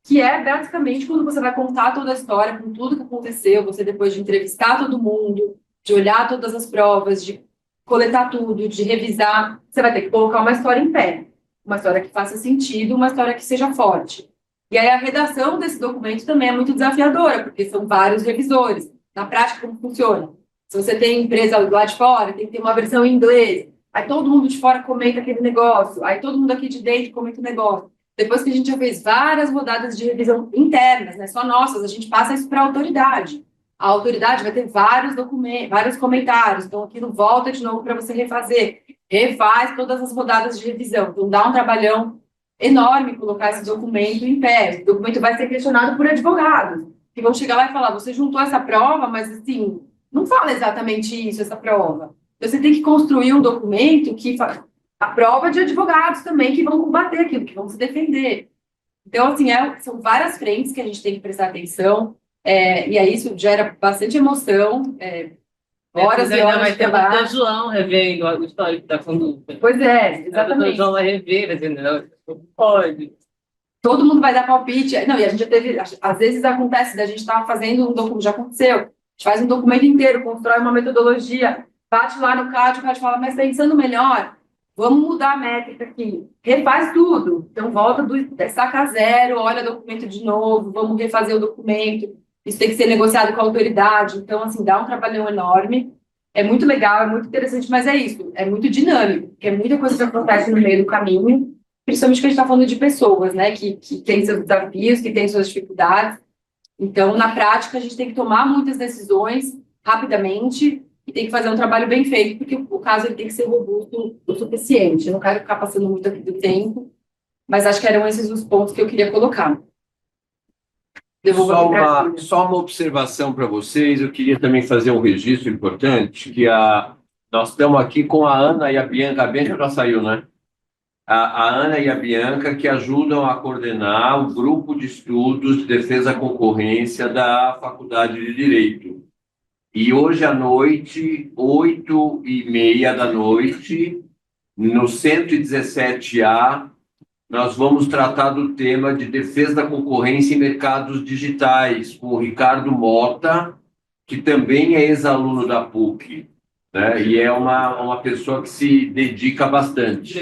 que é basicamente quando você vai contar toda a história, com tudo que aconteceu, você depois de entrevistar todo mundo, de olhar todas as provas, de coletar tudo, de revisar, você vai ter que colocar uma história em pé, uma história que faça sentido, uma história que seja forte. E aí a redação desse documento também é muito desafiadora, porque são vários revisores. Na prática, como funciona? Se você tem empresa lá de fora, tem que ter uma versão em inglês, aí todo mundo de fora comenta aquele negócio, aí todo mundo aqui de dentro comenta o negócio. Depois que a gente já fez várias rodadas de revisão internas, né, só nossas, a gente passa isso para a autoridade. A autoridade vai ter vários documentos, vários comentários, então aquilo volta de novo para você refazer, refaz todas as rodadas de revisão. Então dá um trabalhão enorme colocar esse documento em pé. O documento vai ser questionado por advogados, que vão chegar lá e falar, você juntou essa prova, mas assim, não fala exatamente isso, essa prova. Então, você tem que construir um documento que a prova de advogados também que vão combater aquilo, que vão se defender. Então, assim, são várias frentes que a gente tem que prestar atenção, e aí isso gera bastante emoção, horas e horas vai de ter o trabalho. Dr. João revendo o histórico da conduta. Pois é, O Dr. exatamente. João vai rever, vai dizer, não pode. Todo mundo vai dar palpite. Não, e a gente já teve, às vezes acontece, da gente estar fazendo um documento, já aconteceu, a gente faz um documento inteiro, constrói uma metodologia, bate lá no CAD, o CAD fala, mas pensando melhor, vamos mudar a métrica aqui, refaz tudo. Então, volta saca zero, olha o documento de novo, vamos refazer o documento. Isso tem que ser negociado com a autoridade. Então, assim, dá um trabalhão enorme. É muito legal, é muito interessante, mas é isso, é muito dinâmico, porque é muita coisa que acontece no meio do caminho, principalmente que a gente está falando de pessoas, né, que têm seus desafios, que têm suas dificuldades. Então, na prática, a gente tem que tomar muitas decisões rapidamente e tem que fazer um trabalho bem feito, porque o caso ele tem que ser robusto o suficiente. Eu não quero ficar passando muito aqui do tempo, mas acho que eram esses os pontos que eu queria colocar. Só uma observação para vocês, eu queria também fazer um registro importante, que nós estamos aqui com a Ana e a Bianca já saiu, né? A Ana e a Bianca, que ajudam a coordenar o grupo de estudos de defesa da concorrência da Faculdade de Direito. E hoje à noite, 8h30 da noite, no 117A, nós vamos tratar do tema de defesa da concorrência em mercados digitais, com o Ricardo Mota, que também é ex-aluno da PUC, né? E é uma pessoa que se dedica bastante.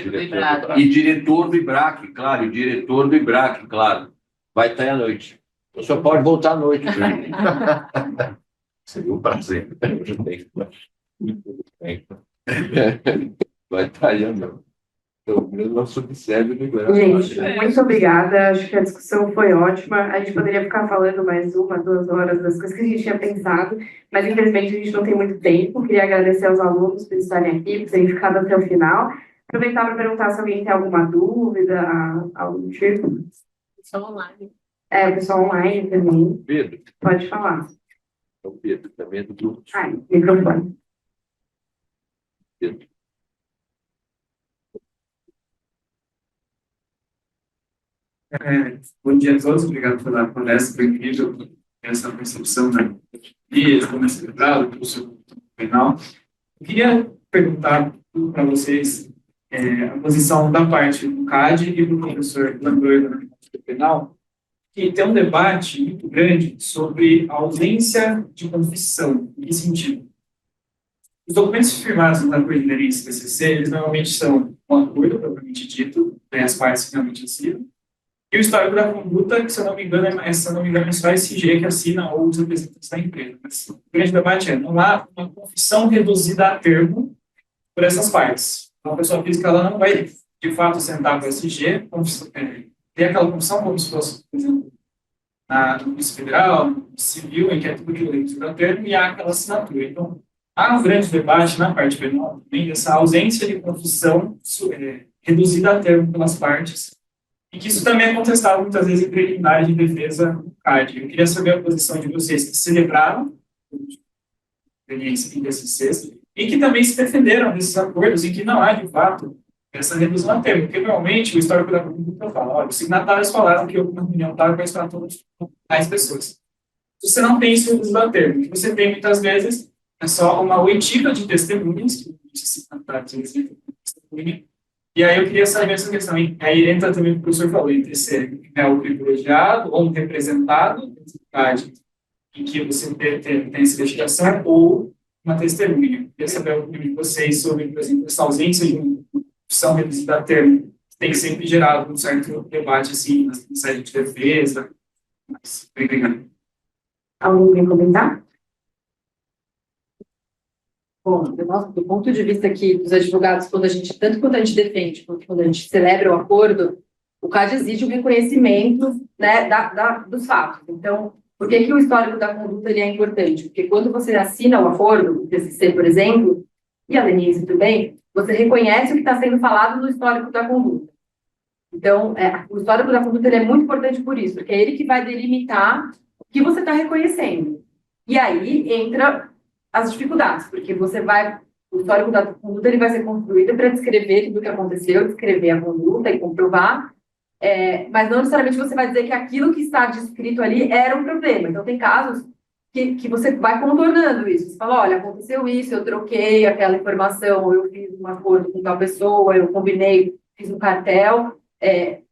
E diretor do IBRAC, claro, e diretor do IBRAC, claro. Vai estar à noite. O senhor pode voltar à noite. Seria um prazer. Vai estar aí à noite. Pelo menos nós subserve do IBRAC. Gente, muito obrigada. Acho que a discussão foi ótima. A gente poderia ficar falando mais 1, 2 horas das coisas que a gente tinha pensado, mas infelizmente a gente não tem muito tempo. Queria agradecer aos alunos por estarem aqui, por terem ficado até o final. Aproveitar para perguntar se alguém tem alguma dúvida, algum tipo. Pessoal online. O pessoal online também. Pedro, Pode falar. é o Pedro, também é do grupo. Microfone. Pedro. Bom dia a todos, obrigado pela palestra, foi incrível essa percepção da vida, como é celebrado, do seu penal. Eu queria perguntar para vocês a posição da parte do CAD e do professor Landor da parte penal, que tem um debate muito grande sobre a ausência de confissão. Em que sentido? Os documentos firmados na Coordenaria PCC, eles normalmente são um acordo, propriamente dito, tem as partes que realmente assinam, e o histórico da conduta, que, se eu não me engano, é só a SG que assina ou os representantes da empresa. Mas o grande debate é, não há uma confissão reduzida a termo por essas partes. Então, a pessoa física ela não vai, de fato, sentar com a SG, ter aquela confissão como se fosse, por exemplo, na Polícia Federal, no Civil, em que é tudo que reduzido a termo, e há aquela assinatura. Então, há um grande debate na parte penal também dessa ausência de confissão reduzida a termo pelas partes, e que isso também é contestado muitas vezes em preliminar de defesa do CAD. Eu queria saber a posição de vocês que celebraram a experiência em DCCs e que também se defenderam desses acordos em que não há, de fato, essa redução a termo, porque normalmente o histórico da conduta fala, olha, os signatários falaram que houve uma reunião tal para para todas as pessoas. Se você não tem isso reduzido a termo, o que você tem muitas vezes é só uma oitiva de testemunhas, que esses signatários testemunham. E aí eu queria saber essa questão. Aí entra também o que o professor falou, entre ser o privilegiado ou um representado, em que você tem essa investigação, ou uma testemunha. Eu queria saber a opinião de vocês sobre, por exemplo, essa ausência de uma opção reduzida a termo. Tem sempre gerado um certo debate, assim, nas mensagens de defesa. Mas, obrigado. Alguém quer comentar? Bom, do ponto de vista aqui dos advogados, tanto quando a gente defende, quanto quando a gente celebra o acordo, o CAD exige o reconhecimento, né, dos fatos. Então, por que o histórico da conduta ele é importante? Porque quando você assina o acordo, o TCC, por exemplo, e a Denise também, você reconhece o que está sendo falado no histórico da conduta. Então, o histórico da conduta ele é muito importante por isso, porque é ele que vai delimitar o que você está reconhecendo. E aí entra as dificuldades, porque o histórico da conduta ele vai ser construído para descrever tudo o que aconteceu, descrever a conduta e comprovar, mas não necessariamente você vai dizer que aquilo que está descrito ali era um problema. Então, tem casos que você vai contornando isso. Você fala, olha, aconteceu isso, eu troquei aquela informação, eu fiz um acordo com tal pessoa, eu combinei, fiz um cartel,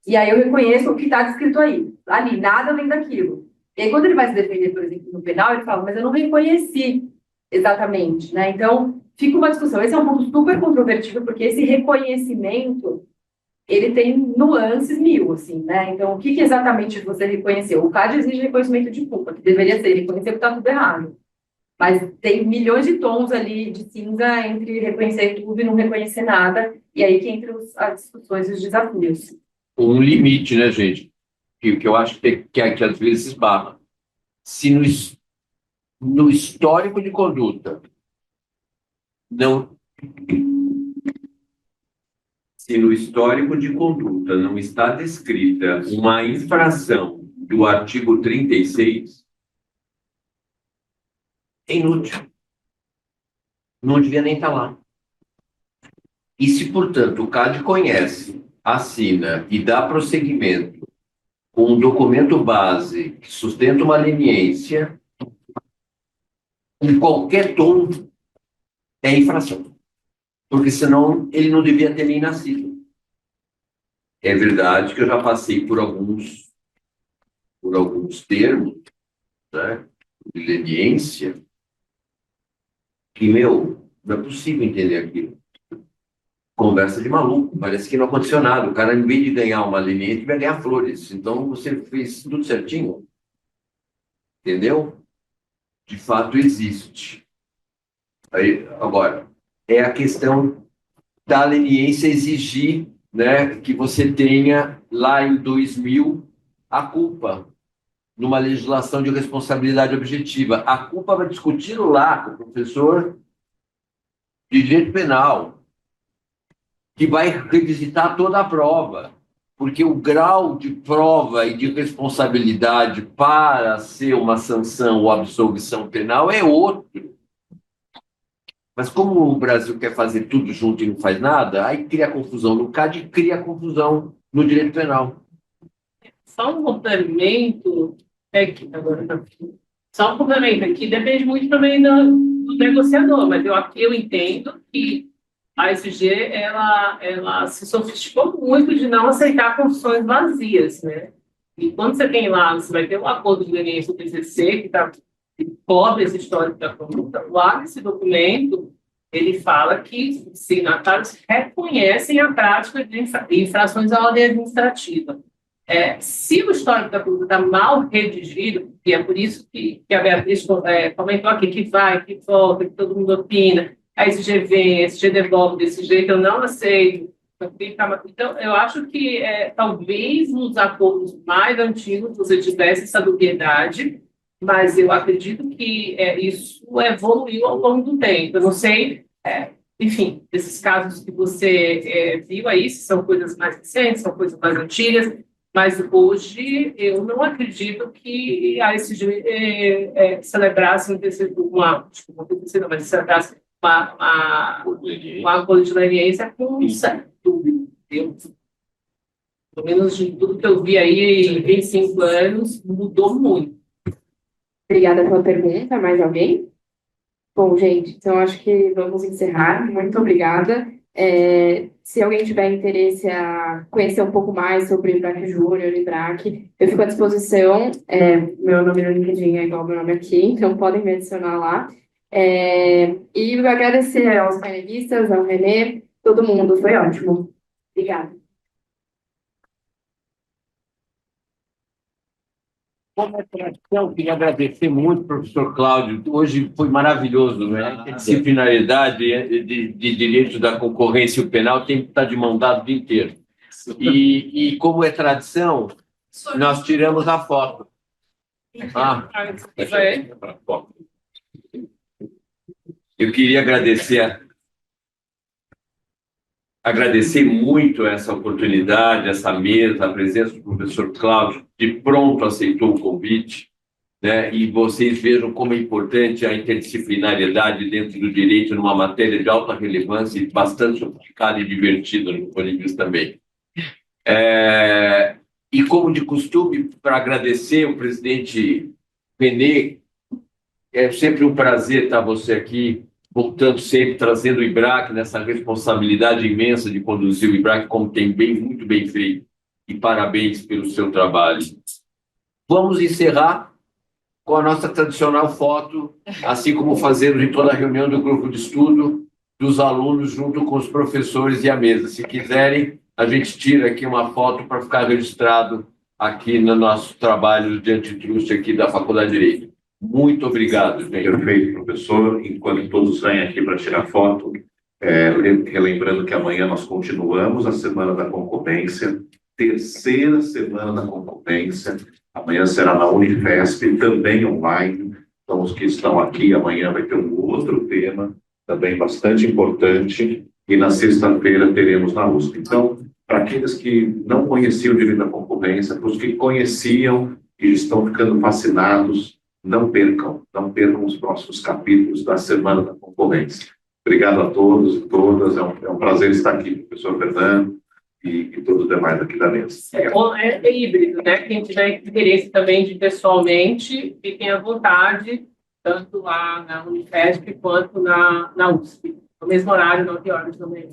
e aí eu reconheço o que está descrito ali, nada além daquilo. E aí, quando ele vai se defender, por exemplo, no penal, ele fala, mas eu não reconheci exatamente, né? Então, fica uma discussão. Esse é um ponto super controvertido, porque esse reconhecimento, ele tem nuances mil, assim, né? Então, o que exatamente você reconheceu? O CAD exige reconhecimento de culpa, que deveria ser reconhecer que está tudo errado. Mas tem milhões de tons ali de cinza entre reconhecer tudo e não reconhecer nada, e aí que entram as discussões e os desafios. Um limite, né, gente? Que eu acho que às vezes esbarra. Se no histórico de conduta se no histórico de conduta não está descrita uma infração do artigo 36, é inútil. Não devia nem estar lá. E se, portanto, o CAD conhece, assina e dá prosseguimento com um documento base que sustenta uma leniência, em qualquer tom, é infração. Porque senão ele não devia ter nem nascido. É verdade que eu já passei por alguns termos, né, de leniência, que, meu, não é possível entender aquilo. Conversa de maluco, parece que não aconteceu nada. O cara, em vez de ganhar uma leniência, vai ganhar flores. Então, você fez tudo certinho, entendeu? De fato, existe. Aí, agora, é a questão da leniência exigir, né, que você tenha, lá em 2000, a culpa, numa legislação de responsabilidade objetiva. A culpa vai discutir lá com o professor de direito penal, que vai revisitar toda a prova, porque o grau de prova e de responsabilidade para ser uma sanção ou absolvição penal é outro. Mas como o Brasil quer fazer tudo junto e não faz nada, aí cria confusão no CAD e cria confusão no direito penal. Só um complemento, só um complemento aqui, depende muito também do negociador, mas eu entendo que a SG ela se sofisticou muito de não aceitar construções vazias, né? E quando você tem lá, você vai ter um acordo de leniência do TCC, que cobre esse histórico da conduta, lá nesse documento, ele fala que os signatários reconhecem a prática de infrações à ordem administrativa. Se o histórico da conduta está mal redigido, e é por isso que a Beatriz comentou aqui, que vai, que volta, que todo mundo opina, a SG vem, a SG devolve desse jeito, eu não aceito. Então, eu acho que talvez nos acordos mais antigos você tivesse essa dubiedade, mas eu acredito que isso evoluiu ao longo do tempo. Eu não sei, enfim, esses casos que você viu aí, se são coisas mais recentes, são coisas mais antigas, mas hoje eu não acredito que a SG celebrasse uma acordo de leniência com um certo dúvida. Pelo menos de tudo que eu vi aí em 25 anos, mudou muito. Obrigada pela pergunta. Mais alguém? Bom, gente, então acho que vamos encerrar. Muito obrigada. Se alguém tiver interesse a conhecer um pouco mais sobre o IBRAC Júnior e IBRAC, eu fico à disposição. Meu nome no LinkedIn é igual ao meu nome aqui, então podem me adicionar lá. E agradecer aos painelistas, ao Renê, todo mundo, foi ótimo. Obrigada. Como é tradição, queria agradecer muito ao professor Cláudio. Hoje foi maravilhoso, né? A disciplinaridade de direito da concorrência e o penal tem que estar de mão dada o dia inteiro. E como é tradição, nós tiramos a foto. Eu queria agradecer muito essa oportunidade, essa mesa, a presença do professor Cláudio, de pronto aceitou o convite, né? E vocês vejam como é importante a interdisciplinariedade dentro do direito numa matéria de alta relevância e bastante sofisticada e divertida no ponto de vista também. E como de costume, para agradecer o presidente Renê, é sempre um prazer estar você aqui, voltando sempre, trazendo o IBRAC nessa responsabilidade imensa de conduzir o IBRAC, como tem muito bem feito, e parabéns pelo seu trabalho. Vamos encerrar com a nossa tradicional foto, assim como fazemos em toda a reunião do grupo de estudo, dos alunos junto com os professores e a mesa. Se quiserem, a gente tira aqui uma foto para ficar registrado aqui no nosso trabalho de antitruste aqui da Faculdade de Direito. Muito obrigado, gente. Perfeito, professor. Enquanto todos vêm aqui para tirar foto, relembrando que amanhã nós continuamos a Semana da Concorrência, terceira Semana da Concorrência. Amanhã será na Unifesp, também online. Então, os que estão aqui, amanhã vai ter um outro tema, também bastante importante. E na sexta-feira teremos na USP. Então, para aqueles que não conheciam o direito da concorrência, para os que conheciam e estão ficando fascinados, não percam os próximos capítulos da Semana da Concorrência. Obrigado a todos e todas, é um prazer estar aqui, professor Fernando e todos os demais aqui da mesa. É híbrido, né? Quem tiver interesse também de pessoalmente, fiquem à vontade, tanto lá na Unifesp quanto na USP, no mesmo horário, 9 horas da manhã.